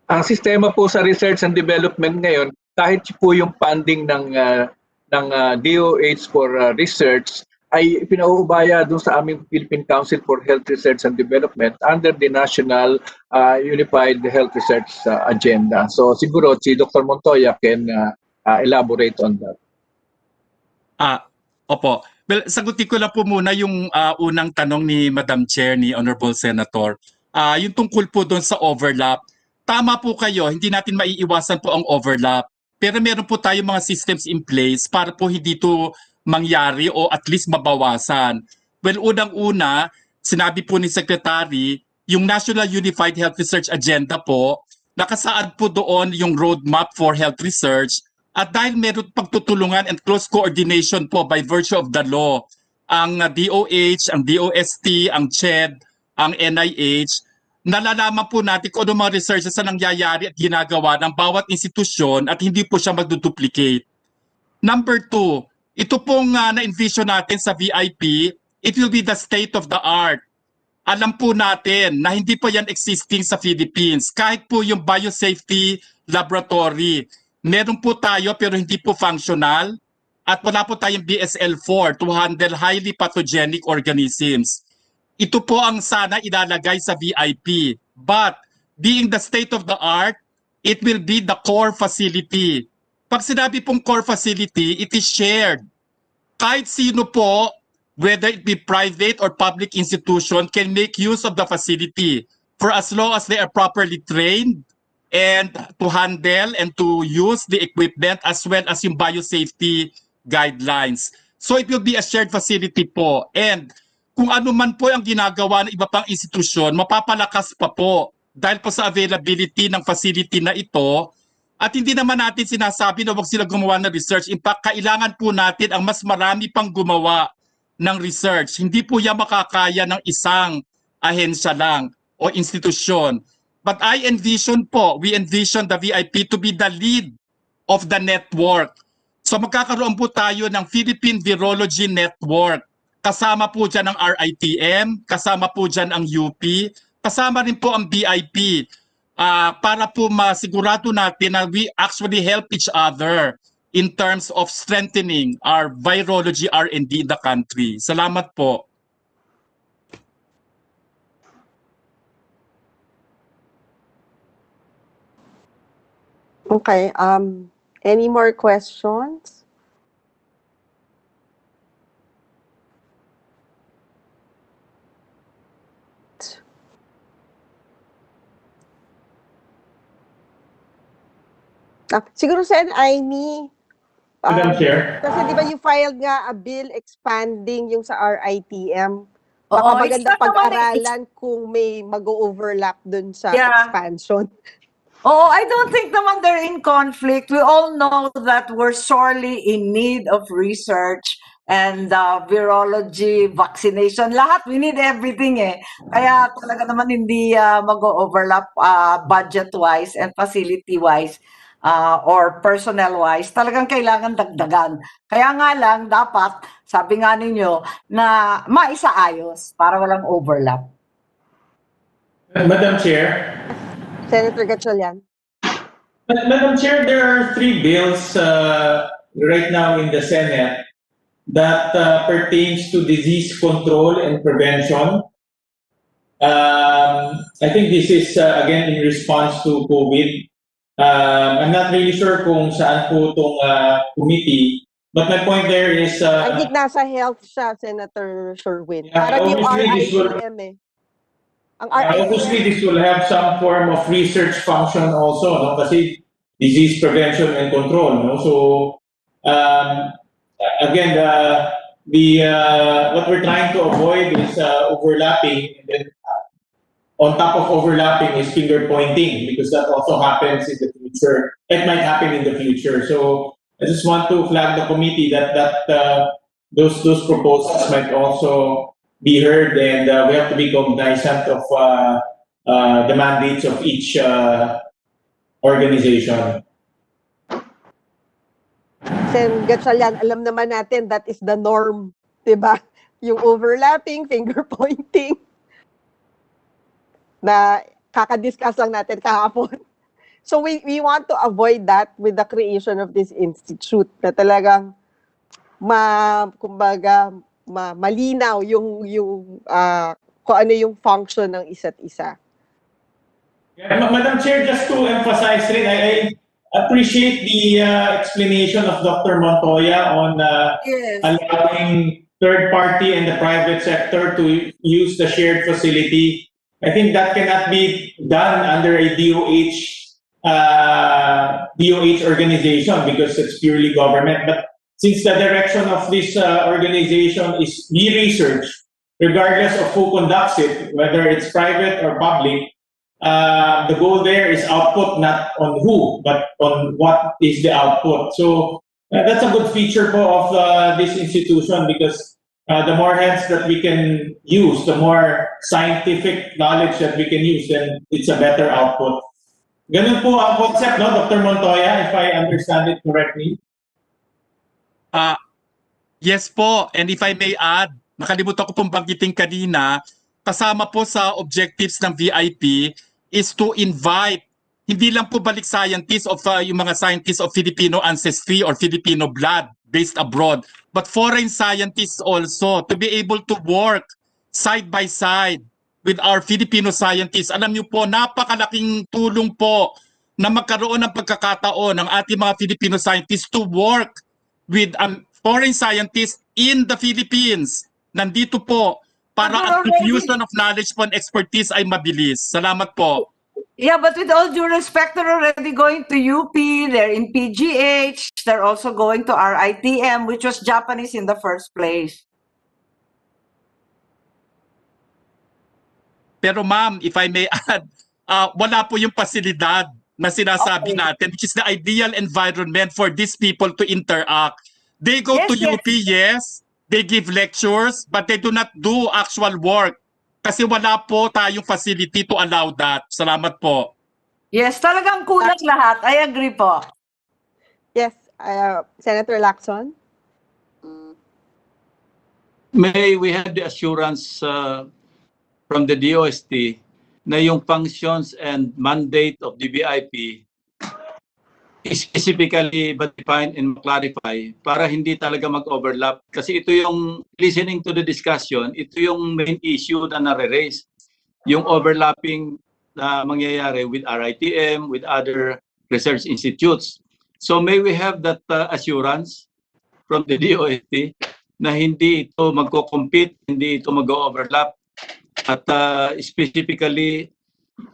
Ang sistema po sa research and development ngayon, kahit po yung funding ng DOH for research ay pinauubaya dun sa aming Philippine Council for Health Research and Development under the National Unified Health Research Agenda. So siguro si Dr. Montoya can elaborate on that.
Opo. Well, sagutin ko lang po muna yung unang tanong ni Madam Chair, ni Honorable Senator. Yung tungkol po doon sa overlap. Tama po kayo, hindi natin maiiwasan po ang overlap. Pero meron po tayong mga systems in place para po hindi to mangyari o at least mabawasan. Well, unang-una, sinabi po ni Secretary, yung National Unified Health Research Agenda po, nakasaad po doon yung roadmap for health research. At dahil meron pagtutulungan and close coordination po by virtue of the law, ang DOH, ang DOST, ang CHED, ang NIH, nalalaman po natin kung ano mga researches na nangyayari at ginagawa ng bawat institusyon at hindi po siya magduduplicate. Number 2, ito pong na-envision natin sa VIP, it will be the state of the art. Alam po natin na hindi pa yan existing sa Philippines. Kahit po yung Biosafety Laboratory, meron po tayo pero hindi po functional at wala po tayong BSL-4 to handle highly pathogenic organisms. Ito po ang sana ilalagay sa VIP. But being the state of the art, it will be the core facility. Pag sinabi pong core facility, it is shared. Kahit sino po whether it be private or public institution, can make use of the facility for as long as they are properly trained and to handle and to use the equipment as well as yung biosafety guidelines. So it will be a shared facility po. And kung ano man po ang ginagawa ng iba pang institusyon, mapapalakas pa po dahil po sa availability ng facility na ito. At hindi naman natin sinasabi na huwag sila gumawa ng research. In fact, kailangan po natin ang mas marami pang gumawa ng research. Hindi po yan makakaya ng isang ahensya lang o institusyon. But we envision the VIP to be the lead of the network. So magkakaroon po tayo ng Philippine Virology Network. Kasama po dyan ang RITM, kasama po dyan ang UP, kasama rin po ang BIP. Para po masigurado natin na we actually help each other in terms of strengthening our virology R&D in the country. Salamat po.
Okay, any more questions? Siguro Sen Aimee,
Madam Chair.
kasi di ba you filed nga a bill expanding yung sa RITM. Baka
Oo,
maganda
it's not naman
pag-aralan kung may mag-overlap dun sa
Yeah.
expansion.
Oh, I don't think naman they're in conflict. We all know that we're sorely in need of research and virology, vaccination, lahat. We need everything eh. Kaya talaga naman hindi mag-overlap budget-wise and facility-wise or personnel-wise. Talagang kailangan dagdagan. Kaya nga lang, dapat, sabi nga ninyo, na maisaayos para walang overlap.
Madam Chair.
Senator Gatchalian.
Madam Chair, there are 3 bills right now in the Senate that pertains to disease control and prevention. I think this is again in response to COVID. I'm not really sure kung saan po itong committee, but my point there is...
I think nasa health siya, Senator Sherwin.
Yeah,
Parang yung
obviously,
RITM eh. Ang RITM.
Obviously, this will have some form of research function also, no? Kasi disease prevention and control, no? So, again, what we're trying to avoid is overlapping. And then on top of overlapping is finger pointing, because that also happens in the future. It might happen in the future. So, I just want to flag the committee that those proposals might also be heard, and we have to be cognizant of the mandates of each organization.
Sen Gatchalian, alam naman natin that is the norm, 'di ba? Yung overlapping, finger pointing. Na kakadiscuss lang natin kahapon. So we want to avoid that with the creation of this institute na talagang malinaw yung kung ano yung function ng isa't isa.
Yeah, Madam Chair, just to emphasize rin, I appreciate the explanation of Dr. Montoya on allowing third party and the private sector to use the shared facility. I think that cannot be done under a DOH organization because it's purely government. But since the direction of this organization is research, regardless of who conducts it, whether it's private or public, the goal there is output, not on who, but on what is the output. So that's a good feature of this institution, because the more hands that we can use, the more scientific knowledge that we can use, then it's a better output. Ganun po ang concept, no, Dr. Montoya, if I understand it correctly.
Yes po, and if I may add, nakalimutan ko pong banggitin kanina, kasama po sa objectives ng VIP is to invite, hindi lang po balik scientists of yung mga scientists of Filipino ancestry or Filipino blood based abroad, but foreign scientists also to be able to work side by side with our Filipino scientists. Alam niyo po, napakalaking tulong po na magkaroon ng pagkakataon ng ating mga Filipino scientists to work with foreign scientists in the Philippines. Nandito po para
But
ang
already-
diffusion of knowledge po and expertise ay mabilis. Salamat po.
Yeah, but with all due respect, they're already going to UP, they're in PGH, they're also going to RITM, which was Japanese in the first place.
Pero ma'am, if I may add, wala po yung pasilidad na sinasabi natin, which is the ideal environment for these people to interact. They go
Yes,
to
yes.
UP, yes, they give lectures, but they do not do actual work. Kasi wala po tayong facility to allow that. Salamat po.
Yes, talagang kulang lahat. I agree po.
Yes, Senator Lacson.
May we have the assurance from the DOST na yung functions and mandate of the BIP is specifically but defined and clarify para hindi talaga mag-overlap. Kasi ito yung listening to the discussion, ito yung main issue na nare-raise. Yung overlapping na mangyayari with RITM, with other research institutes. So may we have that assurance from the DOST na hindi ito magko-compete, hindi ito mag-overlap at specifically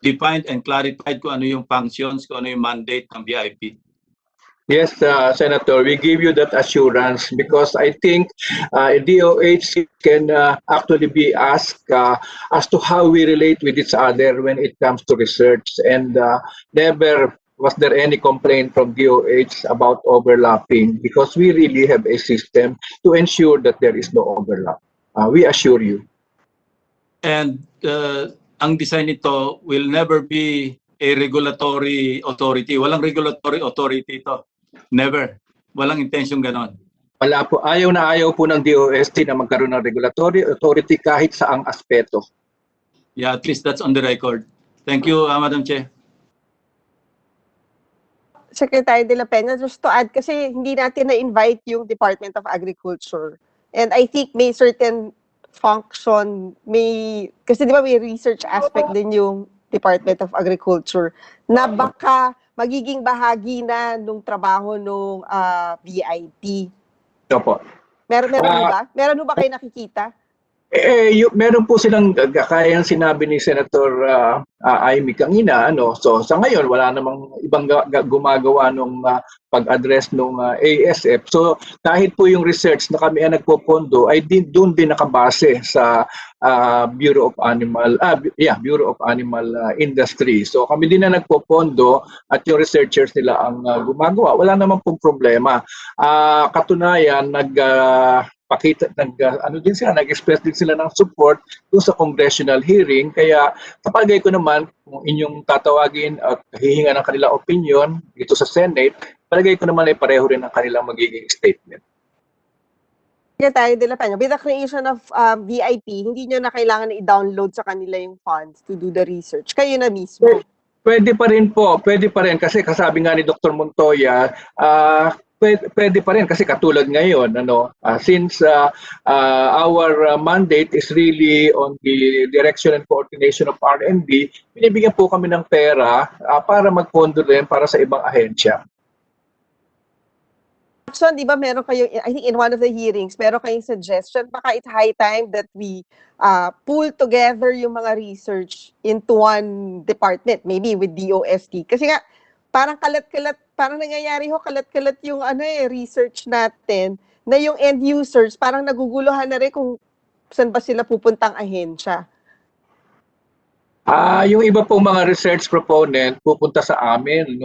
defined and clarified kung ano yung functions, kung ano yung mandate ng BIP.
Yes, Senator, we give you that assurance because I think DOH can actually be asked as to how we relate with each other when it comes to research, and never was there any complaint from DOH about overlapping because we really have a system to ensure that there is no overlap. We assure you.
And ang design nito will never be a regulatory authority. Walang regulatory authority ito. Never. Walang intention ganon.
Wala po. Ayaw na ayaw po ng DOST na magkaroon ng regulatory authority kahit saang aspeto.
Yeah, at least that's on the record. Thank you, Madam Chair.
Secretary De La Peña, just to add, kasi hindi natin na-invite yung Department of Agriculture. And I think may certain function, kasi di ba may research aspect din yung Department of Agriculture na baka magiging bahagi na nung trabaho nung VIP.
Opo.
Meron ba? Meron ba kayo nakikita?
Meron po silang kaya sinabi ni Senator Amy kanina, so sa ngayon wala namang ibang gumagawa nung pag-address nung ASF. So kahit po yung research na kami ang nagpopondo ay doon din nakabase sa Bureau of Animal Industry. So kami din na nagpopondo at yung researchers nila ang gumagawa. Wala namang pong problema. Katunayan nag-express din sila ng support doon sa congressional hearing. Kaya kapagay ko naman kung inyong tatawagin at hihinga ng kanilang opinion dito sa Senate, palagay ko naman ay pareho rin ang kanilang magiging statement.
Secretary De La Peña, with the creation of VIP, hindi nyo na kailangan na i-download sa kanila yung funds to do the research. Kayo na mismo.
Pwede pa rin po. Pwede pa rin kasi kasabi nga ni Dr. Montoya, pwede pa rin kasi katulad ngayon since our mandate is really on the direction and coordination of R&D, binibigyan po kami ng pera para magpondo rin para sa ibang ahensya.
So, di ba meron kayo, I think in one of the hearings, meron kayong suggestion, baka it's high time that we pull together yung mga research into one department, maybe with DOST. Kasi nga, parang kalat-kalat, parang nangyayari kalat-kalat yung research natin, na yung end users, parang naguguluhan na rin kung saan ba sila pupuntang ahensya.
Yung iba pong mga research proponent pupunta sa amin,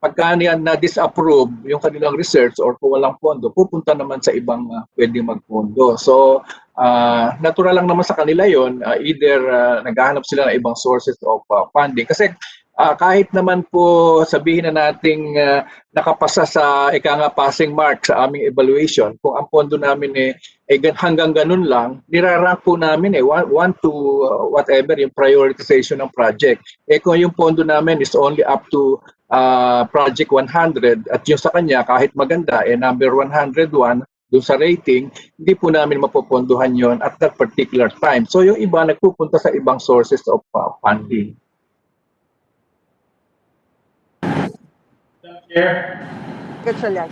pagka na-disapprove yung kanilang research or kung walang pondo, pupunta naman sa ibang pwedeng magpondo. So, natural lang naman sa kanila yon, either naghahanap sila ng ibang sources of funding. Kasi kahit naman po sabihin na nating nakapasa sa passing mark sa aming evaluation, kung ang pondo namin hanggang ganun lang, nirarank po namin 1 to whatever yung prioritization ng project. Kung yung pondo namin is only up to project 100 at yung sa kanya kahit maganda number 101 doon sa rating, hindi po namin mapopondohan yon at that particular time. So yung iba nagpupunta sa ibang sources of funding.
Chair.
Good, Solian.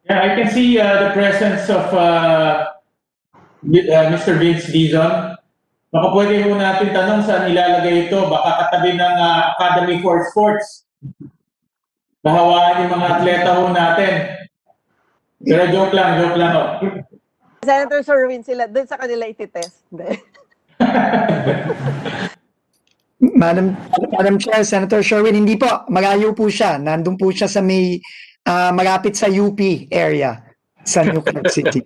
Yeah, I can see the presence of Mr. Vince Dizon. Baka pwede ho natin tanong saan ilalagay ito. Baka katabi ng Academy for Sports. Bahawaan yung mga atleta ho natin. Pero joke lang ho.
Senator Sherwin, sila, doon sa kanila ititest.
Madam Chair, Senator Sherwin, hindi po, malayo po siya. Nandun po siya sa may, malapit sa UP area, sa New York City.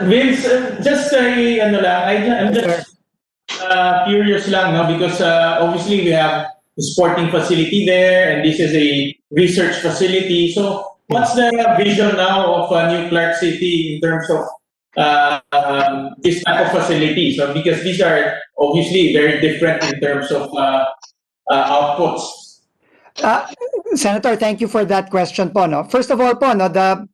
Vince, just I'm just curious lang, no? Because obviously we have the sporting facility there, and this is a research facility. So, what's the vision now of New Clark City in terms of this type of facility? So, because these are obviously very different in terms of outputs.
Senator, thank you for that question po. No? First of all po, no, the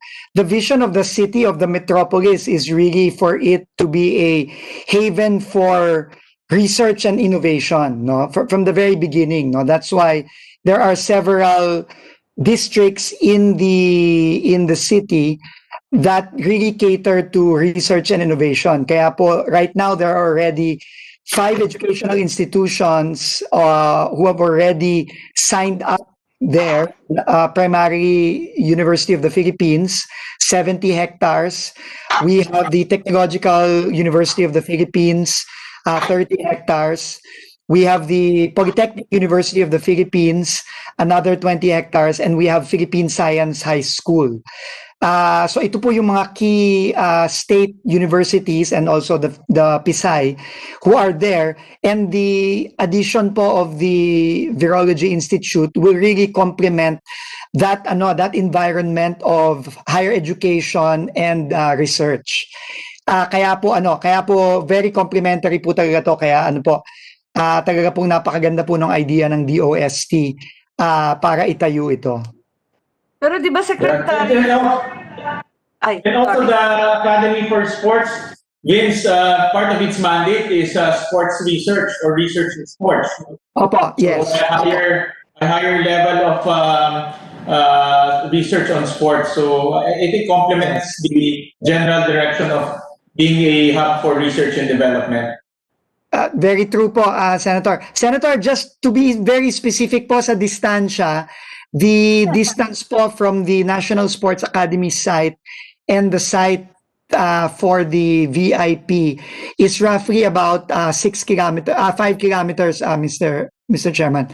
vision of the city of the metropolis is really for it to be a haven for research and innovation, no, from the very beginning. No, that's why there are several districts in the city that really cater to research and innovation. Kaya po, right now there are already 5 educational institutions who have already signed up there. Primary University of the Philippines, 70 hectares. We have the Technological University of the Philippines, 30 hectares. We have the Polytechnic University of the Philippines, another 20 hectares, and we have Philippine Science High School. So ito po yung mga key state universities and also the PSI who are there, and the addition po of the Virology Institute will really complement that environment of higher education and research. Kaya po very complementary po talaga to, kaya talaga pong napakaganda po ng idea ng DOST para itayo ito.
Pero di ba, Secretary?
And also the Academy for Sports, Vince, part of its mandate is sports research or research in sports.
Opo, yes.
So a higher level of research on sports. So it complements the general direction of being a hub for research and development.
Very true po, Senator. Senator, just to be very specific po sa distansya, the distance po from the National Sports Academy site and the site for the VIP is roughly about 5 kilometers, Mr. Chairman.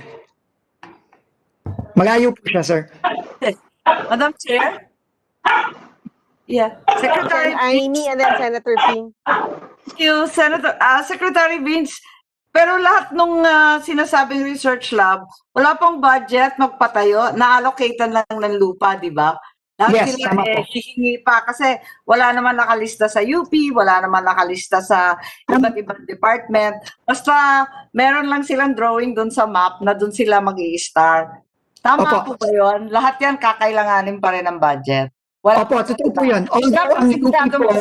Malayo po siya, sir.
Madam Chair? Yeah. Secretary
Amy and then Senator Ping.
Thank you, Senator. Secretary Vince, pero lahat nung sinasabing research lab, wala pang budget magpatayo, na-allocatean lang ng lupa, di ba? Lahat
Yes,
sila hihingi pa kasi wala naman nakalista sa UP, wala naman nakalista sa iba't ibang department. Basta meron lang silang drawing dun sa map na dun sila mag-i-start. Tama po ba yun? Lahat yan kakailanganin pa rin ng budget.
Opo, totoo po yun. Although ang UP po,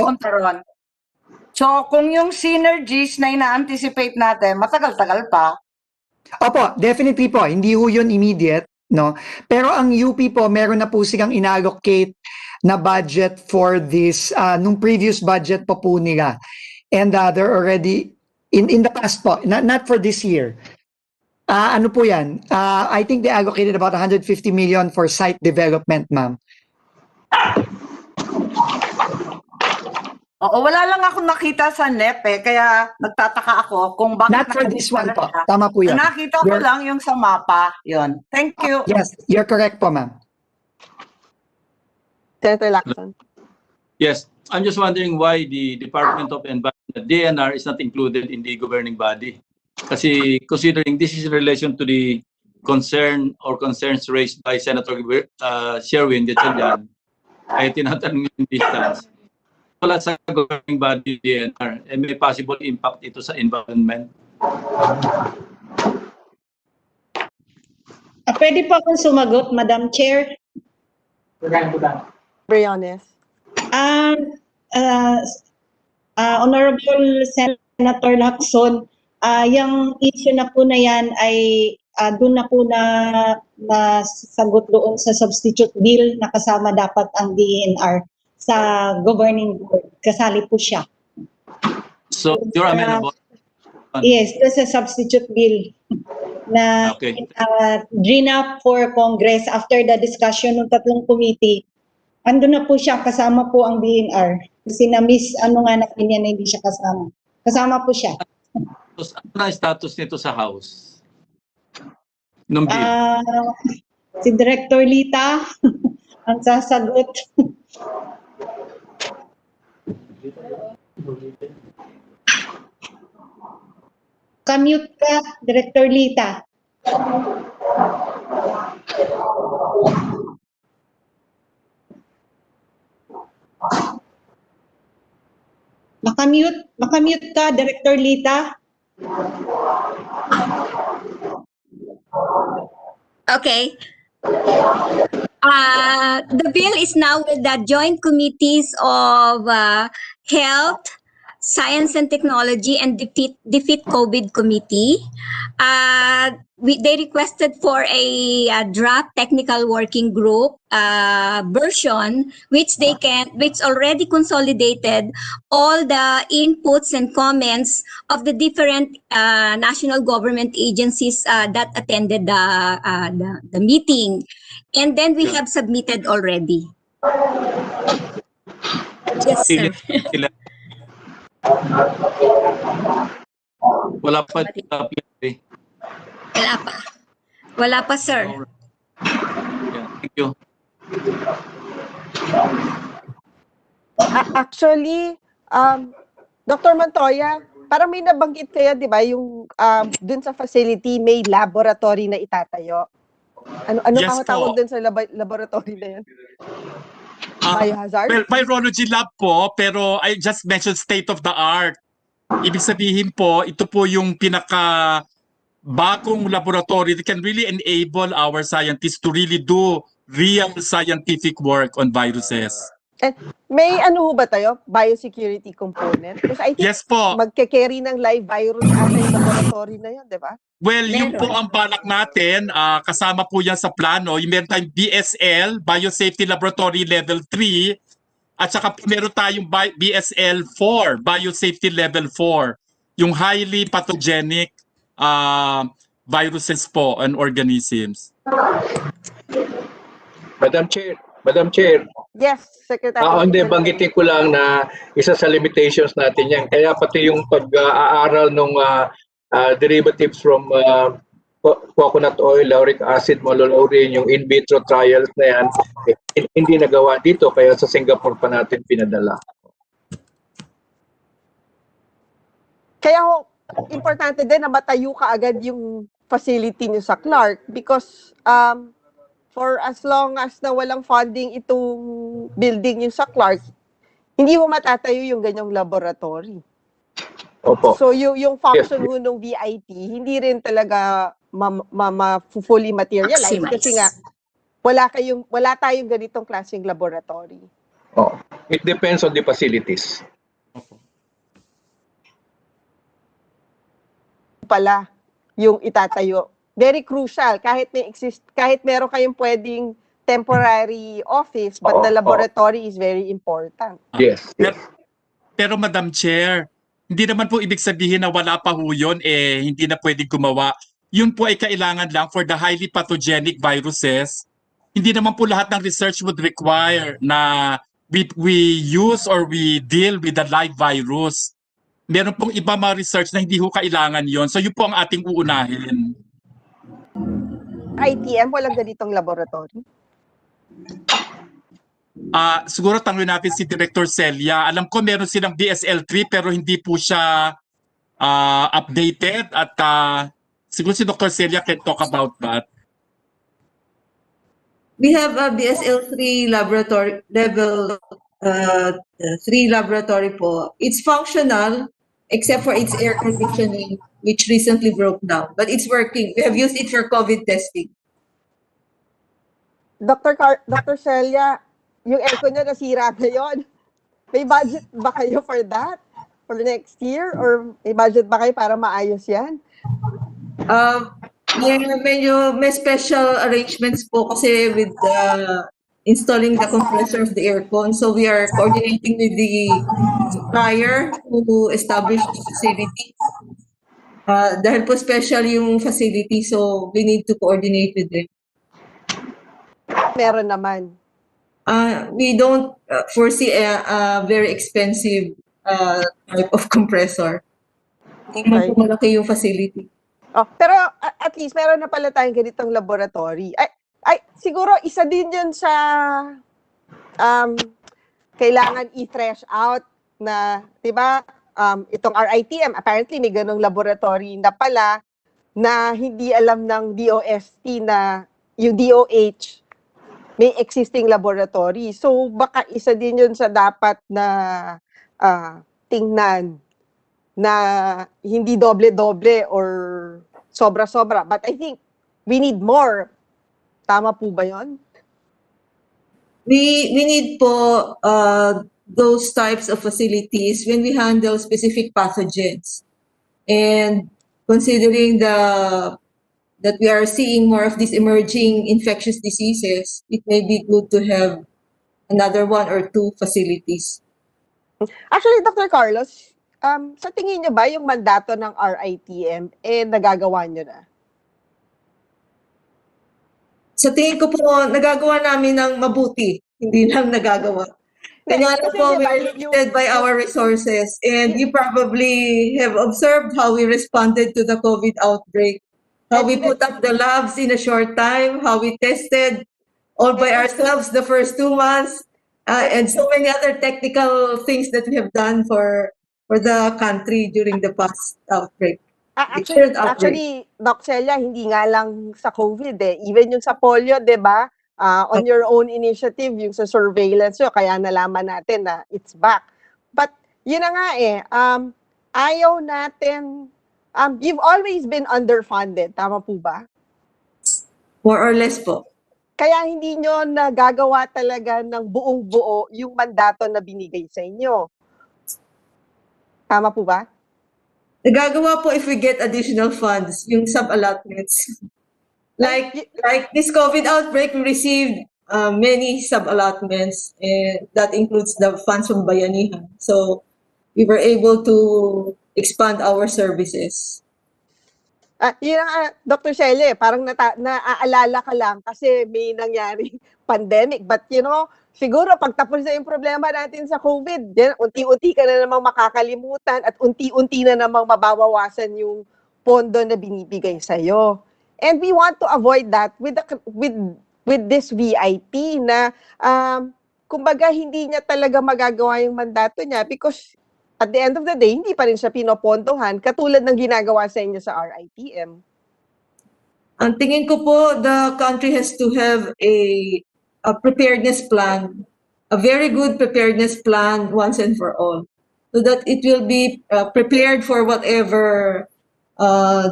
so, kung yung synergies na ina-anticipate natin, matagal-tagal pa.
Opo, definitely po. Hindi ho yun immediate, no? Pero ang UP po, meron na po silang inallocate na budget for this, nung previous budget po nila. And they're already, in the past po, not for this year. Ano po yan? I think they allocated about 150 million for site development, ma'am.
Oo, wala lang ako nakita sa NEP kaya nagtataka ako kung bakit.
Not for this one po. Tama po yun.
Nakita ko lang yung sa mapa. Yun. Thank you.
Yes, you're correct po, ma'am.
Senator Lacson.
Yes, I'm just wondering why the Department of Environment, DNR, is not included in the governing body. Kasi considering this is in relation to the concern or concerns raised by Senator Sherwin, dyan, ay tinatanong yung distance. Wala sa governing body DNR, may possible impact ito sa environment.
Pwede po akong sumagot, Madam Chair.
Briones.
Honorable Senator Lacson, yung issue na po na yan ay doon na po na sagot doon sa substitute bill na kasama dapat ang DNR. sa governing board. Kasali po siya.
So you're amenable.
Yes, there's a substitute bill na
Okay.
draft for Congress after the discussion ng tatlong committee. Ando na po siya, kasama po ang DNR. Kasi na-miss, natin niya na hindi siya kasama. Kasama po siya.
So, ano na status nito sa House? Nung bill?
Si Director Lita ang sasagot. Kamute ka, Director Lita. Makamute ka, Director Lita.
Okay. The bill is now with the Joint Committees of Health, Science and Technology, and Defeat COVID Committee. They requested for a draft technical working group version, which already consolidated all the inputs and comments of the different national government agencies that attended the meeting, and then we have submitted already. Yes, sir.
Wala pa.
Wala pa, sir.
Yeah, thank you.
Actually, Dr. Montoya, parang may nabanggit kayo, di ba, yung dun sa facility may laboratory na itatayo. Ano
Yes
tawag
po.
dun sa laboratory na yan? Biohazard?
Well, virology lab po, pero I just mentioned state of the art. Ibig sabihin po, ito po yung pinaka bagong laboratory that can really enable our scientists to really do real scientific work on viruses.
And may ho ba tayo? Biosecurity component? Because I think
Yes po.
magke-carry ng live virus ata yung laboratory na yun, di ba?
Well, yun po ang balak natin. Kasama po yan sa plano. Yung meron tayong BSL, Biosafety Laboratory Level 3, at saka po meron tayong BSL 4, Biosafety Level 4, yung highly pathogenic viruses po and organisms.
Madam Chair.
Yes, Secretary.
Hindi, banggitin ko lang na isa sa limitations natin yan. Kaya pati yung pag-aaral ng derivatives from coconut oil, lauric acid, malolaurin, yung in vitro trials na yan, hindi nagawa dito. Kaya sa Singapore pa natin pinadala.
Kaya importante din na matayo ka agad yung facility niyo sa Clark because for as long as na walang funding itong building yung sa Clark, hindi mo matatayo yung ganyang laboratory.
Opo.
So yung function mo ng VIP, hindi rin talaga fully materialize kasi nga wala tayong ganitong klaseng laboratory.
Oh, it depends on the facilities.
Pala yung itatayo. Very crucial kahit meron kayong pwedeng temporary office but the laboratory is very important.
Yes.
Pero Madam Chair, hindi naman po ibig sabihin na wala pa ho yun, hindi na pwedeng gumawa. Yun po ay kailangan lang for the highly pathogenic viruses. Hindi naman po lahat ng research would require na we use or we deal with the live virus. Meron pong iba mga research na hindi ho kailangan yon. So yun po ang ating uunahin.
RITM, walang ganitong laboratory?
Siguro tanongin natin si Director Celia. Alam ko meron silang BSL-3 pero hindi po siya updated at siguro si Dr. Celia can talk about that.
We have a BSL-3 laboratory level 3 laboratory po. It's functional except for its air conditioning which recently broke down, but it's working. We have used it for COVID testing.
Dr. Celia, yung aircon nyo nasira na yun. May budget ba kayo for that? For next year? Or may budget ba kayo para maayos yan?
May special arrangements po kasi with the installing the compressor of the aircon. So we are coordinating with the supplier who established the facility. Dahil po special yung facility, so we need to coordinate with them.
Meron naman.
We don't foresee a very expensive type of compressor. Hindi naman po malaki yung facility.
Oh, pero at least meron na pala tayong ganitong laboratory. Ay siguro isa din yun sa kailangan i-thresh out na, 'di ba? Itong RITM, apparently may ganong laboratory na pala na hindi alam ng DOST na yung DOH may existing laboratory. So baka isa din yun sa dapat na tingnan na hindi doble-doble or sobra-sobra. But I think we need more. Tama po ba yun?
We need po those types of facilities when we handle specific pathogens. And considering that we are seeing more of these emerging infectious diseases, it may be good to have another 1 or 2 facilities.
Actually, Dr. Carlos, sa tingin niyo ba yung mandato ng RITM nagagawa niyo na?
Sa tingin ko po, nagagawa namin ng mabuti, hindi lang nagagawa. Kanya po, we are limited by our resources, and you probably have observed how we responded to the COVID outbreak, how we put up the labs in a short time, how we tested all by ourselves the first 2 months, and so many other technical things that we have done for the country during the past outbreak.
Actually, Doc Celia, hindi nga lang sa COVID even yung sa polio, 'di ba? On your own initiative, yung sa surveillance, kaya nalaman natin na it's back. But yun na nga ayaw natin, you've always been underfunded, tama po ba?
More or less po.
Kaya hindi nyo nagagawa talaga ng buong-buo yung mandato na binigay sa inyo. Tama po ba?
Nagagawa po if we get additional funds, yung sub-allotments. Like this COVID outbreak, we received many sub-allotments, and that includes the funds from Bayanihan. So we were able to expand our services.
Yun nga, Dr. Shelley, parang naaalala ka lang kasi may nangyari pandemic. But siguro pagtapos na yung problema natin sa COVID, unti-unti ka na namang makakalimutan at unti-unti na namang mababawasan yung pondo na binibigay sa'yo. And we want to avoid that with this VIP na kumbaga hindi niya talaga magagawa yung mandato niya because at the end of the day, hindi pa rin siya pinopondohan katulad ng ginagawa sa inyo sa RITM.
Ang tingin ko po, the country has to have a preparedness plan, a very good preparedness plan once and for all, so that it will be prepared for whatever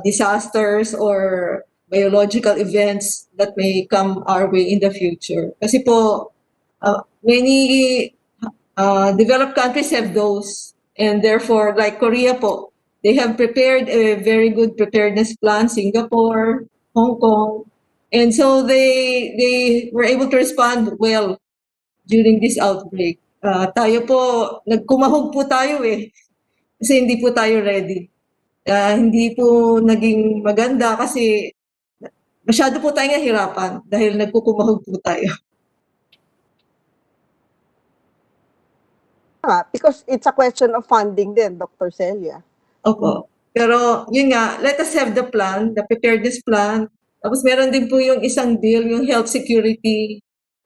disasters or biological events that may come our way in the future. Kasi po, many developed countries have those, and therefore, like Korea po, they have prepared a very good preparedness plan, Singapore, Hong Kong, and so they were able to respond well during this outbreak. Tayo po, nagkumahog po tayo kasi hindi po tayo ready. Hindi po naging maganda kasi masyado po tayong nahirapan dahil nagkukumahog po tayo.
Because it's a question of funding din, Dr. Celia.
Opo. Pero yun nga, let us have the plan, the preparedness plan. Tapos meron din po yung isang bill, yung Health Security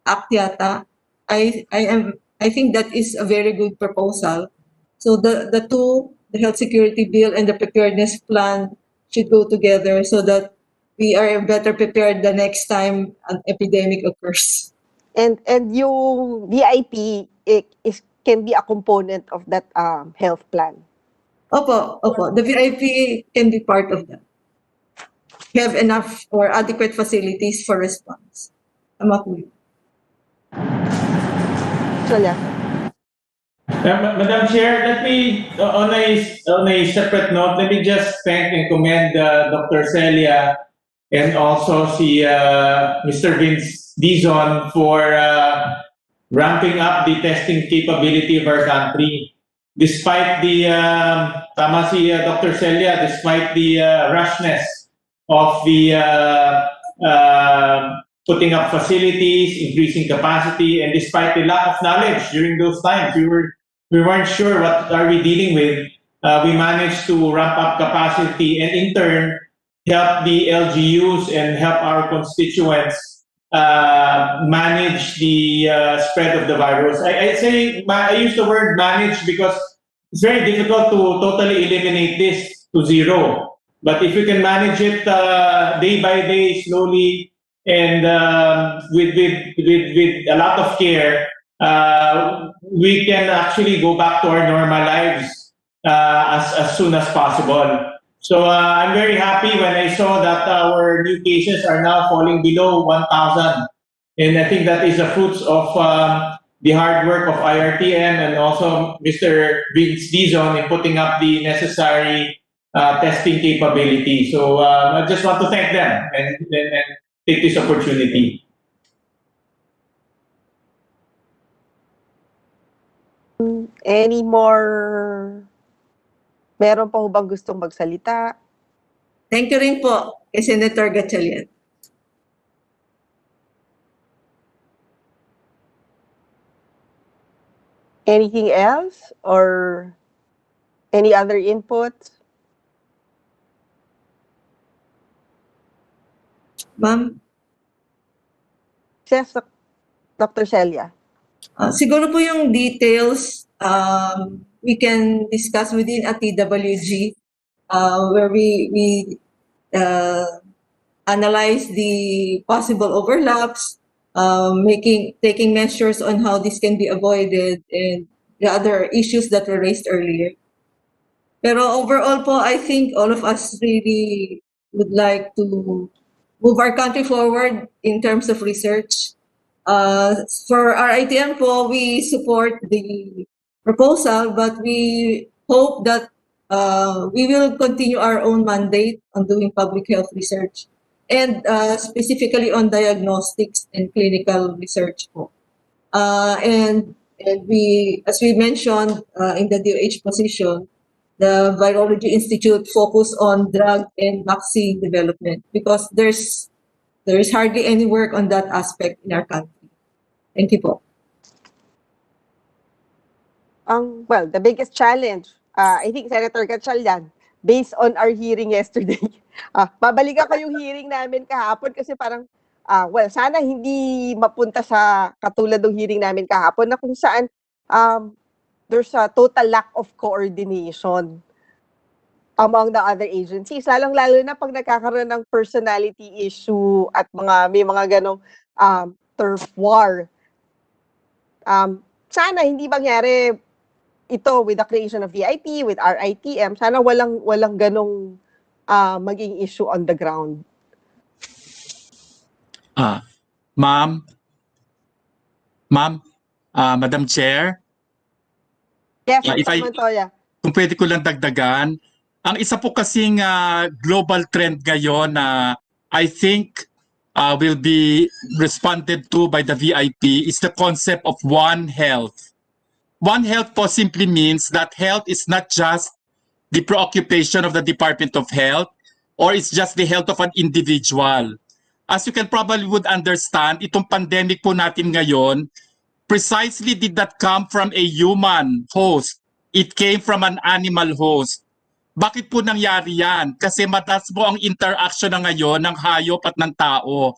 Act yata. I think that is a very good proposal. So the two, the Health Security Bill and the preparedness plan should go together so that we are better prepared the next time an epidemic occurs.
And yung VIP can be a component of that health plan.
Opo. The VIP can be part of that. We have enough or adequate facilities for response. Tama po yun.
Madam Chair, let me, on a separate note, let me just thank and commend Dr. Celia and also si Mr. Vince Dizon for ramping up the testing capability of our country. Despite the, tama si Dr. Celia, despite the rushness of the putting up facilities, increasing capacity, and despite the lack of knowledge during those times, we weren't sure what are we dealing with. We managed to ramp up capacity and in turn help the LGUs and help our constituents manage the spread of the virus. I use the word manage because it's very difficult to totally eliminate this to zero. But if you can manage it day by day, slowly, and with a lot of care, we can actually go back to our normal lives as soon as possible. So I'm very happy when I saw that our new cases are now falling below 1,000. And I think that is the fruits of the hard work of IRTM and also Mr. Vince Dizon in putting up the necessary testing capability. So I just want to thank them and take this opportunity.
Any more? Meron pa ho bang gustong magsalita?
Thank you rin po kay Senator Gatchalian.
Anything else or any other input?
Ma'am?
Yes, Dr. Celia.
Siguro po yung details we can discuss within a TWG where we analyze the possible overlaps, taking measures on how this can be avoided and the other issues that were raised earlier. Pero overall po, I think all of us really would like to move our country forward in terms of research. For RITM po, we support the proposal, but we hope that we will continue our own mandate on doing public health research and specifically on diagnostics and clinical research po. And we, as we mentioned in the DOH position, the Virology Institute focus on drug and vaccine development because there is hardly any work on that aspect in our country. Thank you po.
Well, the biggest challenge, I think Senator Gatchalian, based on our hearing yesterday. Babalikan ko yung hearing namin kahapon kasi parang, well, sana hindi mapunta sa katulad ng hearing namin kahapon na kung saan there's a total lack of coordination among the other agencies. Lalong-lalo na pag nagkakaroon ng personality issue at may mga ganong turf war. Sana hindi mangyari ito with the creation of VIP, with RITM. Sana walang ganong maging issue on the ground.
Ma'am, Madam Chair.
Yes, Montoya.
Kung pwede ko lang dagdagan, ang isa po kasing global trend ngayon na I think will be responded to by the VIP is the concept of One Health. One Health po simply means that health is not just the preoccupation of the Department of Health or it's just the health of an individual. As you can probably would understand, itong pandemic po natin ngayon precisely did not come from a human host. It came from an animal host. Bakit po nangyari yan? Kasi mataas po ang interaction na ngayon ng hayop at ng tao.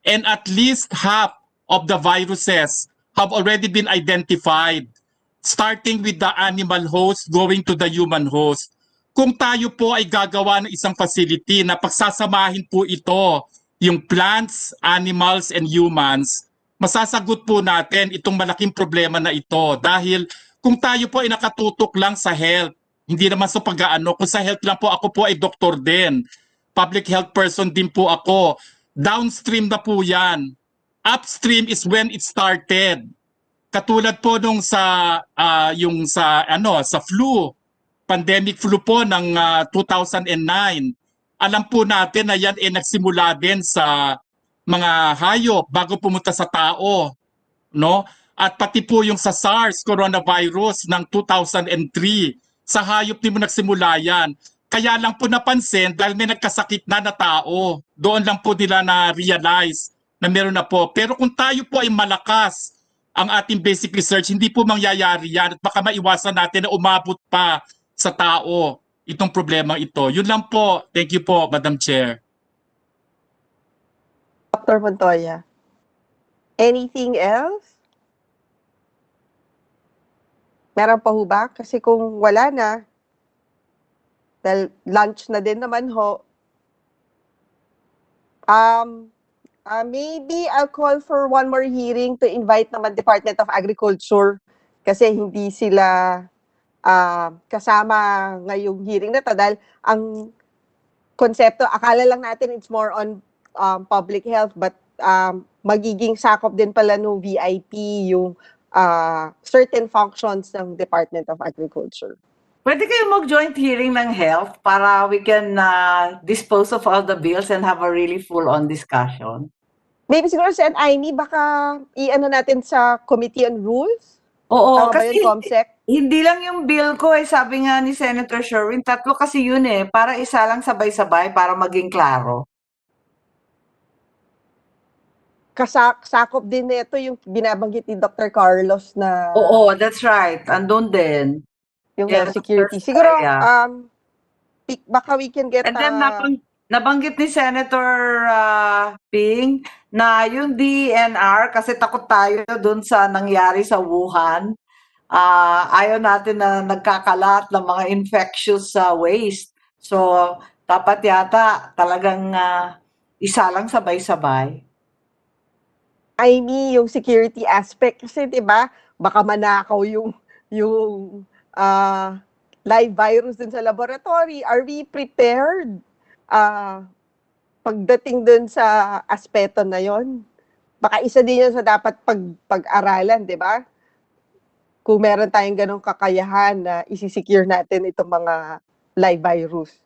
And at least half of the viruses have already been identified, starting with the animal host going to the human host. Kung tayo po ay gagawa ng isang facility na pagsasamahin po ito, yung plants, animals, and humans, masasagot po natin itong malaking problema na ito. Dahil kung tayo po ay nakatutok lang sa health, hindi naman sa pag-aano, kung sa health lang po, ako po ay doktor din. Public health person din po ako. Downstream na po yan. Upstream is when it started. Katulad po nung sa sa flu, pandemic flu po ng 2009. alam po natin na yan nagsimula din sa mga hayop bago pumunta sa tao, no? At pati po yung sa SARS coronavirus ng 2003, sa hayop din mo nagsimula yan. Kaya lang po napansin dahil may nagkasakit na tao, doon lang po nila na-realize na meron na po. Pero kung tayo po ay malakas ang ating basic research, hindi po mangyayari yan at baka maiwasan natin na umabot pa sa tao itong problema ito. Yun lang po. Thank you po, Madam Chair.
Dr. Montoya. Anything else? Meron pa ho ba? Kasi kung wala na, dahil lunch na din naman ho, maybe I'll call for one more hearing to invite naman Department of Agriculture kasi hindi sila kasama ngayong hearing na to dahil ang konsepto, akala lang natin it's more on public health but magiging sakop din pala ng VIP yung certain functions ng Department of Agriculture.
Pwede kayo mag-joint hearing ng health para we can dispose of all the bills and have a really full-on discussion?
Maybe siguro Sen Aimee, baka i-ano natin sa Committee on Rules?
Oo,
Tama ba
kasi
yun, Comsec?
hindi lang yung bill ko sabi nga ni Senator Sherwin, 3 kasi yun para isa lang sabay-sabay para maging klaro.
Sakop din nito yung binabanggit ni Dr. Carlos na
Oo, that's right. Andun din.
yung
Yeah,
health security.
Dr.
Siguro,
Estrella.
baka we can get
And then nabanggit ni Senator Ping na yung DNR, kasi takot tayo dun sa nangyari sa Wuhan. Ayaw natin na nagkakalat ng mga infectious waste. So, dapat yata talagang isa lang sabay-sabay.
I mean, yung security aspect kasi 'di ba? Baka manakaw yung live virus din sa laboratory. Are we prepared? Pagdating dun sa aspeto na 'yon. Baka isa din 'yon sa dapat pag-aralan, 'di ba? Kung meron tayong ganong kakayahan na isi-secure natin itong mga live virus.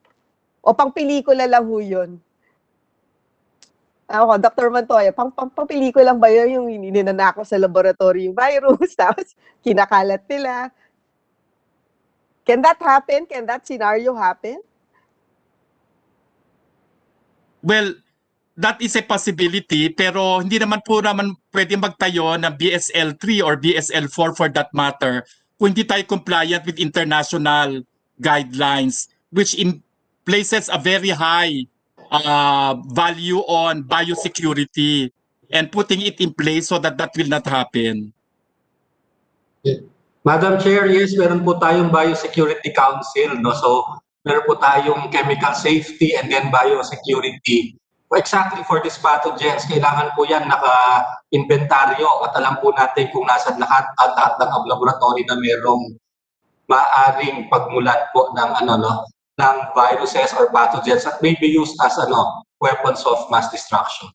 O pang pelikula lang ho 'yun. Ako, Dr. Montoya, pang pelikula lang ba yun yung ninanako sa laboratory yung virus, tapos kinakalat nila? Can that happen? Can that scenario happen?
Well, that is a possibility pero hindi naman pwede magtayo ng BSL-3 or BSL-4 for that matter kung hindi tayo compliant with international guidelines which places a very high value on biosecurity and putting it in place so that will not happen.
Madam Chair, yes, meron po tayong Biosecurity Council, no? So, meron po tayong chemical safety and then biosecurity. Exactly for these pathogens, kailangan po yan naka-inventaryo at alam po natin kung nasa lahat ng laboratory na merong maaring pagmulat po ng ng viruses or pathogens that may be used as weapons of mass destruction.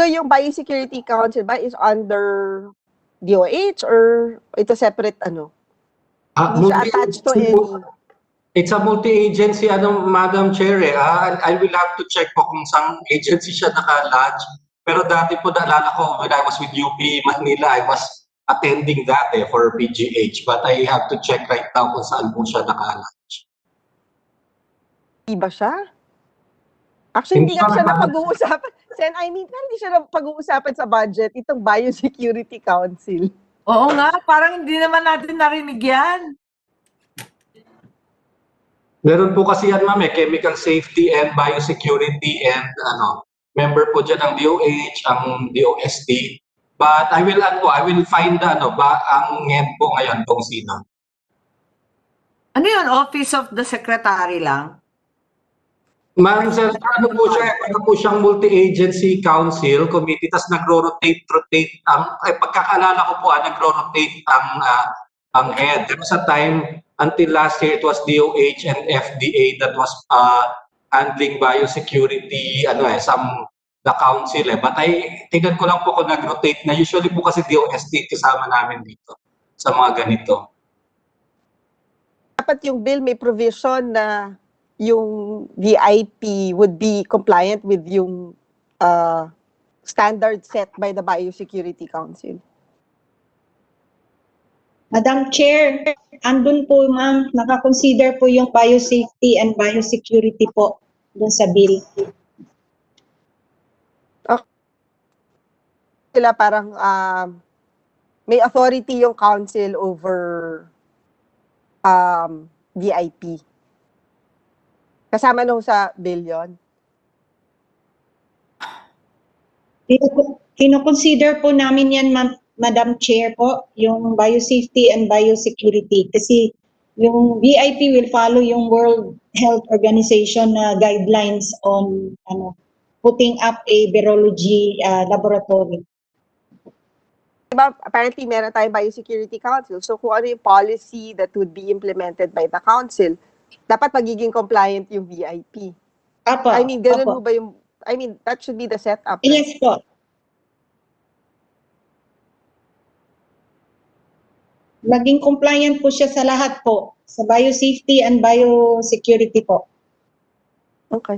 So yung Biosecurity Council ba is under DOH or ito separate Hindi siya attached to any?
It's a multi-agency, Madam Chair. I will have to check po kung saan agency siya naka-lodge. Pero dati po naalala ko, when I was with UP Manila, I was attending that for PGH. But I have to check right now kung saan po siya naka-lodge.
Iba siya? Actually, hindi nga siya napag-uusapan. Sen, hindi siya napag-uusapan sa budget, itong Biosecurity Council.
Oo nga, parang hindi naman natin narinig yan.
Meron po kasi yan, ma'am, chemical safety and biosecurity and member po dyan ang DOH, ang DOST. But I will find ang head po ngayon kung sino.
Ano yun? Office of the Secretary lang?
Ma'am, sir, ano po siyang multi-agency council committee, tas nagro-rotate pagkakalala ko po, nagro-rotate ang head. There was a time, until last year, it was DOH and FDA that was handling biosecurity, the council. But tingnan ko lang po kung nag-rotate na. Usually po kasi DOST kasama namin dito sa mga ganito.
Dapat yung bill may provision na yung VIP would be compliant with yung standard set by the Biosecurity Council?
Madam Chair, andun po ma'am, nakakonsider po yung biosafety and biosecurity po dun sa bill.
Sila parang may authority yung council over VIP. Kasama no sa bill yun?
Kino-consider po namin yan, Madam Chair po, yung biosafety and biosecurity. Kasi yung VIP will follow yung World Health Organization guidelines on putting up a virology laboratory.
Diba, apparently meron tayong Biosecurity Council. So kung ano yung policy that would be implemented by the council, dapat magiging compliant yung VIP.
Apo,
I mean, ganun
apo.
mo ba yung, I mean, that should be the setup.
Yes po. Maging compliant po siya sa lahat po, sa biosafety and biosecurity po.
Okay.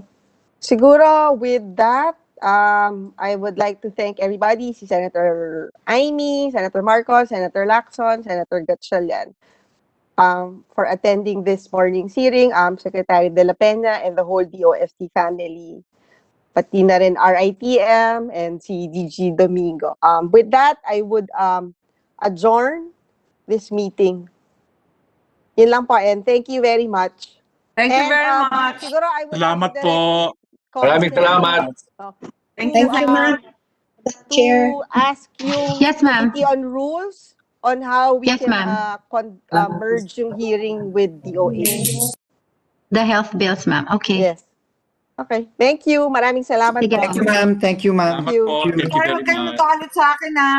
Siguro with that, I would like to thank everybody, si Senator Amy, Senator Marcos, Senator Lacson, Senator Gatchalian, for attending this morning's hearing, Secretary De La Peña and the whole DOST family, pati na rin RITM and si DG Domingo. With that, I would adjourn this meeting. Yun lang po, and thank you very much.
Thank you very much.
Siguro I would
Salamat
also
po.
call
Maraming salamat.
Thank you, ma'am. Chair.
To ask you
Yes, ma'am.
Committee on Rules on how we
Yes,
can
ma'am.
merge yung hearing with DOH.
The health bills, ma'am. Okay.
Yes. Okay. Thank you. Maraming salamat
Sige
po.
Thank you, ma'am. Thank you, ma'am.
Salamat po. Thank you
Pero
very
huwag kayong
much.
magalit sa akin, ha?